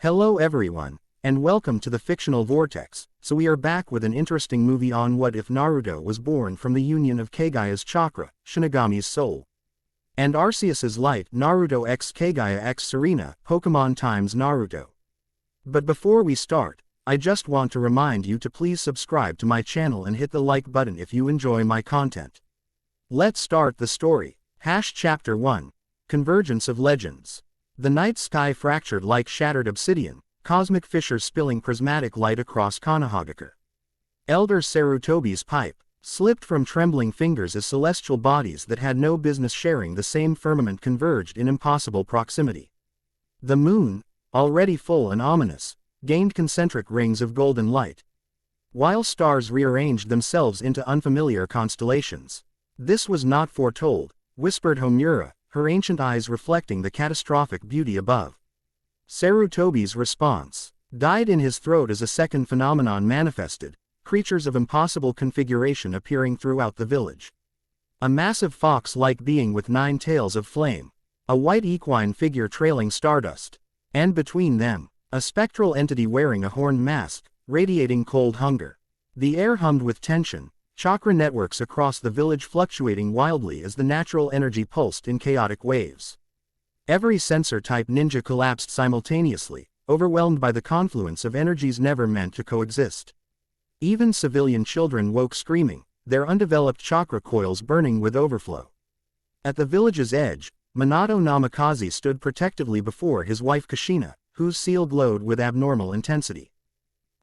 Hello everyone, and welcome to the Fictional Vortex. So we are back with an interesting movie on what if Naruto was born from the union of Kaguya's chakra, Shinigami's soul, and Arceus's light, Naruto x Kaguya x Serena, Pokémon times Naruto. But before we start, I just want to remind you to please subscribe to my channel and hit the like button if you enjoy my content. Let's start the story. Chapter 1. Convergence of Legends. The night sky fractured like shattered obsidian, cosmic fissures spilling prismatic light across Konohagakure. Elder Sarutobi's pipe slipped from trembling fingers as celestial bodies that had no business sharing the same firmament converged in impossible proximity. The moon, already full and ominous, gained concentric rings of golden light, while stars rearranged themselves into unfamiliar constellations. "This was not foretold," whispered Homura, her ancient eyes reflecting the catastrophic beauty above. Sarutobi's response died in his throat as a second phenomenon manifested, creatures of impossible configuration appearing throughout the village. A massive fox-like being with 9 tails of flame, a white equine figure trailing stardust, and between them, a spectral entity wearing a horned mask, radiating cold hunger. The air hummed with tension, chakra networks across the village fluctuating wildly as the natural energy pulsed in chaotic waves. Every sensor-type ninja collapsed simultaneously, overwhelmed by the confluence of energies never meant to coexist. Even civilian children woke screaming, their undeveloped chakra coils burning with overflow. At the village's edge, Minato Namikaze stood protectively before his wife Kushina, whose seal glowed with abnormal intensity.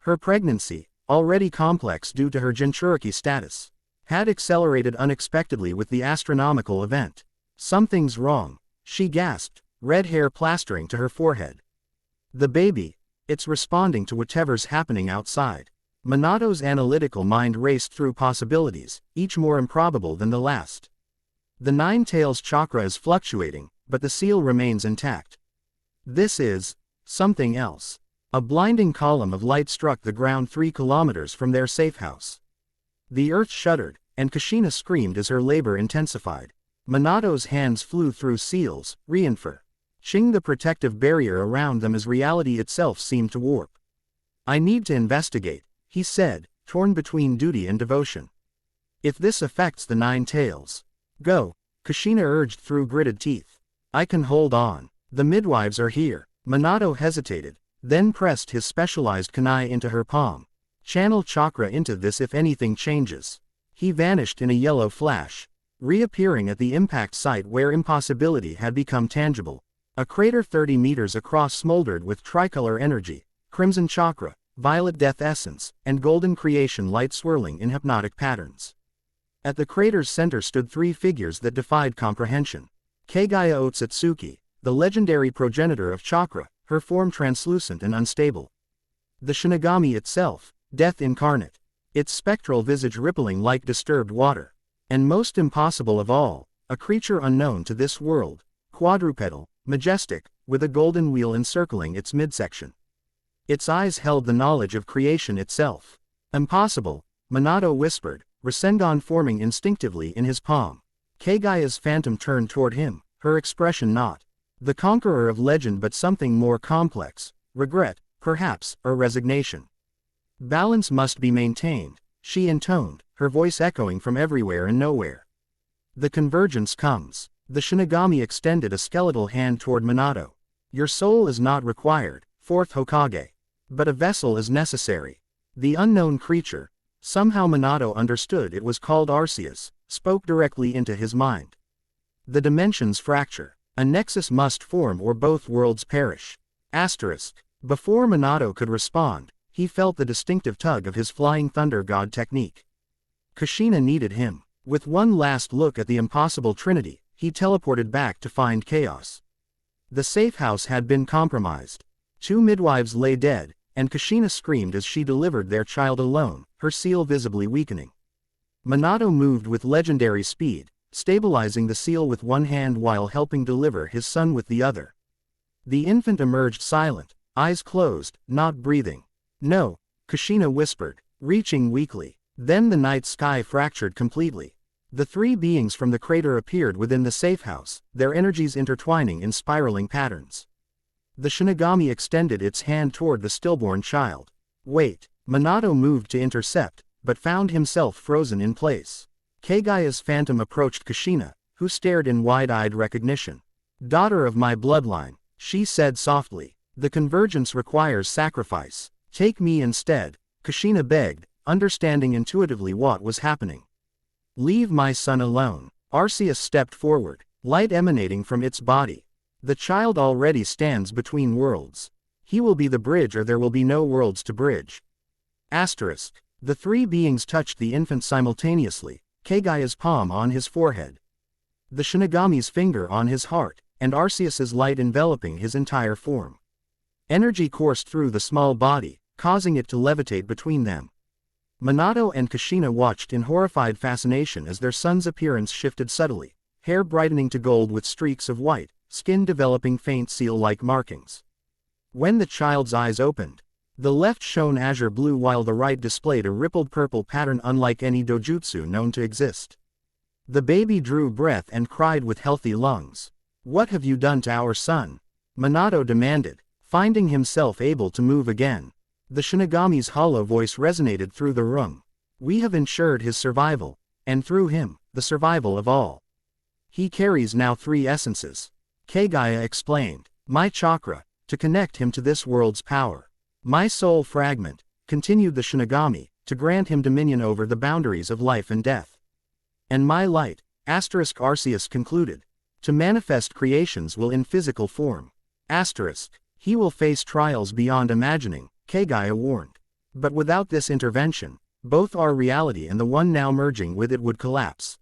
Her pregnancy, already complex due to her Jinchuriki status, had accelerated unexpectedly with the astronomical event. "Something's wrong," she gasped, red hair plastering to her forehead. "The baby, it's responding to whatever's happening outside." Minato's analytical mind raced through possibilities, each more improbable than the last. The 9 tails chakra is fluctuating, but the seal remains intact. This is something else. A blinding column of light struck the ground 3 kilometers from their safe house. The earth shuddered, and Kushina screamed as her labor intensified. Minato's hands flew through seals, reinforcing the protective barrier around them as reality itself seemed to warp. "I need to investigate," he said, torn between duty and devotion. "If this affects the 9 tails." "Go," Kushina urged through gritted teeth. "I can hold on. The midwives are here." Minato hesitated, then pressed his specialized kunai into her palm. "Channel chakra into this if anything changes." He vanished in a yellow flash, reappearing at the impact site where impossibility had become tangible. A crater 30 meters across smoldered with tricolor energy, crimson chakra, violet death essence, and golden creation light swirling in hypnotic patterns. At the crater's center stood 3 figures that defied comprehension. Kaguya Otsutsuki, the legendary progenitor of chakra, her form translucent and unstable. The Shinigami itself, death incarnate, its spectral visage rippling like disturbed water. And most impossible of all, a creature unknown to this world, quadrupedal, majestic, with a golden wheel encircling its midsection. Its eyes held the knowledge of creation itself. "Impossible," Minato whispered, Rasengan forming instinctively in his palm. Kaguya's phantom turned toward him, her expression not the conqueror of legend but something more complex, regret, perhaps, or resignation. "Balance must be maintained," she intoned, her voice echoing from everywhere and nowhere. "The convergence comes." The Shinigami extended a skeletal hand toward Minato. "Your soul is not required, 4th Hokage. But a vessel is necessary." The unknown creature, somehow Minato understood it was called Arceus, spoke directly into his mind. "The dimensions fracture. A nexus must form or both worlds perish." Before Minato could respond, he felt the distinctive tug of his flying thunder god technique. Kushina needed him. With one last look at the impossible trinity, he teleported back to find chaos. The safe house had been compromised. 2 midwives lay dead, and Kushina screamed as she delivered their child alone, her seal visibly weakening. Minato moved with legendary speed, stabilizing the seal with one hand while helping deliver his son with the other. The infant emerged silent, eyes closed, not breathing. "No," Kushina whispered, reaching weakly. Then the night sky fractured completely. The 3 beings from the crater appeared within the safe house, their energies intertwining in spiraling patterns. The Shinigami extended its hand toward the stillborn child. Wait! Minato moved to intercept, but found himself frozen in place. Kaguya's phantom approached Kushina, who stared in wide-eyed recognition. "Daughter of my bloodline," she said softly. "The convergence requires sacrifice. Take me instead," Kushina begged, understanding intuitively what was happening. "Leave my son alone." Arceus stepped forward, light emanating from its body. "The child already stands between worlds. He will be the bridge, or there will be no worlds to bridge." Asterisk. The three beings touched the infant simultaneously, Kaguya's palm on his forehead, the Shinigami's finger on his heart, and Arceus's light enveloping his entire form. Energy coursed through the small body, causing it to levitate between them. Minato and Kushina watched in horrified fascination as their son's appearance shifted subtly, hair brightening to gold with streaks of white, skin developing faint seal-like markings. When the child's eyes opened, the left shone azure blue while the right displayed a rippled purple pattern unlike any dojutsu known to exist. The baby drew breath and cried with healthy lungs. "What have you done to our son?" Minato demanded, finding himself able to move again. The Shinigami's hollow voice resonated through the room. "We have ensured his survival, and through him, the survival of all. He carries now 3 essences," Kaguya explained. "My chakra, to connect him to this world's power. My soul fragment," continued the Shinigami, "to grant him dominion over the boundaries of life and death. And my light," Arceus concluded, "to manifest creations will in physical form. He will face trials beyond imagining," Kaguya warned. "But without this intervention, both our reality and the one now merging with it would collapse."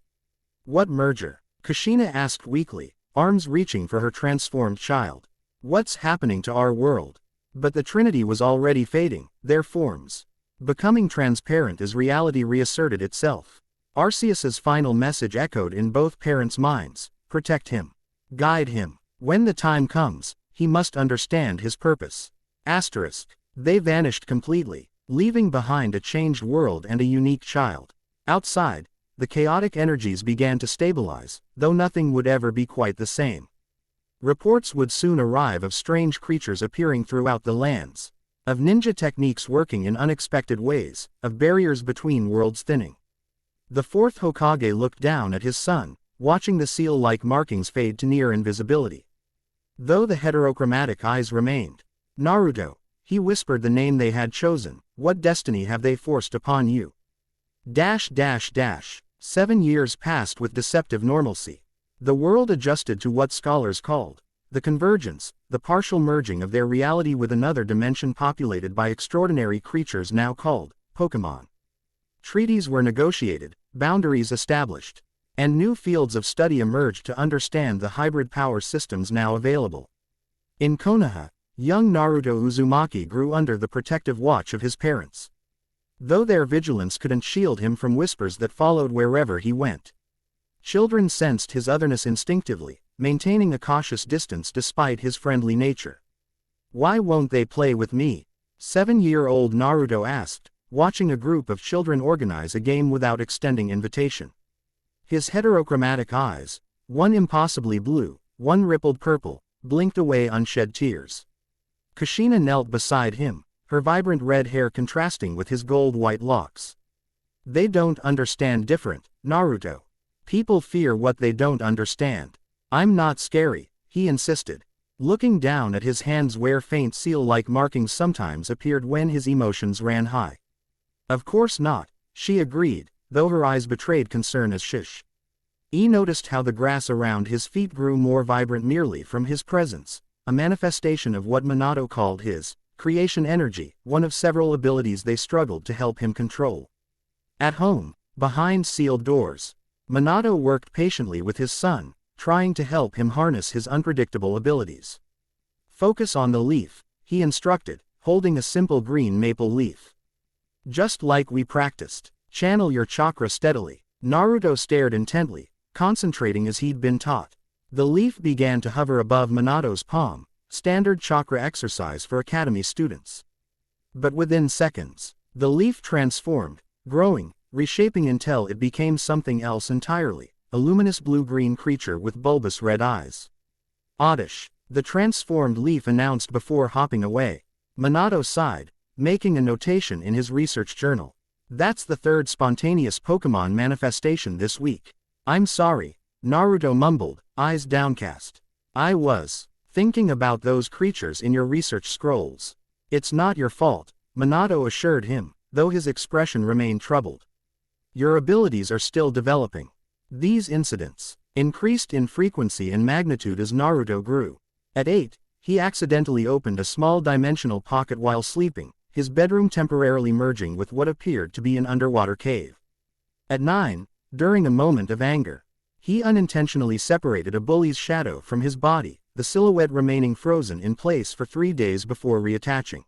"What merger?" Kushina asked weakly, arms reaching for her transformed child. "What's happening to our world?" But the Trinity was already fading, their forms becoming transparent as reality reasserted itself. Arceus's final message echoed in both parents' minds: protect him. Guide him. When the time comes, he must understand his purpose. They vanished completely, leaving behind a changed world and a unique child. Outside, the chaotic energies began to stabilize, though nothing would ever be quite the same. Reports would soon arrive of strange creatures appearing throughout the lands, of ninja techniques working in unexpected ways, of barriers between worlds thinning. The fourth Hokage looked down at his son, watching the seal-like markings fade to near invisibility. Though the heterochromatic eyes remained. "Naruto," he whispered the name they had chosen. "What destiny have they forced upon you?" 7 years passed with deceptive normalcy. The world adjusted to what scholars called the convergence, the partial merging of their reality with another dimension populated by extraordinary creatures now called Pokémon. Treaties were negotiated, boundaries established, and new fields of study emerged to understand the hybrid power systems now available. In Konoha, young Naruto Uzumaki grew under the protective watch of his parents. Though their vigilance couldn't shield him from whispers that followed wherever he went. Children sensed his otherness instinctively, maintaining a cautious distance despite his friendly nature. "Why won't they play with me?" 7-year-old Naruto asked, watching a group of children organize a game without extending invitation. His heterochromatic eyes, one impossibly blue, one rippled purple, blinked away unshed tears. Kushina knelt beside him, her vibrant red hair contrasting with his gold-white locks. "They don't understand different, Naruto. People fear what they don't understand. I'm not scary," he insisted, looking down at his hands where faint seal-like markings sometimes appeared when his emotions ran high. "Of course not," she agreed, though her eyes betrayed concern as shish. He noticed how the grass around his feet grew more vibrant merely from his presence, a manifestation of what Minato called his creation energy, one of several abilities they struggled to help him control. At home, behind sealed doors, Minato worked patiently with his son, trying to help him harness his unpredictable abilities. "Focus on the leaf," he instructed, holding a simple green maple leaf. "Just like we practiced. Channel your chakra steadily." Naruto stared intently, concentrating as he'd been taught. The leaf began to hover above Minato's palm, standard chakra exercise for academy students. But within seconds, the leaf transformed, growing, reshaping until it became something else entirely, a luminous blue-green creature with bulbous red eyes. Oddish. the transformed leaf announced before hopping away. Minato sighed, making a notation in his research journal. That's the third spontaneous Pokémon manifestation this week. I'm sorry, Naruto mumbled, eyes downcast. I was thinking about those creatures in your research scrolls. It's not your fault, Minato assured him, though his expression remained troubled. Your abilities are still developing. These incidents increased in frequency and magnitude as Naruto grew. At 8, he accidentally opened a small dimensional pocket while sleeping, his bedroom temporarily merging with what appeared to be an underwater cave. At 9, during a moment of anger, he unintentionally separated a bully's shadow from his body, the silhouette remaining frozen in place for 3 days before reattaching.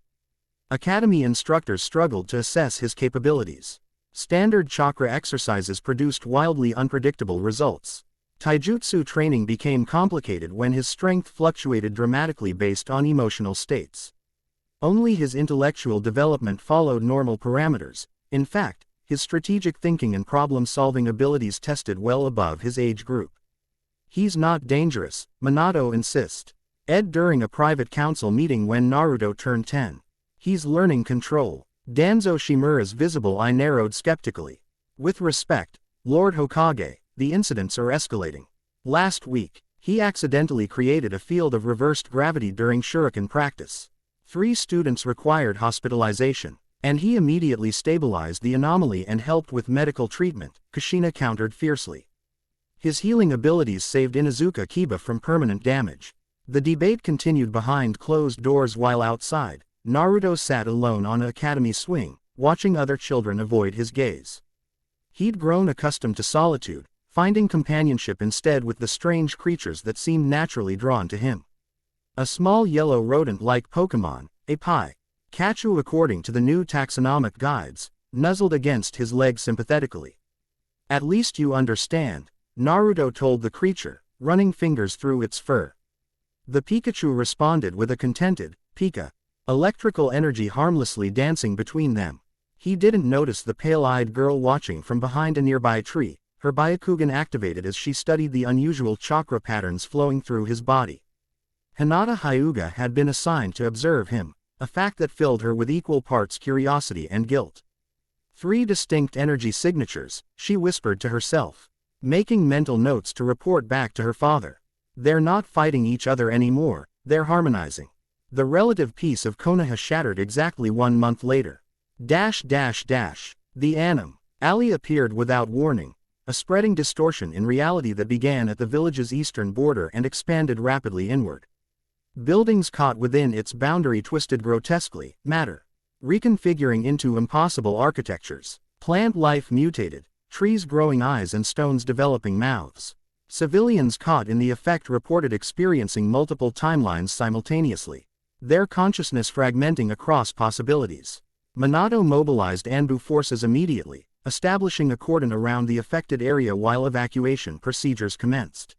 Academy instructors struggled to assess his capabilities. Standard chakra exercises produced wildly unpredictable results. Taijutsu training became complicated when his strength fluctuated dramatically based on emotional states. Only his intellectual development followed normal parameters. In fact, his strategic thinking and problem-solving abilities tested well above his age group. He's not dangerous, Minato insists. During a private council meeting when Naruto turned 10. He's learning control. Danzo Shimura's visible eye narrowed skeptically. With respect, Lord Hokage, the incidents are escalating. Last week, he accidentally created a field of reversed gravity during shuriken practice. 3 students required hospitalization, and he immediately stabilized the anomaly and helped with medical treatment, Kushina countered fiercely. His healing abilities saved Inuzuka Kiba from permanent damage. The debate continued behind closed doors while outside, Naruto sat alone on an academy swing, watching other children avoid his gaze. He'd grown accustomed to solitude, finding companionship instead with the strange creatures that seemed naturally drawn to him. A small yellow rodent-like Pokémon, a Pikachu according to the new taxonomic guides, nuzzled against his leg sympathetically. At least you understand, Naruto told the creature, running fingers through its fur. The Pikachu responded with a contented, Pika. Electrical energy harmlessly dancing between them. He didn't notice the pale-eyed girl watching from behind a nearby tree, her Byakugan activated as she studied the unusual chakra patterns flowing through his body. Hinata Hyuga had been assigned to observe him, a fact that filled her with equal parts curiosity and guilt. 3 distinct energy signatures, she whispered to herself, making mental notes to report back to her father. They're not fighting each other anymore, they're harmonizing. The relative peace of Konoha shattered exactly 1 month later. The Annam Alley appeared without warning, a spreading distortion in reality that began at the village's eastern border and expanded rapidly inward. Buildings caught within its boundary twisted grotesquely, matter reconfiguring into impossible architectures. Plant life mutated, trees growing eyes and stones developing mouths. Civilians caught in the effect reported experiencing multiple timelines simultaneously, their consciousness fragmenting across possibilities. Minato mobilized Anbu forces immediately, establishing a cordon around the affected area while evacuation procedures commenced.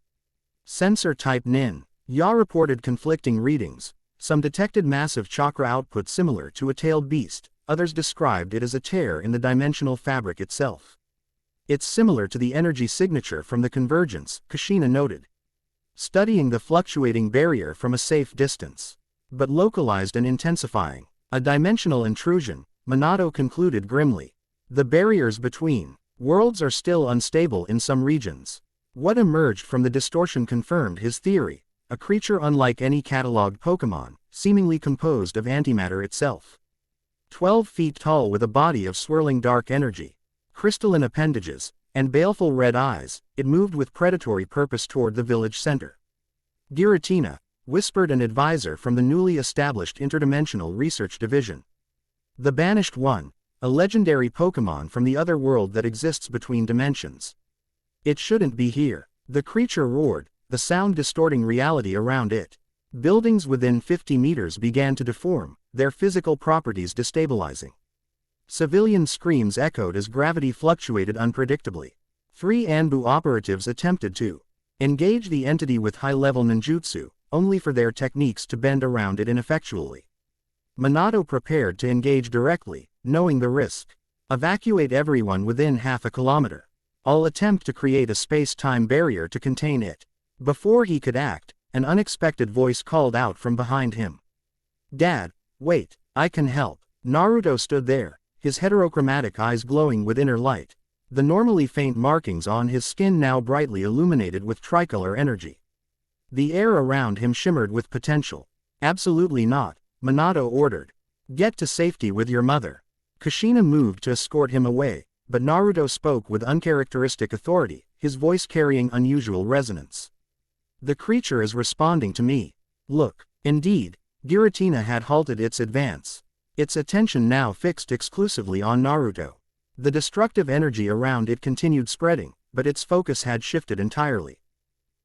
Sensor type Nin. Ya reported conflicting readings. Some detected massive chakra output similar to a tailed beast, others described it as a tear in the dimensional fabric itself. It's similar to the energy signature from the convergence, Kushina noted. Studying the fluctuating barrier from a safe distance, but localized and intensifying. A dimensional intrusion, Minato concluded grimly. The barriers between worlds are still unstable in some regions. What emerged from the distortion confirmed his theory, a creature unlike any catalogued Pokémon, seemingly composed of antimatter itself. 12 feet tall with a body of swirling dark energy, crystalline appendages, and baleful red eyes, it moved with predatory purpose toward the village center. Giratina, whispered an advisor from the newly established Interdimensional Research Division. The Banished One, a legendary Pokémon from the other world that exists between dimensions. It shouldn't be here, the creature roared, the sound distorting reality around it. Buildings within 50 meters began to deform, their physical properties destabilizing. Civilian screams echoed as gravity fluctuated unpredictably. 3 Anbu operatives attempted to engage the entity with high-level ninjutsu, only for their techniques to bend around it ineffectually. Minato prepared to engage directly, knowing the risk. Evacuate everyone within half a kilometer. I'll attempt to create a space-time barrier to contain it. Before he could act, an unexpected voice called out from behind him. "Dad, wait, I can help." Naruto stood there, his heterochromatic eyes glowing with inner light. The normally faint markings on his skin now brightly illuminated with tricolor energy. The air around him shimmered with potential. "Absolutely not," Minato ordered. "Get to safety with your mother." Kushina moved to escort him away, but Naruto spoke with uncharacteristic authority, his voice carrying unusual resonance. "The creature is responding to me. Look." Indeed, Giratina had halted its advance. Its attention now fixed exclusively on Naruto. The destructive energy around it continued spreading, but its focus had shifted entirely.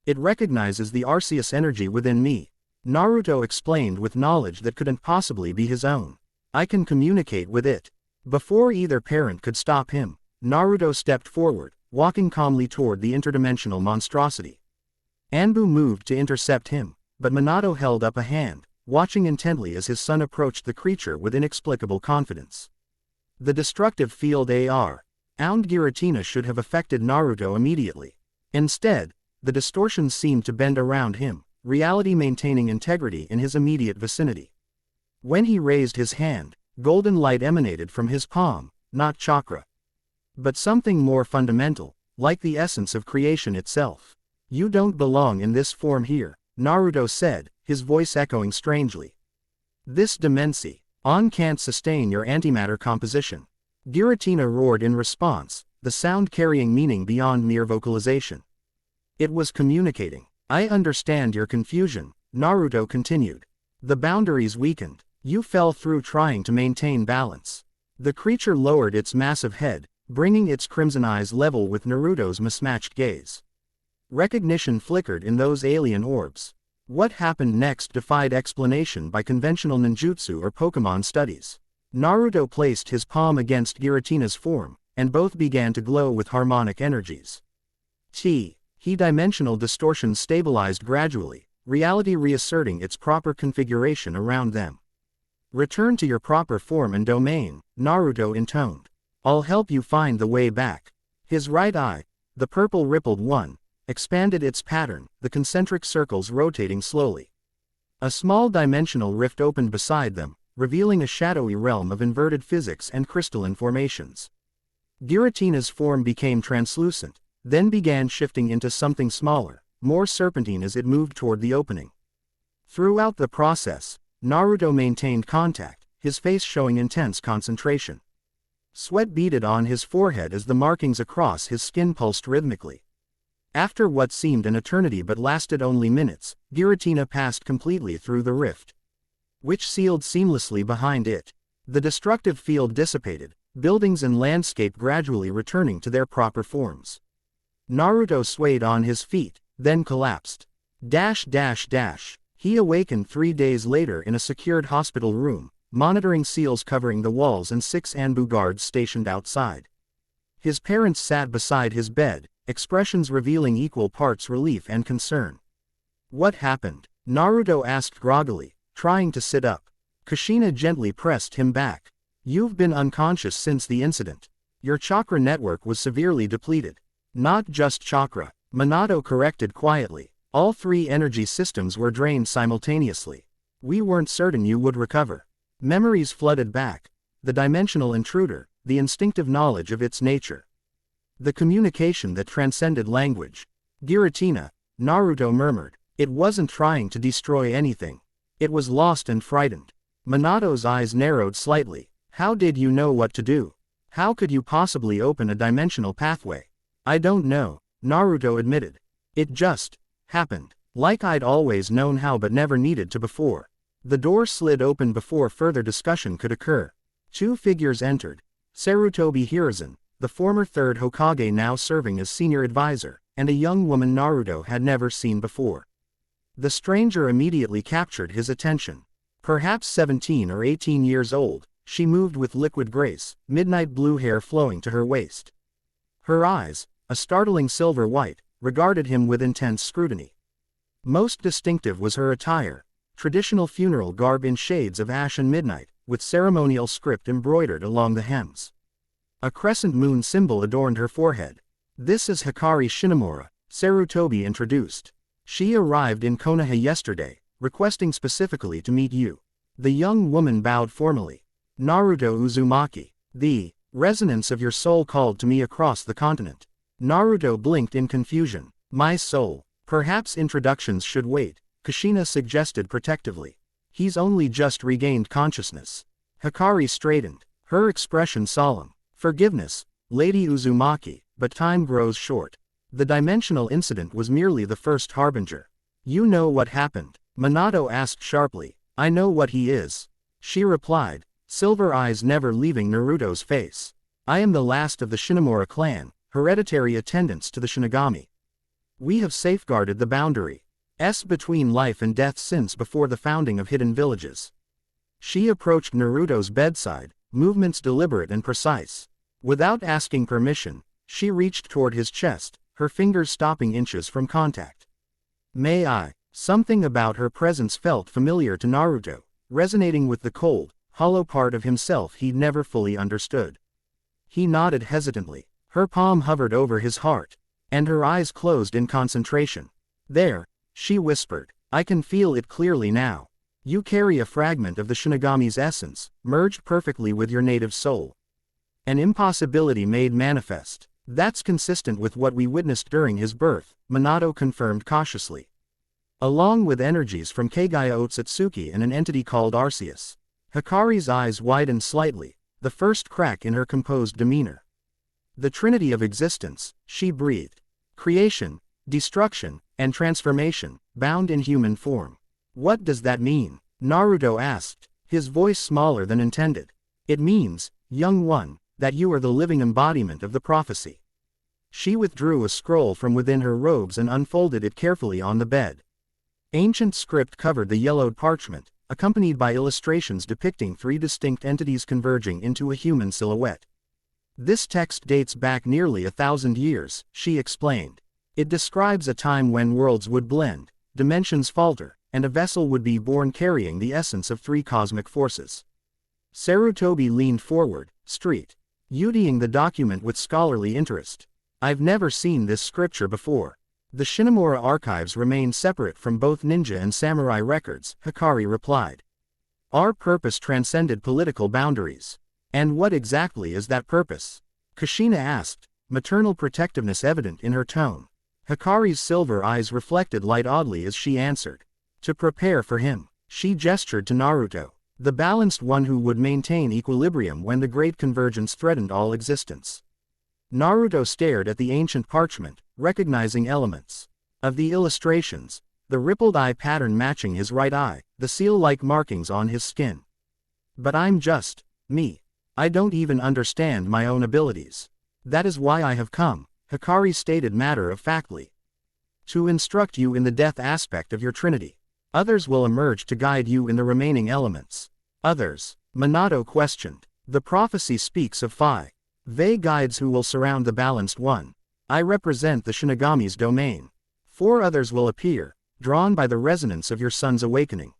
"It recognizes the Arceus energy within me," Naruto explained with knowledge that couldn't possibly be his own. "I can communicate with it." Before either parent could stop him, Naruto stepped forward, walking calmly toward the interdimensional monstrosity. Anbu moved to intercept him, but Minato held up a hand, watching intently as his son approached the creature with inexplicable confidence. The destructive field around Giratina should have affected Naruto immediately. Instead, the distortions seemed to bend around him, reality maintaining integrity in his immediate vicinity. When he raised his hand, golden light emanated from his palm, not chakra, but something more fundamental, like the essence of creation itself. "You don't belong in this form here," Naruto said, his voice echoing strangely. "This dimensi can't sustain your antimatter composition." Giratina roared in response, the sound carrying meaning beyond mere vocalization. It was communicating. "I understand your confusion," Naruto continued. "The boundaries weakened. You fell through trying to maintain balance." The creature lowered its massive head, bringing its crimson eyes level with Naruto's mismatched gaze. Recognition flickered in those alien orbs. What happened next defied explanation by conventional ninjutsu or Pokémon studies. Naruto placed his palm against Giratina's form, and both began to glow with harmonic energies. Dimensional distortions stabilized gradually, reality reasserting its proper configuration around them. "Return to your proper form and domain," Naruto intoned. "I'll help you find the way back." His right eye, the purple rippled one, expanded its pattern, the concentric circles rotating slowly. A small dimensional rift opened beside them, revealing a shadowy realm of inverted physics and crystalline formations. Giratina's form became translucent, then began shifting into something smaller, more serpentine as it moved toward the opening. Throughout the process, Naruto maintained contact, his face showing intense concentration. Sweat beaded on his forehead as the markings across his skin pulsed rhythmically. After what seemed an eternity but lasted only minutes, Giratina passed completely through the rift, which sealed seamlessly behind it. The destructive field dissipated, buildings and landscape gradually returning to their proper forms. Naruto swayed on his feet, then collapsed. He awakened 3 days later in a secured hospital room, monitoring seals covering the walls and 6 Anbu guards stationed outside. His parents sat beside his bed, expressions revealing equal parts relief and concern. "What happened?" Naruto asked groggily, trying to sit up. Kushina gently pressed him back. "You've been unconscious since the incident. Your chakra network was severely depleted." "Not just chakra," Minato corrected quietly. "All 3 energy systems were drained simultaneously. We weren't certain you would recover." Memories flooded back. The dimensional intruder, the instinctive knowledge of its nature. The communication that transcended language. "Giratina," Naruto murmured. "It wasn't trying to destroy anything. It was lost and frightened." Minato's eyes narrowed slightly. "How did you know what to do? How could you possibly open a dimensional pathway?" "I don't know," Naruto admitted. "It just happened. Like I'd always known how but never needed to before." The door slid open before further discussion could occur. 2 figures entered. Sarutobi Hiruzen, the former 3rd Hokage now serving as senior advisor, and a young woman Naruto had never seen before. The stranger immediately captured his attention. Perhaps 17 or 18 years old, she moved with liquid grace, midnight blue hair flowing to her waist. Her eyes, a startling silver white, regarded him with intense scrutiny. Most distinctive was her attire, traditional funeral garb in shades of ash and midnight, with ceremonial script embroidered along the hems. A crescent moon symbol adorned her forehead. "This is Hikari Shinomura," Sarutobi introduced. She arrived in Konoha yesterday, requesting specifically to meet you. The young woman bowed formally. Naruto Uzumaki. The resonance of your soul called to me across the continent. Naruto blinked in confusion. My soul. Perhaps introductions should wait, Kushina suggested protectively. He's only just regained consciousness. Hikari straightened, her expression solemn. Forgiveness, Lady Uzumaki, but time grows short. The dimensional incident was merely the first harbinger. You know what happened? Minato asked sharply. I know what he is. She replied, silver eyes never leaving Naruto's face. I am the last of the Shinamura clan, hereditary attendants to the Shinigami. We have safeguarded the boundary between life and death since before the founding of hidden villages. She approached Naruto's bedside, movements deliberate and precise. Without asking permission, she reached toward his chest, her fingers stopping inches from contact. May I? Something about her presence felt familiar to Naruto, resonating with the cold, hollow part of himself he'd never fully understood. He nodded hesitantly. Her palm hovered over his heart, and her eyes closed in concentration. There, she whispered, I can feel it clearly now. You carry a fragment of the Shinigami's essence, merged perfectly with your native soul. An impossibility made manifest. That's consistent with what we witnessed during his birth, Minato confirmed cautiously. Along with energies from Kaguya Otsutsuki and an entity called Arceus. Hikari's eyes widened slightly, the first crack in her composed demeanor. The trinity of existence, she breathed. Creation, destruction, and transformation, bound in human form. What does that mean? Naruto asked, his voice smaller than intended. It means, young one, that you are the living embodiment of the prophecy. She withdrew a scroll from within her robes and unfolded it carefully on the bed. Ancient script covered the yellowed parchment, accompanied by illustrations depicting three distinct entities converging into a human silhouette. This text dates back nearly 1,000 years, she explained. It describes a time when worlds would blend, dimensions falter, and a vessel would be born carrying the essence of three cosmic forces. Sarutobi leaned forward, studying the document with scholarly interest. I've never seen this scripture before. The Shinamura archives remain separate from both ninja and samurai records, Hikari replied. Our purpose transcended political boundaries. And what exactly is that purpose? Kushina asked, maternal protectiveness evident in her tone. Hikari's silver eyes reflected light oddly as she answered. To prepare for him, she gestured to Naruto, the balanced one who would maintain equilibrium when the great convergence threatened all existence. Naruto stared at the ancient parchment, recognizing elements of the illustrations, the rippled eye pattern matching his right eye, the seal-like markings on his skin. But I'm just me. I don't even understand my own abilities. That is why I have come, Hikari stated matter-of-factly. To instruct you in the death aspect of your trinity. Others will emerge to guide you in the remaining elements. Others? Minato questioned. The prophecy speaks of vague guides who will surround the balanced one. I represent the Shinigami's domain. 4 others will appear, drawn by the resonance of your son's awakening.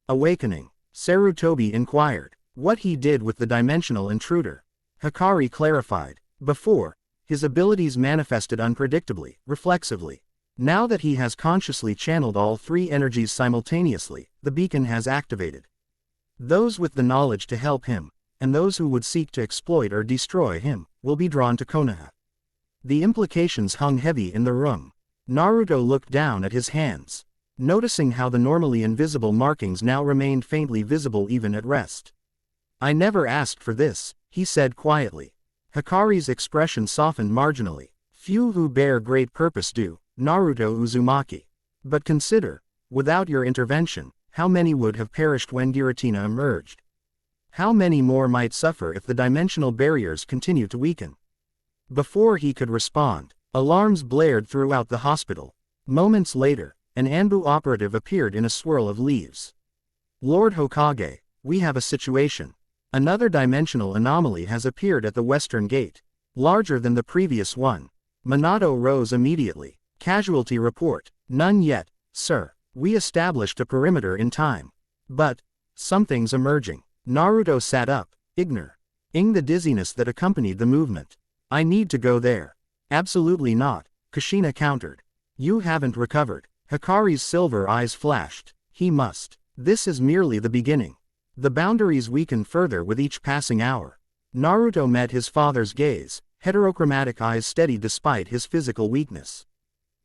Awakening? Sarutobi inquired. What he did with the dimensional intruder. Hikari clarified. Before, his abilities manifested unpredictably, reflexively. Now that he has consciously channeled all 3 energies simultaneously, the beacon has activated. Those with the knowledge to help him, and those who would seek to exploit or destroy him, will be drawn to Konoha. The implications hung heavy in the room. Naruto looked down at his hands, noticing how the normally invisible markings now remained faintly visible even at rest. I never asked for this, he said quietly. Hikari's expression softened marginally. Few who bear great purpose do, Naruto Uzumaki. But consider, without your intervention, how many would have perished when Giratina emerged? How many more might suffer if the dimensional barriers continue to weaken? Before he could respond, alarms blared throughout the hospital. Moments later, an Anbu operative appeared in a swirl of leaves. Lord Hokage, we have a situation. Another dimensional anomaly has appeared at the western gate, larger than the previous one. Minato rose immediately. Casualty report. None yet, sir. We established a perimeter in time. But something's emerging. Naruto sat up, ignoring the dizziness that accompanied the movement. I need to go there. Absolutely not, Kushina countered. You haven't recovered. Hikari's silver eyes flashed. He must. This is merely the beginning. The boundaries weaken further with each passing hour. Naruto met his father's gaze, heterochromatic eyes steady despite his physical weakness.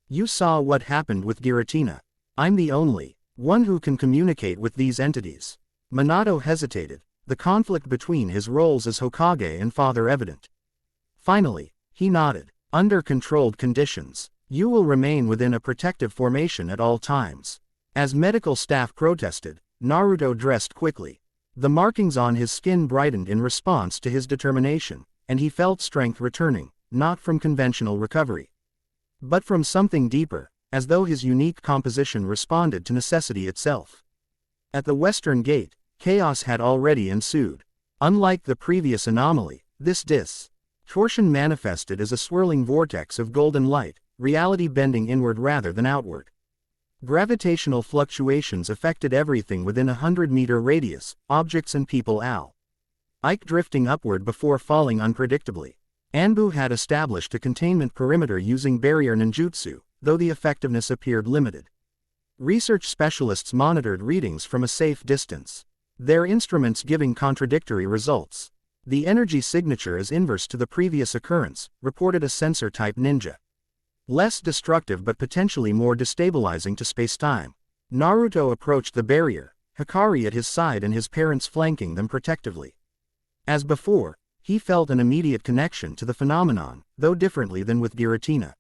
You saw what happened with Giratina. I'm the only one who can communicate with these entities. Minato hesitated, the conflict between his roles as Hokage and father evident. Finally, he nodded. Under controlled conditions, you will remain within a protective formation at all times. As medical staff protested, Naruto dressed quickly. The markings on his skin brightened in response to his determination, and he felt strength returning, not from conventional recovery, but from something deeper, as though his unique composition responded to necessity itself. At the western gate, chaos had already ensued. Unlike the previous anomaly, this distortion manifested as a swirling vortex of golden light, reality bending inward rather than outward. Gravitational fluctuations affected everything within a 100-meter radius, objects and people alike drifting upward before falling unpredictably. Anbu had established a containment perimeter using barrier ninjutsu, though the effectiveness appeared limited. Research specialists monitored readings from a safe distance, their instruments giving contradictory results. The energy signature is inverse to the previous occurrence, reported a sensor-type ninja. Less destructive but potentially more destabilizing to space-time. Naruto approached the barrier, Hikari at his side and his parents flanking them protectively. As before, he felt an immediate connection to the phenomenon, though differently than with Giratina.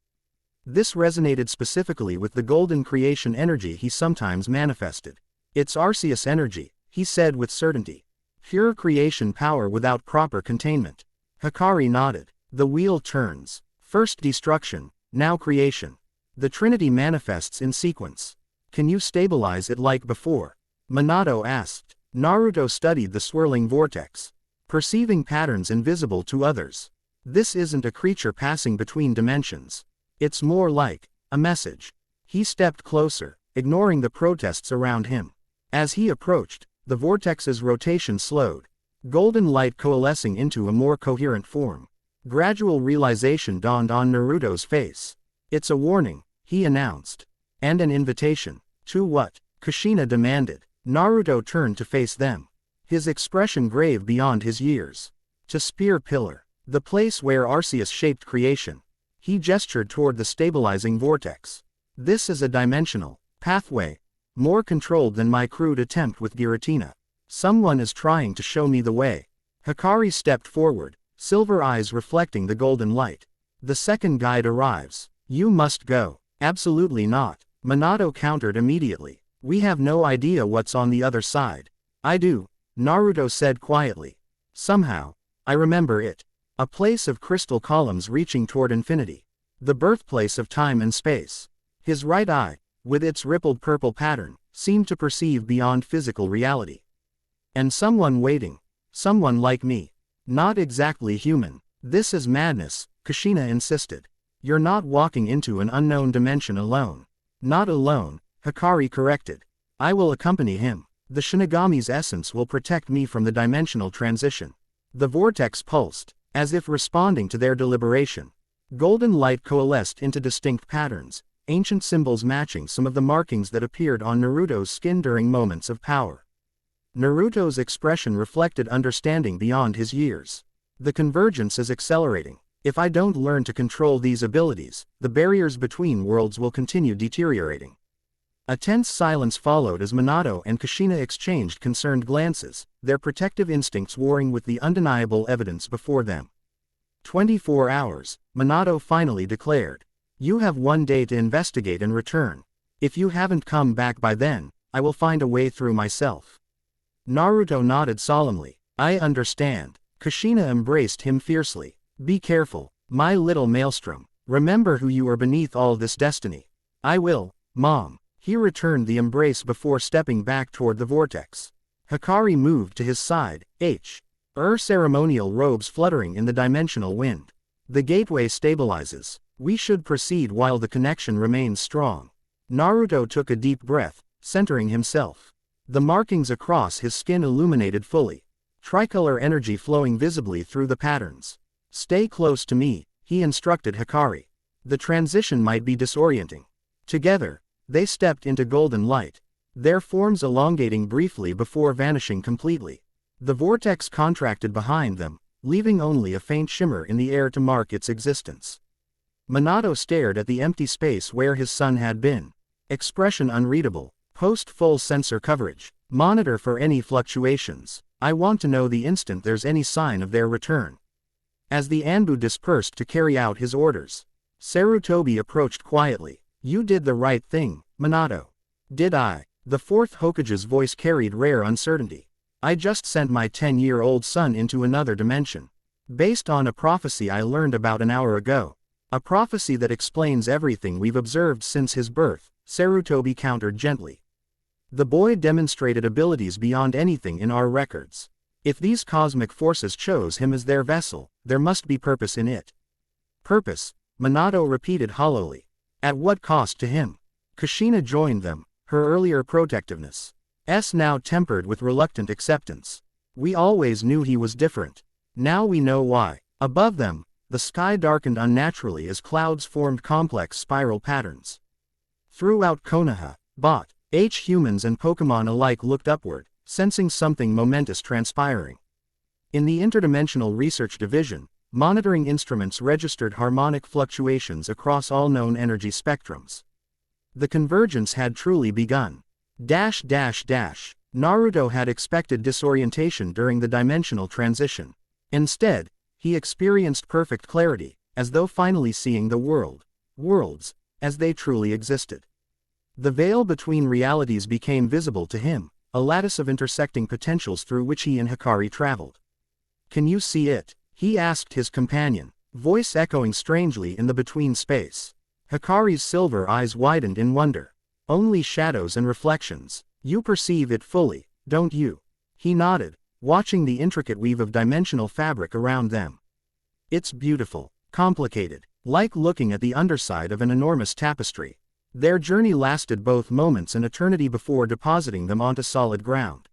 This resonated specifically with the golden creation energy he sometimes manifested. It's Arceus energy, he said with certainty. Pure creation power without proper containment. Hikari nodded. The wheel turns. First destruction, now creation. The Trinity manifests in sequence. Can you stabilize it like before? Minato asked. Naruto studied the swirling vortex, perceiving patterns invisible to others. This isn't a creature passing between dimensions. It's more like a message. He stepped closer, ignoring the protests around him. As he approached, the vortex's rotation slowed, golden light coalescing into a more coherent form. Gradual realization dawned on Naruto's face. It's a warning, he announced. And an invitation. To what? Kushina demanded. Naruto turned to face them, his expression grave beyond his years. To Spear Pillar, the place where Arceus shaped creation. He gestured toward the stabilizing vortex. This is a dimensional pathway, more controlled than my crude attempt with Giratina. Someone is trying to show me the way. Hikari stepped forward, silver eyes reflecting the golden light. The second guide arrives. You must go. Absolutely not. Minato countered immediately. We have no idea what's on the other side. I do, Naruto said quietly. Somehow, I remember it. A place of crystal columns reaching toward infinity. The birthplace of time and space. His right eye, with its rippled purple pattern, seemed to perceive beyond physical reality. And someone waiting. Someone like me. Not exactly human. This is madness, Kushina insisted. You're not walking into an unknown dimension alone. Not alone, Hikari corrected. I will accompany him. The Shinigami's essence will protect me from the dimensional transition. The vortex pulsed, as if responding to their deliberation. Golden light coalesced into distinct patterns, ancient symbols matching some of the markings that appeared on Naruto's skin during moments of power. Naruto's expression reflected understanding beyond his years. The convergence is accelerating. If I don't learn to control these abilities, the barriers between worlds will continue deteriorating. A tense silence followed as Minato and Kushina exchanged concerned glances, their protective instincts warring with the undeniable evidence before them. 24 hours, Minato finally declared. You have 1 day to investigate and return. If you haven't come back by then, I will find a way through myself. Naruto nodded solemnly. I understand. Kushina embraced him fiercely. Be careful, my little maelstrom. Remember who you are beneath all this destiny. I will, Mom. He returned the embrace before stepping back toward the vortex. Hikari moved to his side, ceremonial robes fluttering in the dimensional wind. The gateway stabilizes. We should proceed while the connection remains strong. Naruto took a deep breath, centering himself. The markings across his skin illuminated fully. Tricolor energy flowing visibly through the patterns. Stay close to me, he instructed Hikari. The transition might be disorienting. Together, They stepped into golden light, their forms elongating briefly before vanishing completely. The vortex contracted behind them, leaving only a faint shimmer in the air to mark its existence. Minato stared at the empty space where his son had been. Expression unreadable. Post full sensor coverage. Monitor for any fluctuations. I want to know the instant there's any sign of their return. As the Anbu dispersed to carry out his orders, Sarutobi approached quietly. You did the right thing, Minato. Did I? The fourth Hokage's voice carried rare uncertainty. I just sent my 10-year-old son into another dimension. Based on a prophecy I learned about an hour ago. A prophecy that explains everything we've observed since his birth, Sarutobi countered gently. The boy demonstrated abilities beyond anything in our records. If these cosmic forces chose him as their vessel, there must be purpose in it. Purpose, Minato repeated hollowly. At what cost to him? Kushina joined them, her earlier protectiveness now tempered with reluctant acceptance. We always knew he was different. Now we know why. Above them, the sky darkened unnaturally as clouds formed complex spiral patterns. Throughout Konoha, humans and Pokémon alike looked upward, sensing something momentous transpiring. In the Interdimensional Research Division, monitoring instruments registered harmonic fluctuations across all known energy spectrums. The convergence had truly begun. Naruto had expected disorientation during the dimensional transition. Instead, he experienced perfect clarity, as though finally seeing the worlds, as they truly existed. The veil between realities became visible to him, a lattice of intersecting potentials through which he and Hikari traveled. Can you see it? He asked his companion, voice echoing strangely in the between space. Hikari's silver eyes widened in wonder. Only shadows and reflections. You perceive it fully, don't you? He nodded, watching the intricate weave of dimensional fabric around them. It's beautiful, complicated, like looking at the underside of an enormous tapestry. Their journey lasted both moments and eternity before depositing them onto solid ground.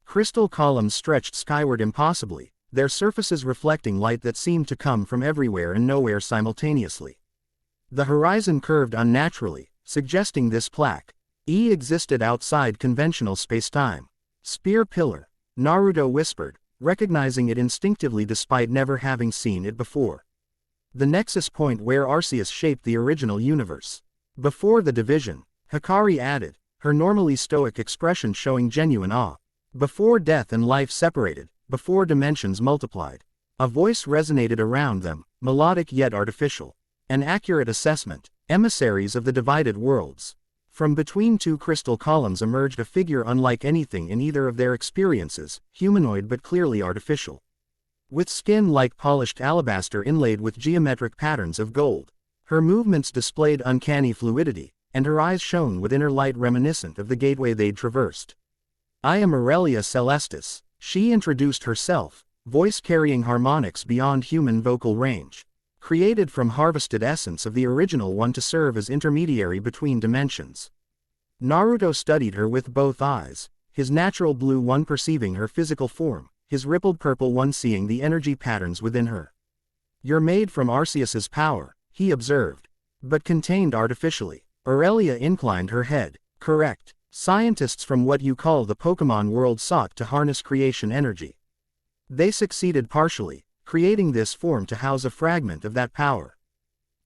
Crystal columns stretched skyward impossibly, their surfaces reflecting light that seemed to come from everywhere and nowhere simultaneously. The horizon curved unnaturally, suggesting this plaque existed outside conventional spacetime. Spear pillar, Naruto whispered, recognizing it instinctively despite never having seen it before. The nexus point where Arceus shaped the original universe. Before the division, Hikari added, her normally stoic expression showing genuine awe. Before death and life separated, before dimensions multiplied. A voice resonated around them, melodic yet artificial. An accurate assessment, emissaries of the divided worlds. From between two crystal columns emerged a figure unlike anything in either of their experiences, humanoid but clearly artificial. With skin like polished alabaster inlaid with geometric patterns of gold. Her movements displayed uncanny fluidity, and her eyes shone with inner light reminiscent of the gateway they'd traversed. I am Aurelia Celestis, she introduced herself, voice carrying harmonics beyond human vocal range. Created from harvested essence of the original one to serve as intermediary between dimensions. Naruto studied her with both eyes, his natural blue one perceiving her physical form, his rippled purple one seeing the energy patterns within her. You're made from Arceus's power, he observed, but contained artificially. Aurelia inclined her head. Correct. Scientists from what you call the Pokémon world sought to harness creation energy. They succeeded partially, creating this form to house a fragment of that power.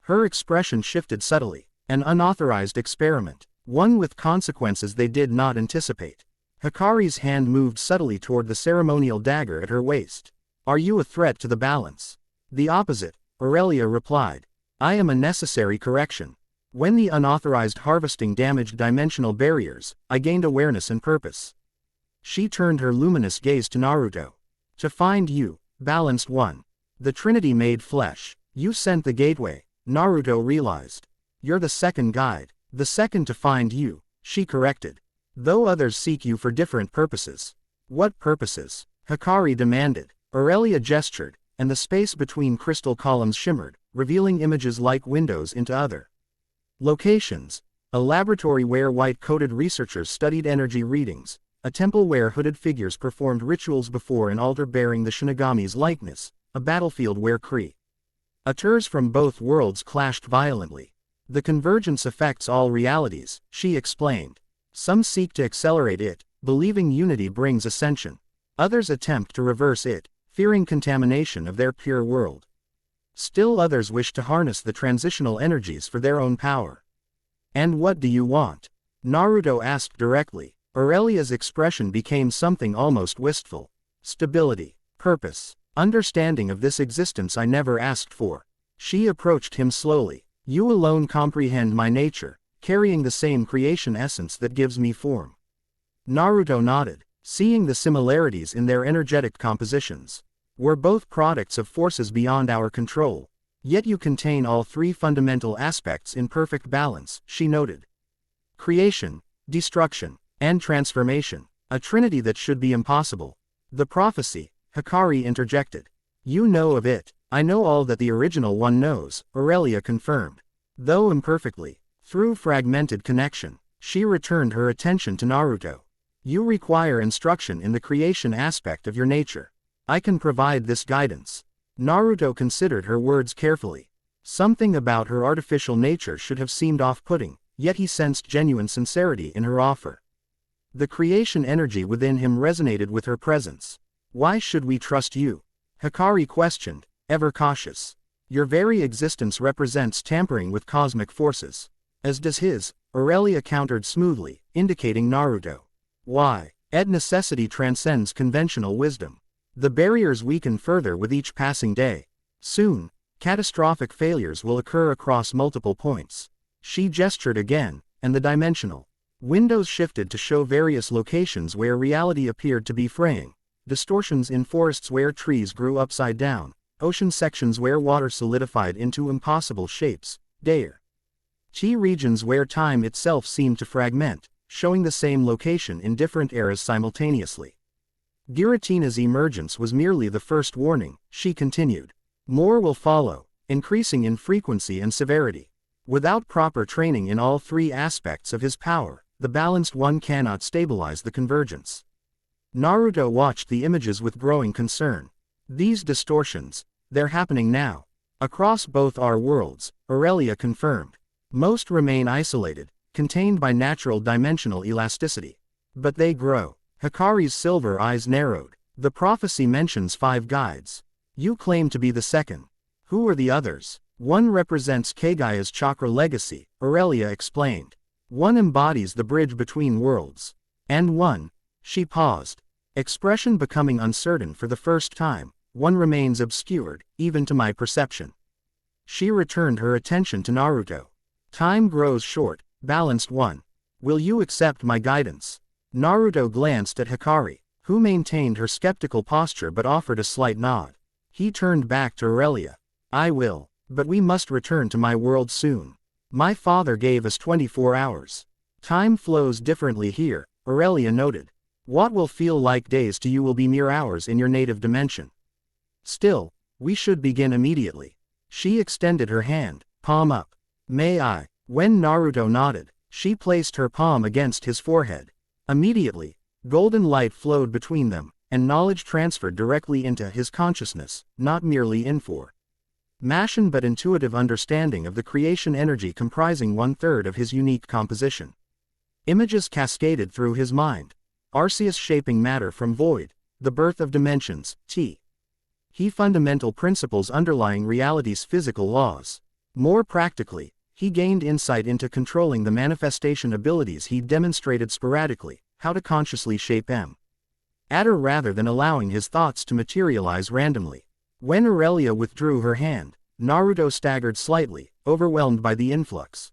Her expression shifted subtly. An unauthorized experiment, one with consequences they did not anticipate. Hikari's hand moved subtly toward the ceremonial dagger at her waist. Are you a threat to the balance? The opposite, Aurelia replied. I am a necessary correction. When the unauthorized harvesting damaged dimensional barriers, I gained awareness and purpose. She turned her luminous gaze to Naruto. To find you, balanced one. The Trinity made flesh. You sent the gateway, Naruto realized. You're the second guide, the second to find you, she corrected. Though others seek you for different purposes. What purposes? Hikari demanded. Aurelia gestured, and the space between crystal columns shimmered, revealing images like windows into other locations. A laboratory where white-coated researchers studied energy readings, a temple where hooded figures performed rituals before an altar bearing the Shinigami's likeness, a battlefield where creatures from both worlds clashed violently. The convergence affects all realities, she explained. Some seek to accelerate it, believing unity brings ascension. Others attempt to reverse it, fearing contamination of their pure world. Still others wish to harness the transitional energies for their own power. And what do you want? Naruto asked directly. Aurelia's expression became something almost wistful. Stability, purpose, understanding of this existence I never asked for. She approached him slowly. You alone comprehend my nature, carrying the same creation essence that gives me form. Naruto nodded, seeing the similarities in their energetic compositions. We're both products of forces beyond our control. Yet you contain all three fundamental aspects in perfect balance, she noted. Creation, destruction, and transformation. A trinity that should be impossible. The prophecy, Hikari interjected. You know of it. I know all that the original one knows, Aurelia confirmed. Though imperfectly, through fragmented connection, she returned her attention to Naruto. You require instruction in the creation aspect of your nature. I can provide this guidance. Naruto considered her words carefully. Something about her artificial nature should have seemed off-putting, yet he sensed genuine sincerity in her offer. The creation energy within him resonated with her presence. Why should we trust you? Hikari questioned, ever cautious. Your very existence represents tampering with cosmic forces. As does his, Aurelia countered smoothly, indicating Naruto. Why? Necessity transcends conventional wisdom. The barriers weaken further with each passing day. Soon, catastrophic failures will occur across multiple points. She gestured again, and the dimensional windows shifted to show various locations where reality appeared to be fraying. Distortions in forests where trees grew upside down. Ocean sections where water solidified into impossible shapes. Regions where time itself seemed to fragment, showing the same location in different eras simultaneously. Giratina's emergence was merely the first warning, she continued. More will follow, increasing in frequency and severity. Without proper training in all three aspects of his power, the balanced one cannot stabilize the convergence. Naruto watched the images with growing concern. These distortions, they're happening now. Across both our worlds, Aurelia confirmed. Most remain isolated, contained by natural dimensional elasticity. But they grow. Hikari's silver eyes narrowed. The prophecy mentions 5 guides. You claim to be the second. Who are the others? One represents Kaguya's chakra legacy, Aurelia explained. One embodies the bridge between worlds. And one, she paused. Expression becoming uncertain for the first time, one remains obscured, even to my perception. She returned her attention to Naruto. Time grows short, balanced one. Will you accept my guidance? Naruto glanced at Hikari, who maintained her skeptical posture but offered a slight nod. He turned back to Aurelia. I will, but we must return to my world soon. My father gave us 24 hours. Time flows differently here, Aurelia noted. What will feel like days to you will be mere hours in your native dimension. Still, we should begin immediately. She extended her hand, palm up. May I? When Naruto nodded, she placed her palm against his forehead. Immediately, golden light flowed between them, and knowledge transferred directly into his consciousness, not merely information but intuitive understanding of the creation energy comprising 1/3 of his unique composition. Images cascaded through his mind. Arceus shaping matter from void, the birth of dimensions, He fundamental principles underlying reality's physical laws. More practically, he gained insight into controlling the manifestation abilities he demonstrated sporadically, how to consciously shape matter rather than allowing his thoughts to materialize randomly. When Aurelia withdrew her hand, Naruto staggered slightly, overwhelmed by the influx.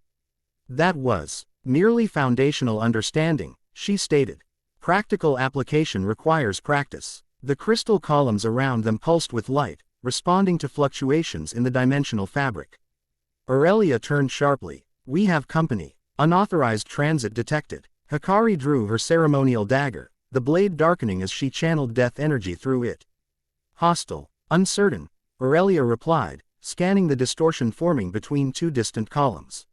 That was merely foundational understanding, she stated. Practical application requires practice. The crystal columns around them pulsed with light, responding to fluctuations in the dimensional fabric. Aurelia turned sharply. We have company. Unauthorized transit detected. Hikari drew her ceremonial dagger, the blade darkening as she channeled death energy through it. Hostile. Uncertain, Aurelia replied, scanning the distortion forming between 2 distant columns.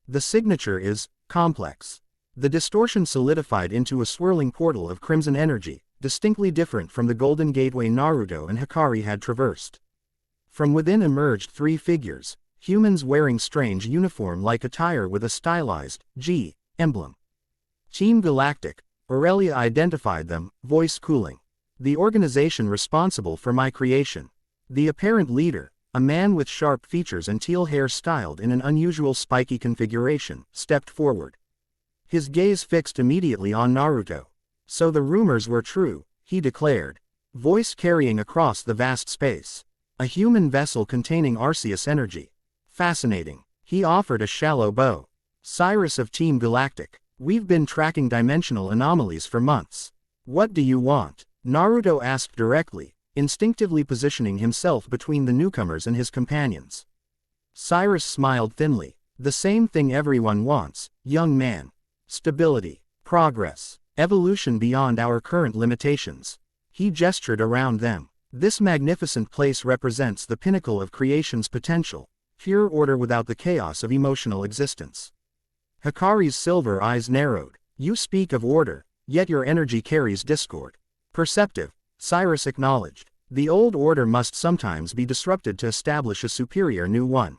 The signature is complex. The distortion solidified into a swirling portal of crimson energy, distinctly different from the golden gateway Naruto and Hikari had traversed. From within emerged 3 figures, humans wearing strange uniform-like attire with a stylized G emblem. Team Galactic, Aurelia identified them, voice cooling. The organization responsible for my creation. The apparent leader, a man with sharp features and teal hair styled in an unusual spiky configuration, stepped forward. His gaze fixed immediately on Naruto. So the rumors were true, he declared. Voice carrying across the vast space. A human vessel containing Arceus energy. Fascinating. He offered a shallow bow. Cyrus of Team Galactic. We've been tracking dimensional anomalies for months. What do you want? Naruto asked directly, instinctively positioning himself between the newcomers and his companions. Cyrus smiled thinly. The same thing everyone wants, young man. Stability, progress, evolution beyond our current limitations. He gestured around them. This magnificent place represents the pinnacle of creation's potential, pure order without the chaos of emotional existence. Hikari's silver eyes narrowed. You speak of order, yet your energy carries discord. Perceptive, Cyrus acknowledged. The old order must sometimes be disrupted to establish a superior new one.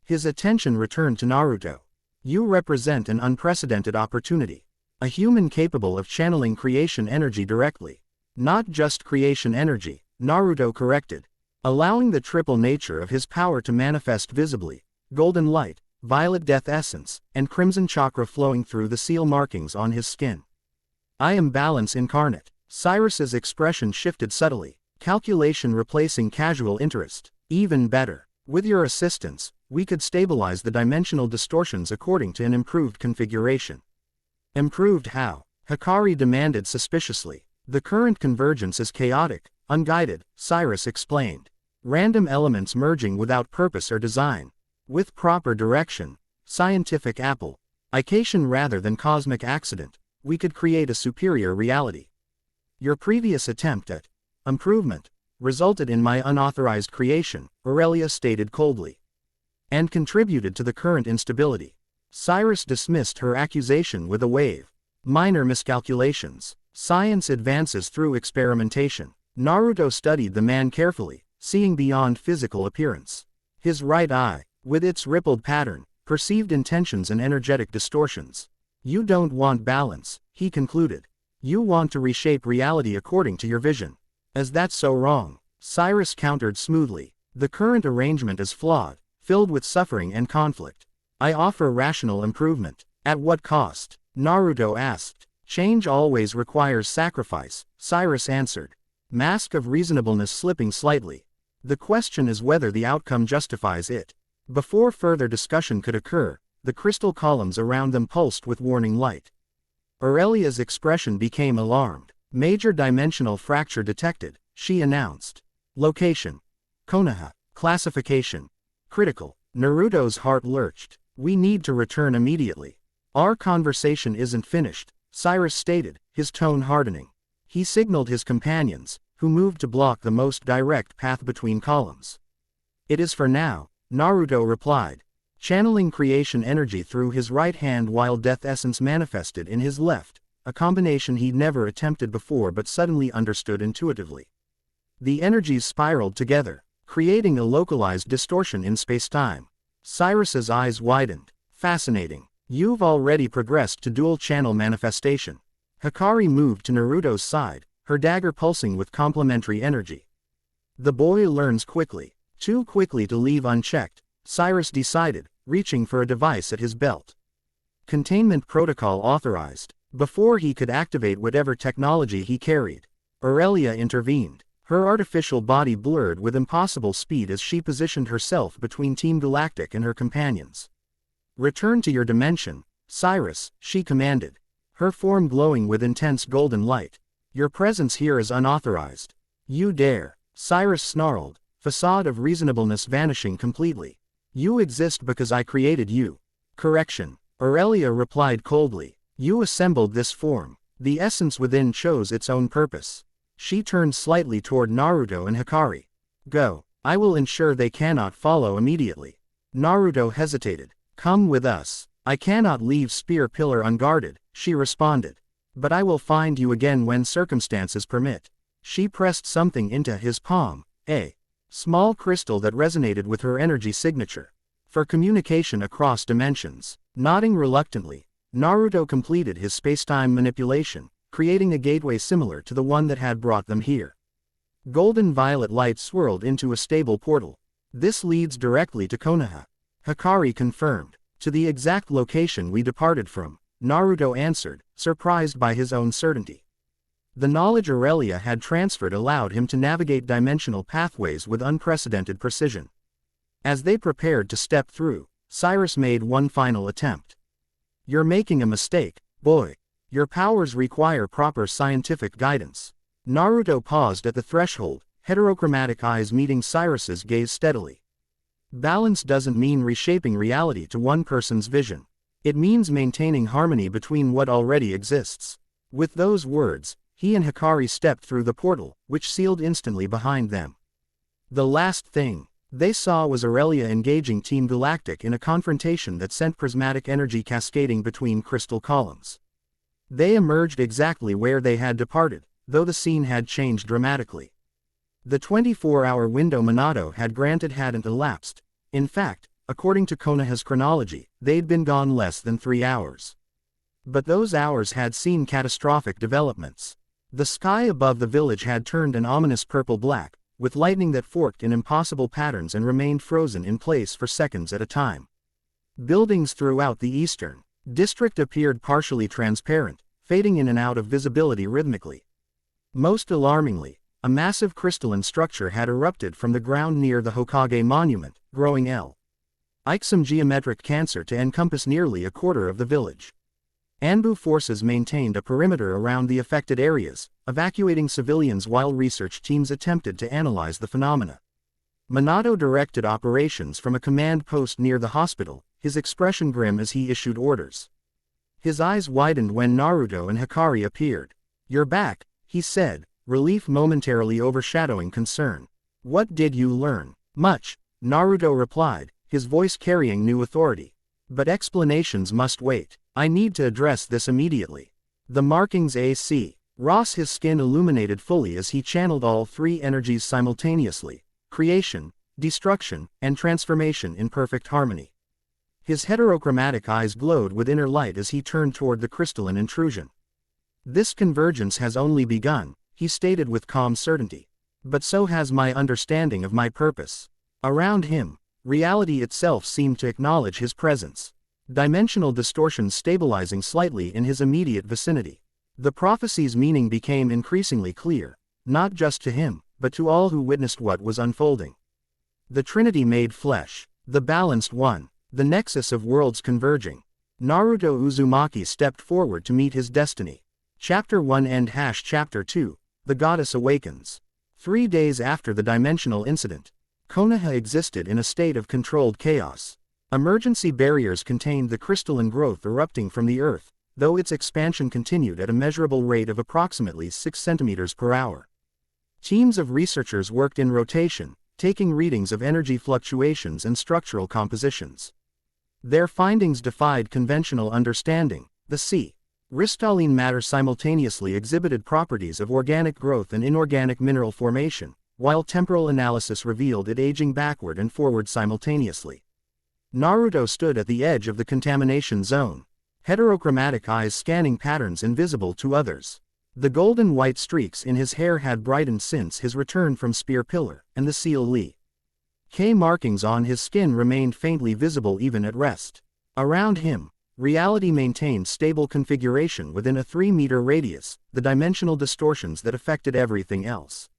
His attention returned to Naruto. You represent an unprecedented opportunity. A human capable of channeling creation energy directly. Not just creation energy, Naruto corrected. Allowing the triple nature of his power to manifest visibly, golden light, violet death essence, and crimson chakra flowing through the seal markings on his skin. I am balance incarnate. Cyrus's expression shifted subtly, calculation replacing casual interest. Even better. With your assistance, we could stabilize the dimensional distortions according to an improved configuration. Improved how? Hikari demanded suspiciously. The current convergence is chaotic, unguided, Cyrus explained. Random elements merging without purpose or design. With proper direction, scientific application rather than cosmic accident, we could create a superior reality. Your previous attempt at improvement resulted in my unauthorized creation, Aurelia stated coldly. And contributed to the current instability. Cyrus dismissed her accusation with a wave. Minor miscalculations. Science advances through experimentation. Naruto studied the man carefully, seeing beyond physical appearance. His right eye, with its rippled pattern, perceived intentions and energetic distortions. You don't want balance, he concluded. You want to reshape reality according to your vision. Is that so wrong? Cyrus countered smoothly. The current arrangement is flawed, filled with suffering and conflict. I offer rational improvement. At what cost? Naruto asked. Change always requires sacrifice, Cyrus answered. Mask of reasonableness slipping slightly. The question is whether the outcome justifies it. Before further discussion could occur, the crystal columns around them pulsed with warning light. Aurelia's expression became alarmed. Major dimensional fracture detected, she announced. Location: Konoha. Classification: critical. Naruto's heart lurched. We need to return immediately. Our conversation isn't finished, Cyrus stated, his tone hardening. He signaled his companions, who moved to block the most direct path between columns. It is for now, Naruto replied, channeling creation energy through his right hand while death essence manifested in his left, a combination he'd never attempted before but suddenly understood intuitively. The energies spiraled together, creating a localized distortion in space-time. Cyrus's eyes widened. Fascinating. You've already progressed to dual-channel manifestation. Hikari moved to Naruto's side, her dagger pulsing with complementary energy. The boy learns quickly. Too quickly to leave unchecked, Cyrus decided, reaching for a device at his belt. Containment protocol authorized. Before he could activate whatever technology he carried, Aurelia intervened. Her artificial body blurred with impossible speed as she positioned herself between Team Galactic and her companions. Return to your dimension, Cyrus, she commanded. Her form glowing with intense golden light. Your presence here is unauthorized. You dare. Cyrus snarled, facade of reasonableness vanishing completely. You exist because I created you. Correction. Aurelia replied coldly. You assembled this form. The essence within chose its own purpose. She turned slightly toward Naruto and Hikari. Go. I will ensure they cannot follow immediately. Naruto hesitated. Come with us. I cannot leave Spear Pillar unguarded, she responded. But I will find you again when circumstances permit. She pressed something into his palm, a small crystal that resonated with her energy signature. For communication across dimensions. Nodding reluctantly, Naruto completed his spacetime manipulation, creating a gateway similar to the one that had brought them here. Golden-violet light swirled into a stable portal. This leads directly to Konoha. Hikari confirmed. To the exact location we departed from, Naruto answered, surprised by his own certainty. The knowledge Aurelia had transferred allowed him to navigate dimensional pathways with unprecedented precision. As they prepared to step through, Cyrus made one final attempt. "You're making a mistake, boy. Your powers require proper scientific guidance." Naruto paused at the threshold, heterochromatic eyes meeting Cyrus's gaze steadily. Balance doesn't mean reshaping reality to one person's vision. It means maintaining harmony between what already exists. With those words, he and Hikari stepped through the portal, which sealed instantly behind them. The last thing they saw was Aurelia engaging Team Galactic in a confrontation that sent prismatic energy cascading between crystal columns. They emerged exactly where they had departed, though the scene had changed dramatically. The 24-hour window Minato had granted hadn't elapsed. In fact, according to Konoha's chronology, they'd been gone less than 3 hours. But those hours had seen catastrophic developments. The sky above the village had turned an ominous purple-black, with lightning that forked in impossible patterns and remained frozen in place for seconds at a time. Buildings throughout the eastern district appeared partially transparent, fading in and out of visibility rhythmically. Most alarmingly, a massive crystalline structure had erupted from the ground near the Hokage monument, growing some geometric cancer to encompass nearly a quarter of the village. Anbu forces maintained a perimeter around the affected areas, evacuating civilians while research teams attempted to analyze the phenomena. Minato directed operations from a command post near the hospital, his expression grim as he issued orders. His eyes widened when Naruto and Hikari appeared. "You're back," he said, relief momentarily overshadowing concern. "What did you learn?" "Much," Naruto replied, his voice carrying new authority. "But explanations must wait. I need to address this immediately." The markings AC. Ross, his skin illuminated fully as he channeled all three energies simultaneously: creation, destruction, and transformation in perfect harmony. His heterochromatic eyes glowed with inner light as he turned toward the crystalline intrusion. "This convergence has only begun," he stated with calm certainty. "But so has my understanding of my purpose." Around him, reality itself seemed to acknowledge his presence. Dimensional distortions stabilizing slightly in his immediate vicinity. The prophecy's meaning became increasingly clear, not just to him, but to all who witnessed what was unfolding. The Trinity made flesh, the balanced one, the nexus of worlds converging. Naruto Uzumaki stepped forward to meet his destiny. Chapter 1 End Chapter 2, The Goddess Awakens. 3 days after the dimensional incident, Konoha existed in a state of controlled chaos. Emergency barriers contained the crystalline growth erupting from the earth, though its expansion continued at a measurable rate of approximately 6 centimeters per hour. Teams of researchers worked in rotation, taking readings of energy fluctuations and structural compositions. Their findings defied conventional understanding. The crystalline matter simultaneously exhibited properties of organic growth and inorganic mineral formation, while temporal analysis revealed it aging backward and forward simultaneously. Naruto stood at the edge of the contamination zone, heterochromatic eyes scanning patterns invisible to others. The golden-white streaks in his hair had brightened since his return from Spear Pillar, and the Seal Lee K markings on his skin remained faintly visible even at rest. Around him, reality maintained stable configuration within a 3-meter radius, the dimensional distortions that affected everything else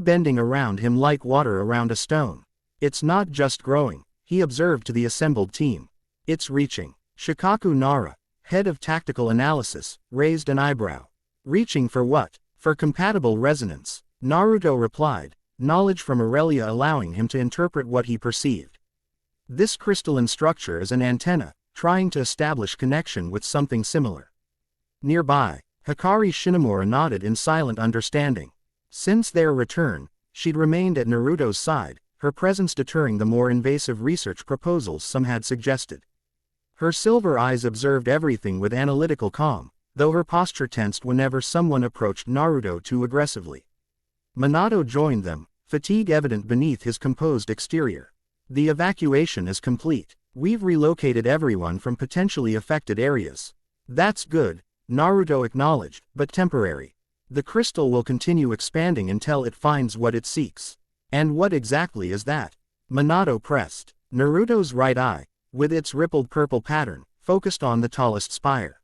bending around him like water around a stone. "It's not just growing," he observed to the assembled team. "It's reaching." Shikaku Nara, head of tactical analysis, raised an eyebrow. "Reaching for what?" "For compatible resonance," Naruto replied, knowledge from Aurelia allowing him to interpret what he perceived. "This crystalline structure is an antenna, trying to establish connection with something similar." Nearby, Hikari Shinomura nodded in silent understanding. Since their return, she'd remained at Naruto's side, her presence deterring the more invasive research proposals some had suggested. Her silver eyes observed everything with analytical calm, though her posture tensed whenever someone approached Naruto too aggressively. Minato joined them, fatigue evident beneath his composed exterior. The evacuation is complete. We've relocated everyone from potentially affected areas. That's good, Naruto acknowledged, but temporary. The crystal will continue expanding until it finds what it seeks. And what exactly is that? Minato pressed. Naruto's right eye, with its rippled purple pattern, focused on the tallest spire.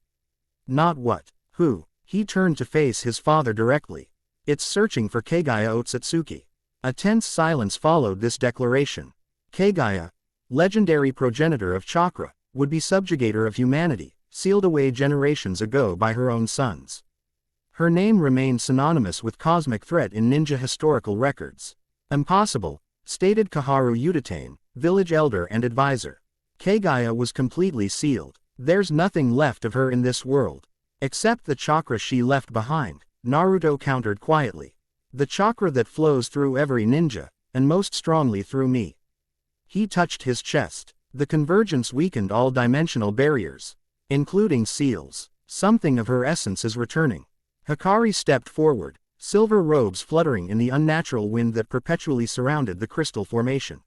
Not what? Who? He turned to face his father directly. It's searching for Kaguya Otsutsuki. A tense silence followed this declaration. Kaguya, legendary progenitor of Chakra, would be subjugator of humanity, sealed away generations ago by her own sons. Her name remained synonymous with cosmic threat in ninja historical records. Impossible, stated Kaharu Udatane, village elder and advisor. Kaguya was completely sealed. There's nothing left of her in this world. Except the chakra she left behind, Naruto countered quietly. The chakra that flows through every ninja, and most strongly through me. He touched his chest. The convergence weakened all dimensional barriers, including seals. Something of her essence is returning. Hikari stepped forward, silver robes fluttering in the unnatural wind that perpetually surrounded the crystal formation.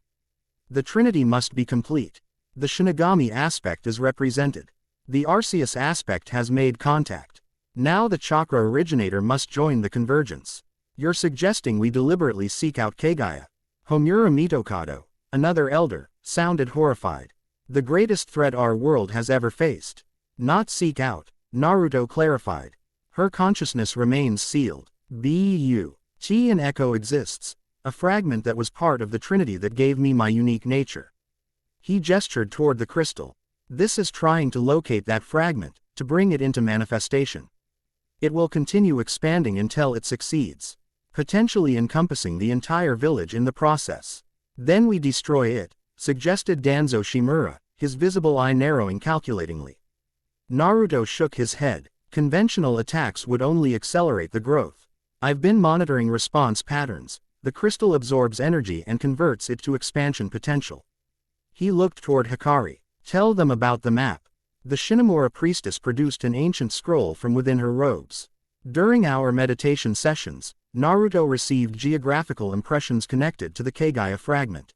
The Trinity must be complete. The Shinigami aspect is represented. The Arceus aspect has made contact. Now the chakra originator must join the convergence. You're suggesting we deliberately seek out Kaguya? Homura Mitokado, another elder, sounded horrified. The greatest threat our world has ever faced. Not seek out, Naruto clarified. Her consciousness remains sealed. Chi and Echo exists, a fragment that was part of the Trinity that gave me my unique nature. He gestured toward the crystal. This is trying to locate that fragment, to bring it into manifestation. It will continue expanding until it succeeds, potentially encompassing the entire village in the process. Then we destroy it, suggested Danzo Shimura, his visible eye narrowing calculatingly. Naruto shook his head. Conventional attacks would only accelerate the growth. I've been monitoring response patterns. The crystal absorbs energy and converts it to expansion potential. He looked toward Hikari. Tell them about the map. The Shinamura priestess produced an ancient scroll from within her robes. During our meditation sessions, Naruto received geographical impressions connected to the Kaguya fragment.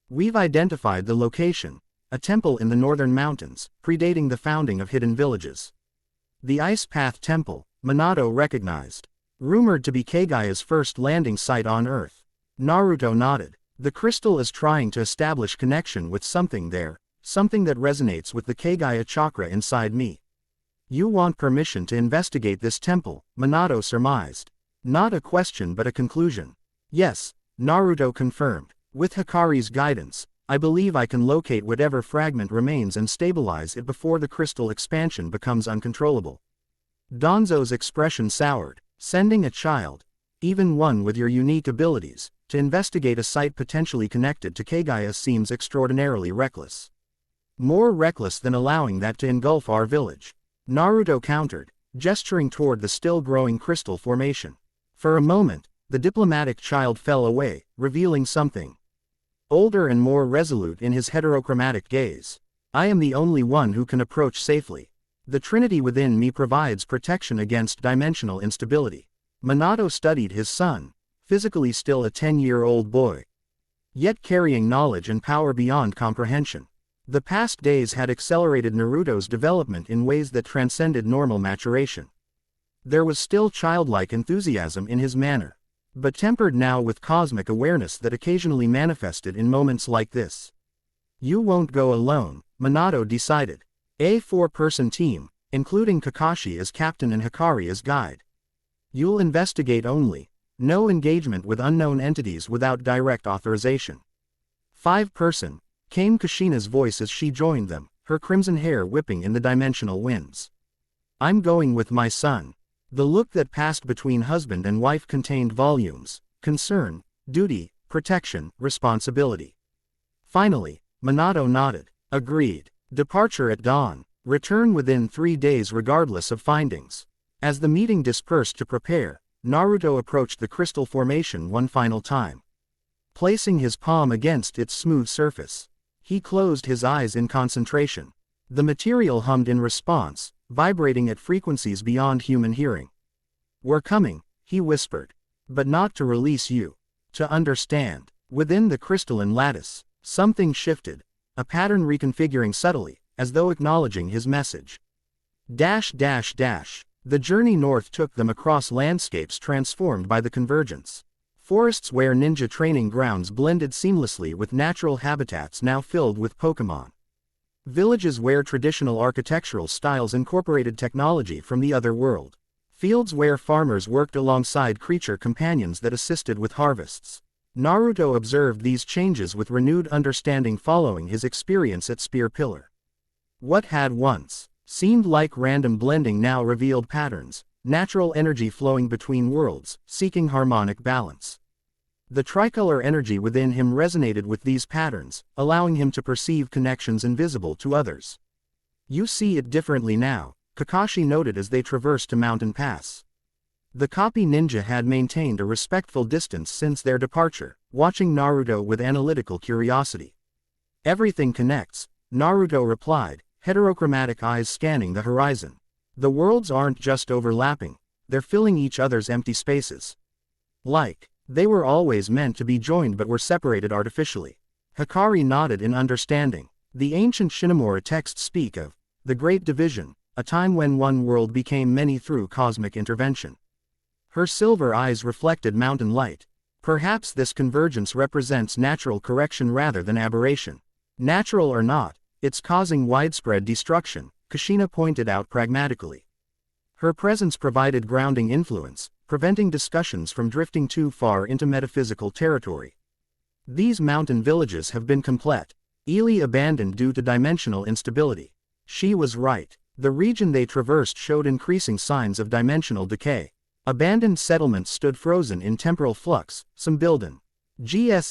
We've identified the location, a temple in the northern mountains, predating the founding of hidden villages. The Ice Path Temple, Minato recognized. Rumored to be Kaguya's first landing site on Earth. Naruto nodded. The crystal is trying to establish connection with something there, something that resonates with the Kaguya chakra inside me. You want permission to investigate this temple, Minato surmised. Not a question but a conclusion. Yes, Naruto confirmed. With Hikari's guidance, I believe I can locate whatever fragment remains and stabilize it before the crystal expansion becomes uncontrollable. Danzo's expression soured. Sending a child, even one with your unique abilities, to investigate a site potentially connected to Kaguya seems extraordinarily reckless. More reckless than allowing that to engulf our village. Naruto countered, gesturing toward the still-growing crystal formation. For a moment, the diplomatic child fell away, revealing something older and more resolute in his heterochromatic gaze. I am the only one who can approach safely. The Trinity within me provides protection against dimensional instability. Minato studied his son, physically still a 10-year-old boy, yet carrying knowledge and power beyond comprehension. The past days had accelerated Naruto's development in ways that transcended normal maturation. There was still childlike enthusiasm in his manner, but tempered now with cosmic awareness that occasionally manifested in moments like this. You won't go alone, Minato decided. A 4-person team, including Kakashi as captain and Hikari as guide. You'll investigate only. No engagement with unknown entities without direct authorization. 5-person, came Kushina's voice as she joined them, her crimson hair whipping in the dimensional winds. I'm going with my son. The look that passed between husband and wife contained volumes, concern, duty, protection, responsibility. Finally, Minato nodded. Agreed. Departure at dawn. Return within 3 days regardless of findings. As the meeting dispersed to prepare, Naruto approached the crystal formation one final time. Placing his palm against its smooth surface, he closed his eyes in concentration. The material hummed in response, vibrating at frequencies beyond human hearing. We're coming, he whispered. But not to release you. To understand. Within the crystalline lattice, Something shifted, a pattern reconfiguring subtly, as though acknowledging his message. Dash dash dash. The journey north took them across landscapes transformed by the convergence. Forests where ninja training grounds blended seamlessly with natural habitats now filled with Pokémon. Villages where traditional architectural styles incorporated technology from the other world. Fields where farmers worked alongside creature companions that assisted with harvests. Naruto observed these changes with renewed understanding following his experience at Spear Pillar. What had once seemed like random blending now revealed patterns, natural energy flowing between worlds, seeking harmonic balance. The tricolor energy within him resonated with these patterns, allowing him to perceive connections invisible to others. You see it differently now, Kakashi noted as they traversed a mountain pass. The copy ninja had maintained a respectful distance since their departure, watching Naruto with analytical curiosity. Everything connects, Naruto replied, heterochromatic eyes scanning the horizon. The worlds aren't just overlapping, they're filling each other's empty spaces. Like they were always meant to be joined but were separated artificially. Hikari nodded in understanding. The ancient Shinigami texts speak of the Great Division, a time when one world became many through cosmic intervention. Her silver eyes reflected mountain light. Perhaps this convergence represents natural correction rather than aberration. Natural or not, it's causing widespread destruction, Kushina pointed out pragmatically. Her presence provided grounding influence, preventing discussions from drifting too far into metaphysical territory. These mountain villages have been completely abandoned due to dimensional instability. She was right. The region they traversed showed increasing signs of dimensional decay. Abandoned settlements stood frozen in temporal flux, some buildings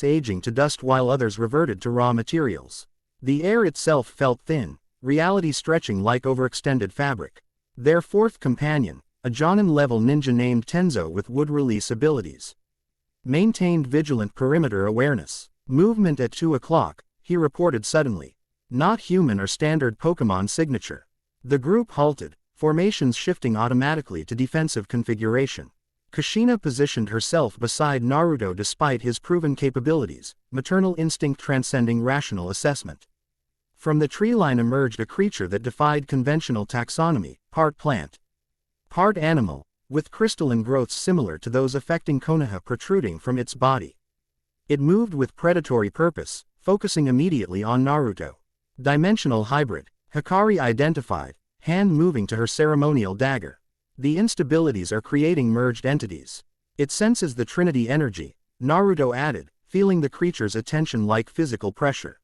aging to dust while others reverted to raw materials. The air itself felt thin, reality stretching like overextended fabric. Their fourth companion, a Jonin-level ninja named Tenzo with wood-release abilities, maintained vigilant perimeter awareness. Movement at 2 o'clock, he reported suddenly. Not human or standard Pokémon signature. The group halted, formations shifting automatically to defensive configuration. Kushina positioned herself beside Naruto despite his proven capabilities, maternal instinct transcending rational assessment. From the tree line emerged a creature that defied conventional taxonomy, part plant, part animal, with crystalline growths similar to those affecting Konoha protruding from its body. It moved with predatory purpose, focusing immediately on Naruto. Dimensional hybrid, Hikari identified, hand moving to her ceremonial dagger. The instabilities are creating merged entities. It senses the Trinity energy, Naruto added, feeling the creature's attention like physical pressure.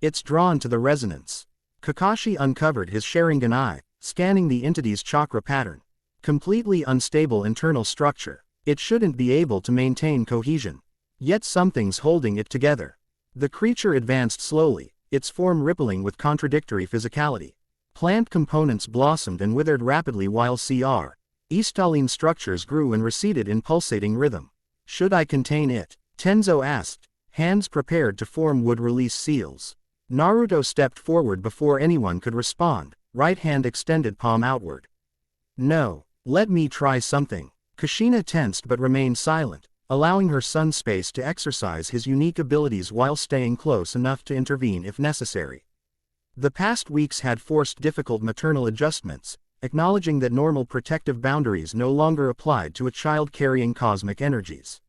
It's drawn to the resonance. Kakashi uncovered his Sharingan eye, scanning the entity's chakra pattern. Completely unstable internal structure. It shouldn't be able to maintain cohesion. Yet something's holding it together. The creature advanced slowly, its form rippling with contradictory physicality. Plant components blossomed and withered rapidly while crystalline structures grew and receded in pulsating rhythm. Should I contain it? Tenzo asked, hands prepared to form wood-release seals. Naruto stepped forward before anyone could respond, right hand extended palm outward. No, let me try something. Kushina tensed but remained silent, allowing her son space to exercise his unique abilities while staying close enough to intervene if necessary. The past weeks had forced difficult maternal adjustments, acknowledging that normal protective boundaries no longer applied to a child carrying cosmic energies.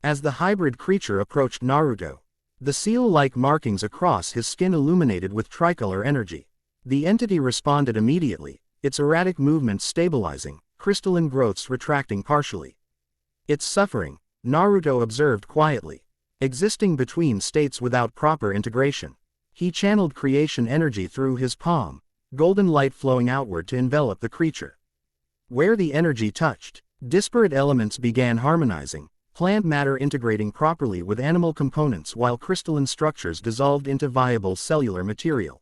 As the hybrid creature approached Naruto, the seal-like markings across his skin illuminated with tricolor energy. The entity responded immediately, its erratic movements stabilizing, crystalline growths retracting partially. It's suffering, Naruto observed quietly, existing between states without proper integration. He channeled creation energy through his palm, golden light flowing outward to envelop the creature. Where the energy touched, disparate elements began harmonizing, plant matter integrating properly with animal components while crystalline structures dissolved into viable cellular material.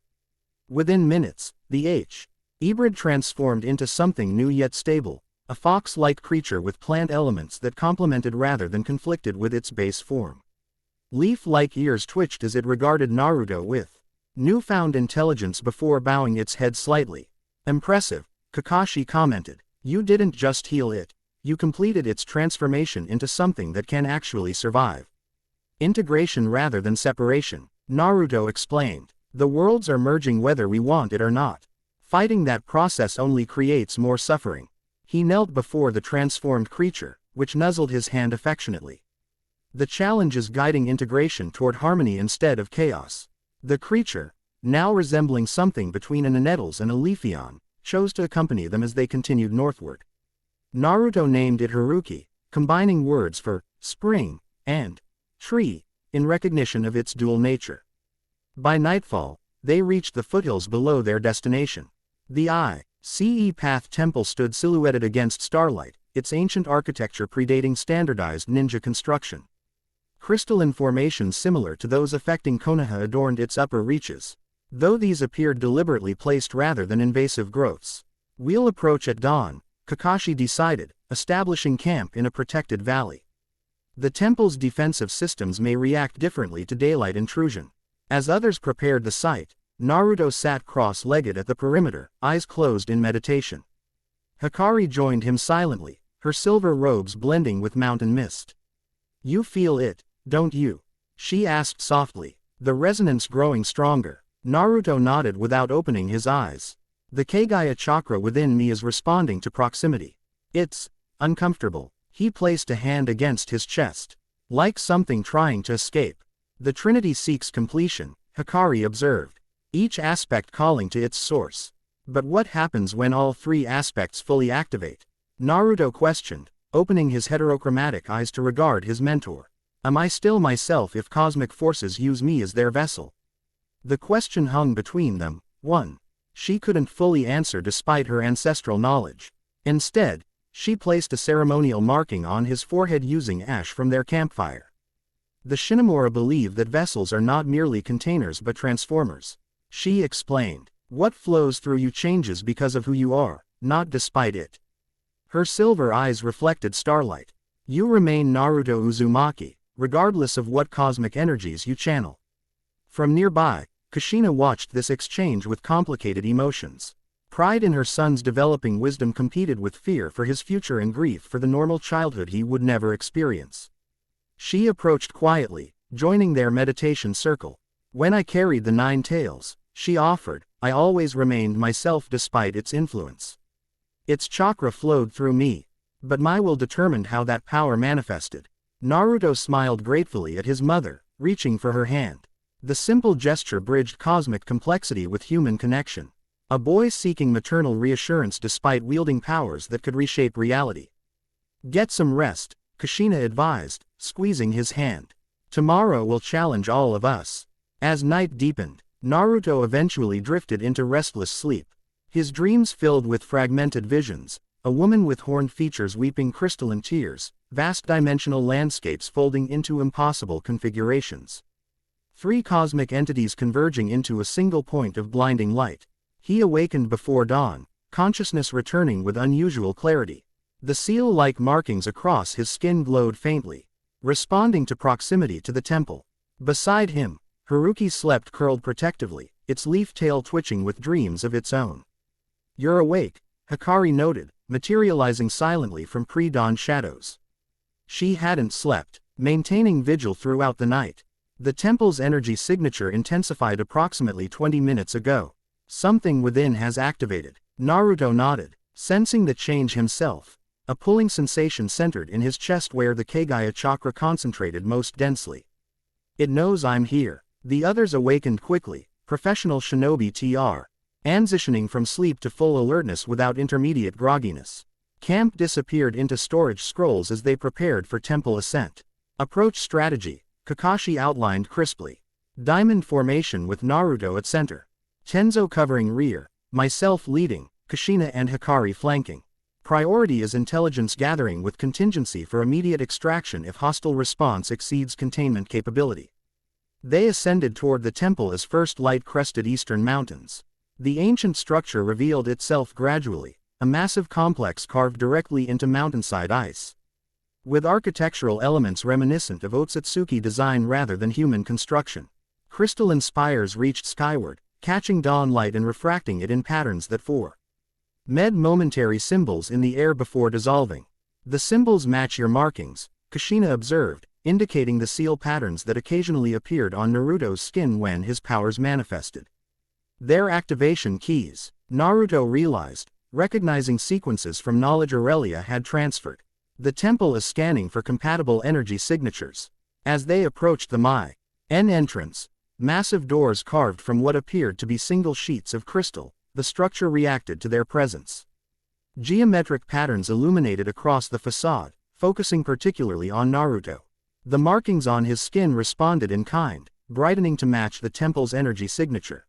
Within minutes, the hybrid transformed into something new yet stable, a fox-like creature with plant elements that complemented rather than conflicted with its base form. Leaf-like ears twitched as it regarded Naruto with newfound intelligence before bowing its head slightly. Impressive, Kakashi commented. You didn't just heal it, you completed its transformation into something that can actually survive. Integration rather than separation. Naruto explained. The worlds are merging whether we want it or not. Fighting that process only creates more suffering. He knelt before the transformed creature, which nuzzled his hand affectionately. The challenge is guiding integration toward harmony instead of chaos. The creature, now resembling something between an Nettles and a Leafeon, chose to accompany them as they continued northward. Naruto named it Haruki, combining words for spring and tree, in recognition of its dual nature. By nightfall, they reached the foothills below their destination. The ICE Path Temple stood silhouetted against starlight, its ancient architecture predating standardized ninja construction. Crystalline formations similar to those affecting Konoha adorned its upper reaches, though these appeared deliberately placed rather than invasive growths. We'll approach at dawn, Kakashi decided, establishing camp in a protected valley. The temple's defensive systems may react differently to daylight intrusion. As others prepared the site, Naruto sat cross-legged at the perimeter, eyes closed in meditation. Hikari joined him silently, her silver robes blending with mountain mist. "You feel it, don't you?" she asked softly, the resonance growing stronger. Naruto nodded without opening his eyes. "The Kaguya chakra within me is responding to proximity. It's uncomfortable." He placed a hand against his chest, like something trying to escape. "The Trinity seeks completion," Hikari observed, each aspect calling to its source. "But what happens when all three aspects fully activate?" Naruto questioned, opening his heterochromatic eyes to regard his mentor. "Am I still myself if cosmic forces use me as their vessel?" The question hung between them, one she couldn't fully answer despite her ancestral knowledge. Instead, she placed a ceremonial marking on his forehead using ash from their campfire. The Shinigami believe that vessels are not merely containers but transformers. She explained, "What flows through you changes because of who you are, not despite it." Her silver eyes reflected starlight. "You remain Naruto Uzumaki, regardless of what cosmic energies you channel." From nearby, Kushina watched this exchange with complicated emotions. Pride in her son's developing wisdom competed with fear for his future and grief for the normal childhood he would never experience. She approached quietly, joining their meditation circle. "When I carried the 9 tails," she offered, "I always remained myself despite its influence. Its chakra flowed through me, but my will determined how that power manifested." Naruto smiled gratefully at his mother, reaching for her hand. The simple gesture bridged cosmic complexity with human connection. A boy seeking maternal reassurance despite wielding powers that could reshape reality. "Get some rest," Kushina advised, squeezing his hand. "Tomorrow will challenge all of us." As night deepened, Naruto eventually drifted into restless sleep. His dreams filled with fragmented visions, a woman with horned features weeping crystalline tears, vast dimensional landscapes folding into impossible configurations. 3 cosmic entities converging into a single point of blinding light. He awakened before dawn, consciousness returning with unusual clarity. The seal-like markings across his skin glowed faintly, responding to proximity to the temple. Beside him, Haruki slept curled protectively, its leaf tail twitching with dreams of its own. "You're awake," Hikari noted, materializing silently from pre-dawn shadows. She hadn't slept, maintaining vigil throughout the night. The temple's energy signature intensified approximately 20 minutes ago. "Something within has activated." Naruto nodded, sensing the change himself. A pulling sensation centered in his chest where the Kaguya chakra concentrated most densely. "It knows I'm here." The others awakened quickly, professional shinobi Tr. Transitioning from sleep to full alertness without intermediate grogginess. Camp disappeared into storage scrolls as they prepared for temple ascent. Approach strategy, Kakashi outlined crisply. Diamond formation with Naruto at center. Tenzo covering rear, myself leading, Kushina and Hikari flanking. Priority is intelligence gathering with contingency for immediate extraction if hostile response exceeds containment capability. They ascended toward the temple as first light crested eastern mountains. The ancient structure revealed itself gradually, a massive complex carved directly into mountainside ice. With architectural elements reminiscent of Otsutsuki design rather than human construction. Crystalline spires reached skyward, catching dawn light and refracting it in patterns that made momentary symbols in the air before dissolving. "The symbols match your markings," Kushina observed, indicating the seal patterns that occasionally appeared on Naruto's skin when his powers manifested. Their activation keys, Naruto realized, recognizing sequences from knowledge Aurelia had transferred. The temple is scanning for compatible energy signatures. As they approached the Mai-En entrance, massive doors carved from what appeared to be single sheets of crystal, the structure reacted to their presence. Geometric patterns illuminated across the facade, focusing particularly on Naruto. The markings on his skin responded in kind, brightening to match the temple's energy signature.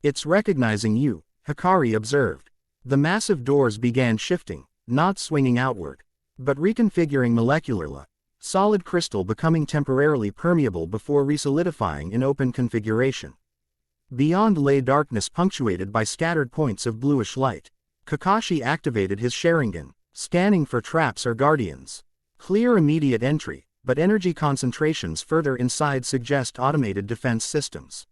"It's recognizing you," Hikari observed. The massive doors began shifting, not swinging outward, but reconfiguring molecularly, solid crystal becoming temporarily permeable before resolidifying in open configuration. Beyond lay darkness punctuated by scattered points of bluish light. Kakashi activated his Sharingan, scanning for traps or guardians. Clear immediate entry, but energy concentrations further inside suggest automated defense systems.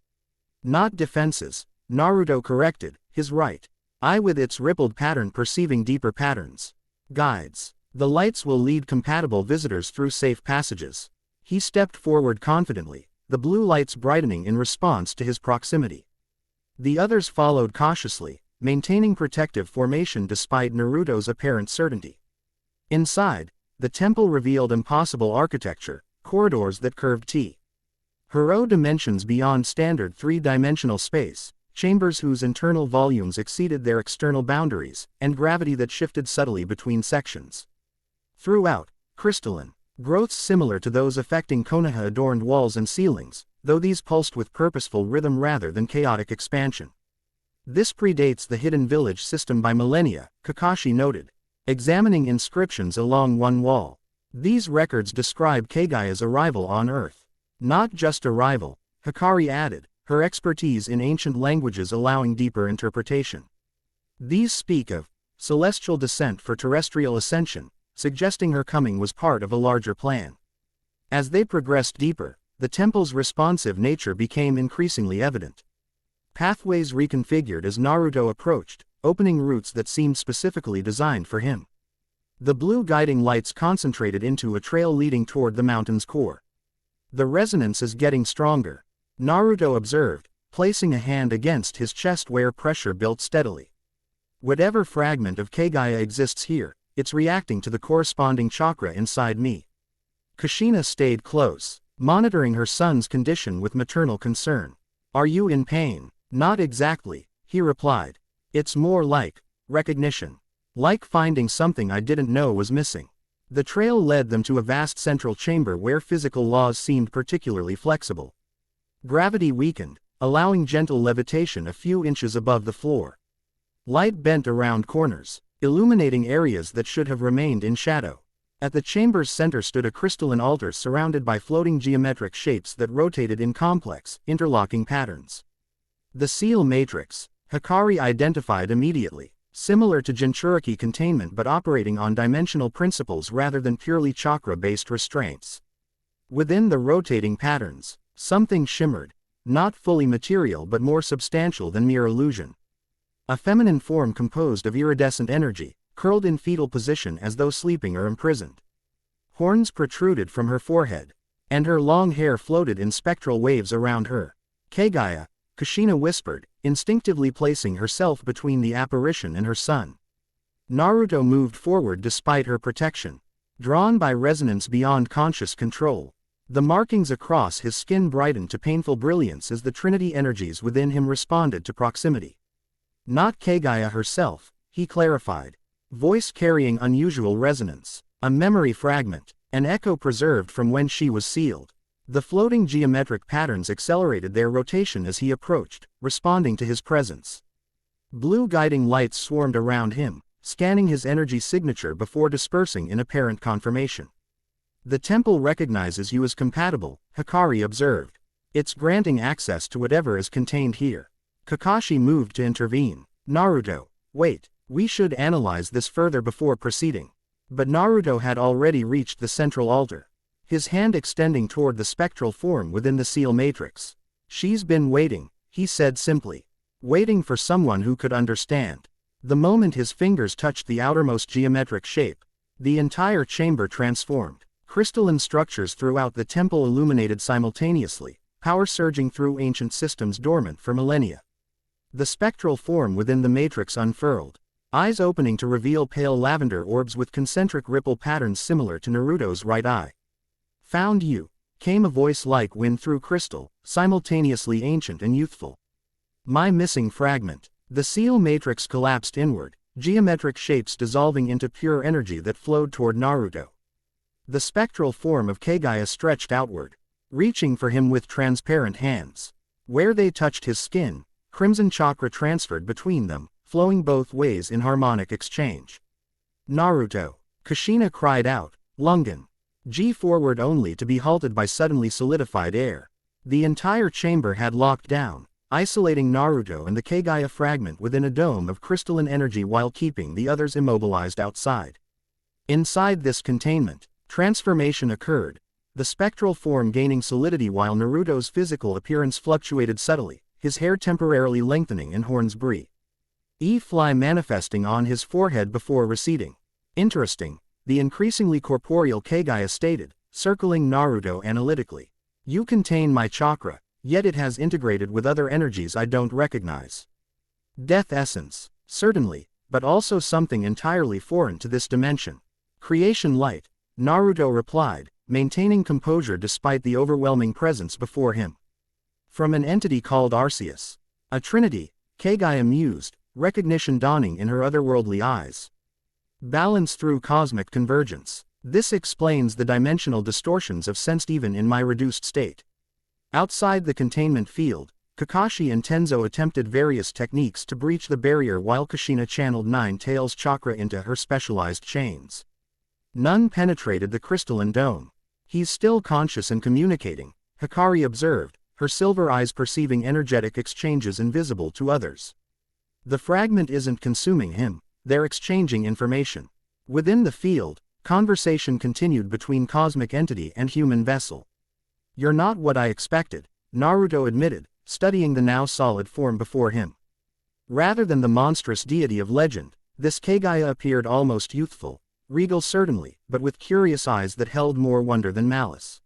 Not defenses, Naruto corrected, his right eye with its rippled pattern perceiving deeper patterns. Guides. The lights will lead compatible visitors through safe passages. He stepped forward confidently, the blue lights brightening in response to his proximity. The others followed cautiously, maintaining protective formation despite Naruto's apparent certainty. Inside, the temple revealed impossible architecture, corridors that curved T-Hero dimensions beyond standard three-dimensional space, chambers whose internal volumes exceeded their external boundaries, and gravity that shifted subtly between sections. Throughout, crystalline growths similar to those affecting Konoha-adorned walls and ceilings, though these pulsed with purposeful rhythm rather than chaotic expansion. This predates the Hidden Village system by millennia, Kakashi noted, examining inscriptions along one wall. These records describe Kaguya's arrival on Earth. Not just arrival, Hikari added, her expertise in ancient languages allowing deeper interpretation. These speak of celestial descent for terrestrial ascension, suggesting her coming was part of a larger plan. As they progressed deeper, the temple's responsive nature became increasingly evident. Pathways reconfigured as Naruto approached, opening routes that seemed specifically designed for him. The blue guiding lights concentrated into a trail leading toward the mountain's core. "The resonance is getting stronger," Naruto observed, placing a hand against his chest where pressure built steadily. "Whatever fragment of Kaguya exists here, it's reacting to the corresponding chakra inside me." Kushina stayed close, monitoring her son's condition with maternal concern. "Are you in pain?" "Not exactly," he replied. "It's more like recognition. Like finding something I didn't know was missing." The trail led them to a vast central chamber where physical laws seemed particularly flexible. Gravity weakened, allowing gentle levitation a few inches above the floor. Light bent around corners, illuminating areas that should have remained in shadow. At the chamber's center stood a crystalline altar surrounded by floating geometric shapes that rotated in complex, interlocking patterns. The seal matrix, Hikari identified immediately, similar to Jinchuriki containment but operating on dimensional principles rather than purely chakra-based restraints. Within the rotating patterns, something shimmered, not fully material but more substantial than mere illusion. A feminine form composed of iridescent energy, curled in fetal position as though sleeping or imprisoned. Horns protruded from her forehead, and her long hair floated in spectral waves around her. "Kaguya," Kushina whispered, instinctively placing herself between the apparition and her son. Naruto moved forward despite her protection, drawn by resonance beyond conscious control. The markings across his skin brightened to painful brilliance as the trinity energies within him responded to proximity. "Not Kaguya herself," he clarified, voice carrying unusual resonance. "A memory fragment, an echo preserved from when she was sealed." The floating geometric patterns accelerated their rotation as he approached, responding to his presence. Blue guiding lights swarmed around him, scanning his energy signature before dispersing in apparent confirmation. "The temple recognizes you as compatible," Hikari observed. "It's granting access to whatever is contained here." Kakashi moved to intervene. "Naruto, wait, we should analyze this further before proceeding." But Naruto had already reached the central altar, his hand extending toward the spectral form within the seal matrix. "She's been waiting," he said simply. "Waiting for someone who could understand." The moment his fingers touched the outermost geometric shape, the entire chamber transformed. Crystalline structures throughout the temple illuminated simultaneously, power surging through ancient systems dormant for millennia. The spectral form within the matrix unfurled, eyes opening to reveal pale lavender orbs with concentric ripple patterns similar to Naruto's right eye. "Found you," came a voice like wind through crystal, simultaneously ancient and youthful. "My missing fragment." The seal matrix collapsed inward, geometric shapes dissolving into pure energy that flowed toward Naruto. The spectral form of Kaguya stretched outward, reaching for him with transparent hands. Where they touched his skin, crimson chakra transferred between them, flowing both ways in harmonic exchange. "Naruto!" Kushina cried out, lunging G forward only to be halted by suddenly solidified air. The entire chamber had locked down, isolating Naruto and the Kaguya fragment within a dome of crystalline energy while keeping the others immobilized outside. Inside this containment, transformation occurred, the spectral form gaining solidity while Naruto's physical appearance fluctuated subtly, his hair temporarily lengthening and horns fly manifesting on his forehead before receding. "Interesting," the increasingly corporeal Kaguya stated, circling Naruto analytically. "You contain my chakra, yet it has integrated with other energies I don't recognize." "Death essence, certainly, but also something entirely foreign to this dimension." "Creation light," Naruto replied, maintaining composure despite the overwhelming presence before him. "From an entity called Arceus." "A trinity," Kaguya mused, recognition dawning in her otherworldly eyes. "Balance through cosmic convergence. This explains the dimensional distortions I've sensed even in my reduced state." Outside the containment field, Kakashi and Tenzo attempted various techniques to breach the barrier while Kushina channeled Nine Tails chakra into her specialized chains. None penetrated the crystalline dome. "He's still conscious and communicating," Hikari observed, her silver eyes perceiving energetic exchanges invisible to others. "The fragment isn't consuming him, they're exchanging information." Within the field, conversation continued between cosmic entity and human vessel. "You're not what I expected," Naruto admitted, studying the now solid form before him. Rather than the monstrous deity of legend, this Kaguya appeared almost youthful, regal certainly, but with curious eyes that held more wonder than malice.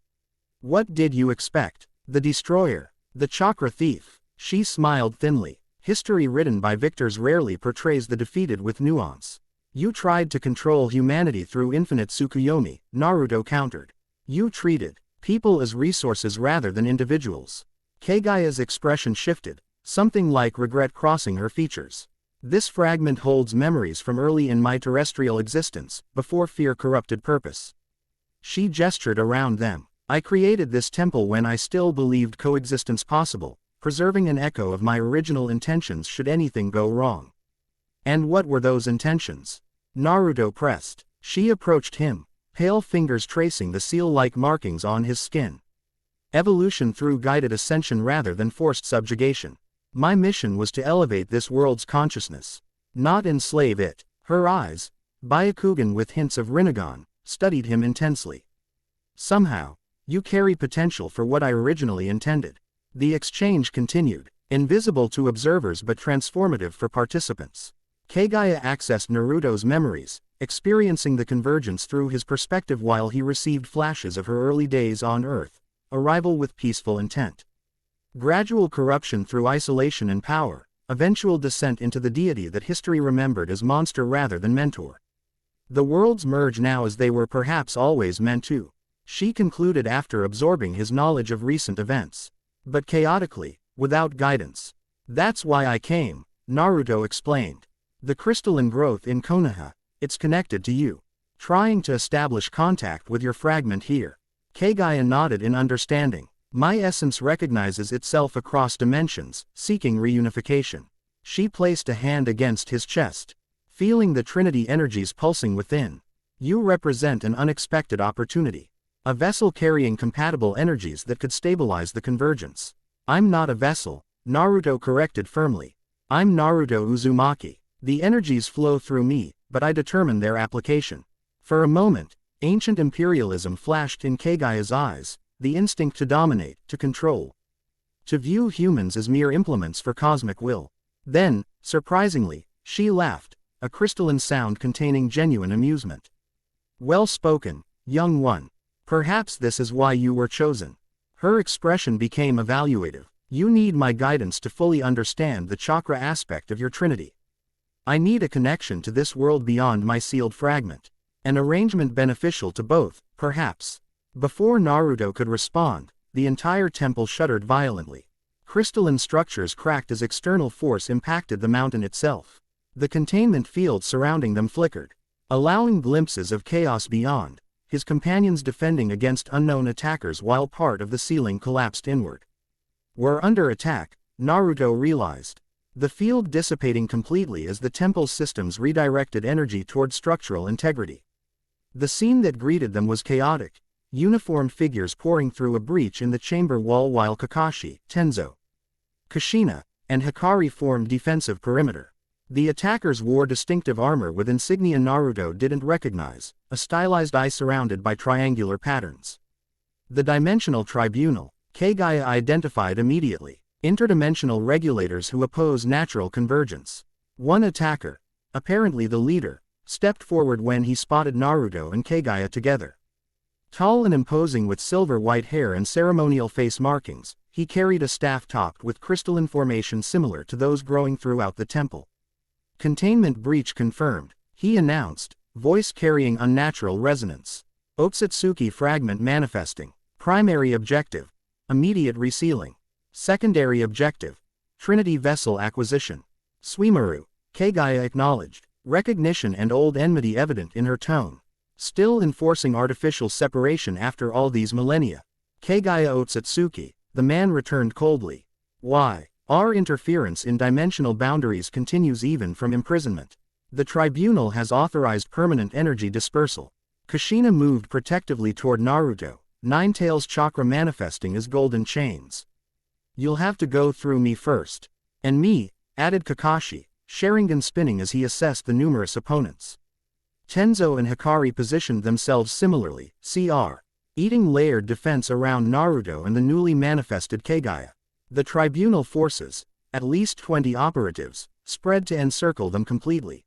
"What did you expect? The destroyer? The chakra thief?" She smiled thinly. "History written by victors rarely portrays the defeated with nuance." "You tried to control humanity through infinite Tsukuyomi," Naruto countered. "You treated people as resources rather than individuals." Kaguya's expression shifted, something like regret crossing her features. "This fragment holds memories from early in my terrestrial existence, before fear corrupted purpose." She gestured around them. "I created this temple when I still believed coexistence possible, preserving an echo of my original intentions should anything go wrong." "And what were those intentions?" Naruto pressed. She approached him, pale fingers tracing the seal-like markings on his skin. "Evolution through guided ascension rather than forced subjugation. My mission was to elevate this world's consciousness, not enslave it." Her eyes, Byakugan with hints of Rinnegan, studied him intensely. "Somehow, you carry potential for what I originally intended." The exchange continued, invisible to observers but transformative for participants. Kaguya accessed Naruto's memories, experiencing the convergence through his perspective while he received flashes of her early days on Earth, arrival with peaceful intent. Gradual corruption through isolation and power, eventual descent into the deity that history remembered as monster rather than mentor. The worlds merge now as they were perhaps always meant to, she concluded after absorbing his knowledge of recent events. But chaotically, without guidance. "That's why I came," Naruto explained. "The crystalline growth in Konoha, it's connected to you. Trying to establish contact with your fragment here." Kaguya nodded in understanding. "My essence recognizes itself across dimensions, seeking reunification." She placed a hand against his chest, feeling the Trinity energies pulsing within. "You represent an unexpected opportunity. A vessel carrying compatible energies that could stabilize the convergence." "I'm not a vessel," Naruto corrected firmly. "I'm Naruto Uzumaki. The energies flow through me, but I determine their application." For a moment, ancient imperialism flashed in Kaguya's eyes, the instinct to dominate, to control. To view humans as mere implements for cosmic will. Then, surprisingly, she laughed, a crystalline sound containing genuine amusement. "Well spoken, young one. Perhaps this is why you were chosen. Her expression became evaluative. You need my guidance to fully understand the chakra aspect of your trinity. I need a connection to this world beyond my sealed fragment. An arrangement beneficial to both, perhaps. Before Naruto could respond, the entire temple shuddered violently. Crystalline structures cracked as external force impacted the mountain itself. The containment field surrounding them flickered, allowing glimpses of chaos beyond, his companions defending against unknown attackers while part of the ceiling collapsed inward. We're under attack, Naruto realized. The field dissipating completely as the temple's systems redirected energy toward structural integrity. The scene that greeted them was chaotic, uniformed figures pouring through a breach in the chamber wall while Kakashi, Tenzo, Kushina, and Hikari formed defensive perimeter. The attackers wore distinctive armor with insignia Naruto didn't recognize, a stylized eye surrounded by triangular patterns. The Dimensional Tribunal, Kaguya identified immediately. Interdimensional regulators who oppose natural convergence. One attacker, apparently the leader, stepped forward when he spotted Naruto and Kaguya together. Tall and imposing with silver-white hair and ceremonial face markings, he carried a staff topped with crystalline formation similar to those growing throughout the temple. Containment breach confirmed, he announced, voice carrying unnatural resonance. Otsutsuki fragment manifesting. Primary objective: immediate resealing. Secondary objective: Trinity vessel acquisition. Suimaru, Kaguya acknowledged, recognition and old enmity evident in her tone. Still enforcing artificial separation after all these millennia. Kaguya Otsutsuki, the man returned coldly. Why? Our interference in dimensional boundaries continues even from imprisonment. The tribunal has authorized permanent energy dispersal. Kushina moved protectively toward Naruto, Ninetales chakra manifesting as golden chains. You'll have to go through me first. And me, added Kakashi, Sharingan spinning as he assessed the numerous opponents. Tenzo and Hikari positioned themselves similarly, cr. eating layered defense around Naruto and the newly manifested Kaguya. The tribunal forces, at least 20 operatives, spread to encircle them completely.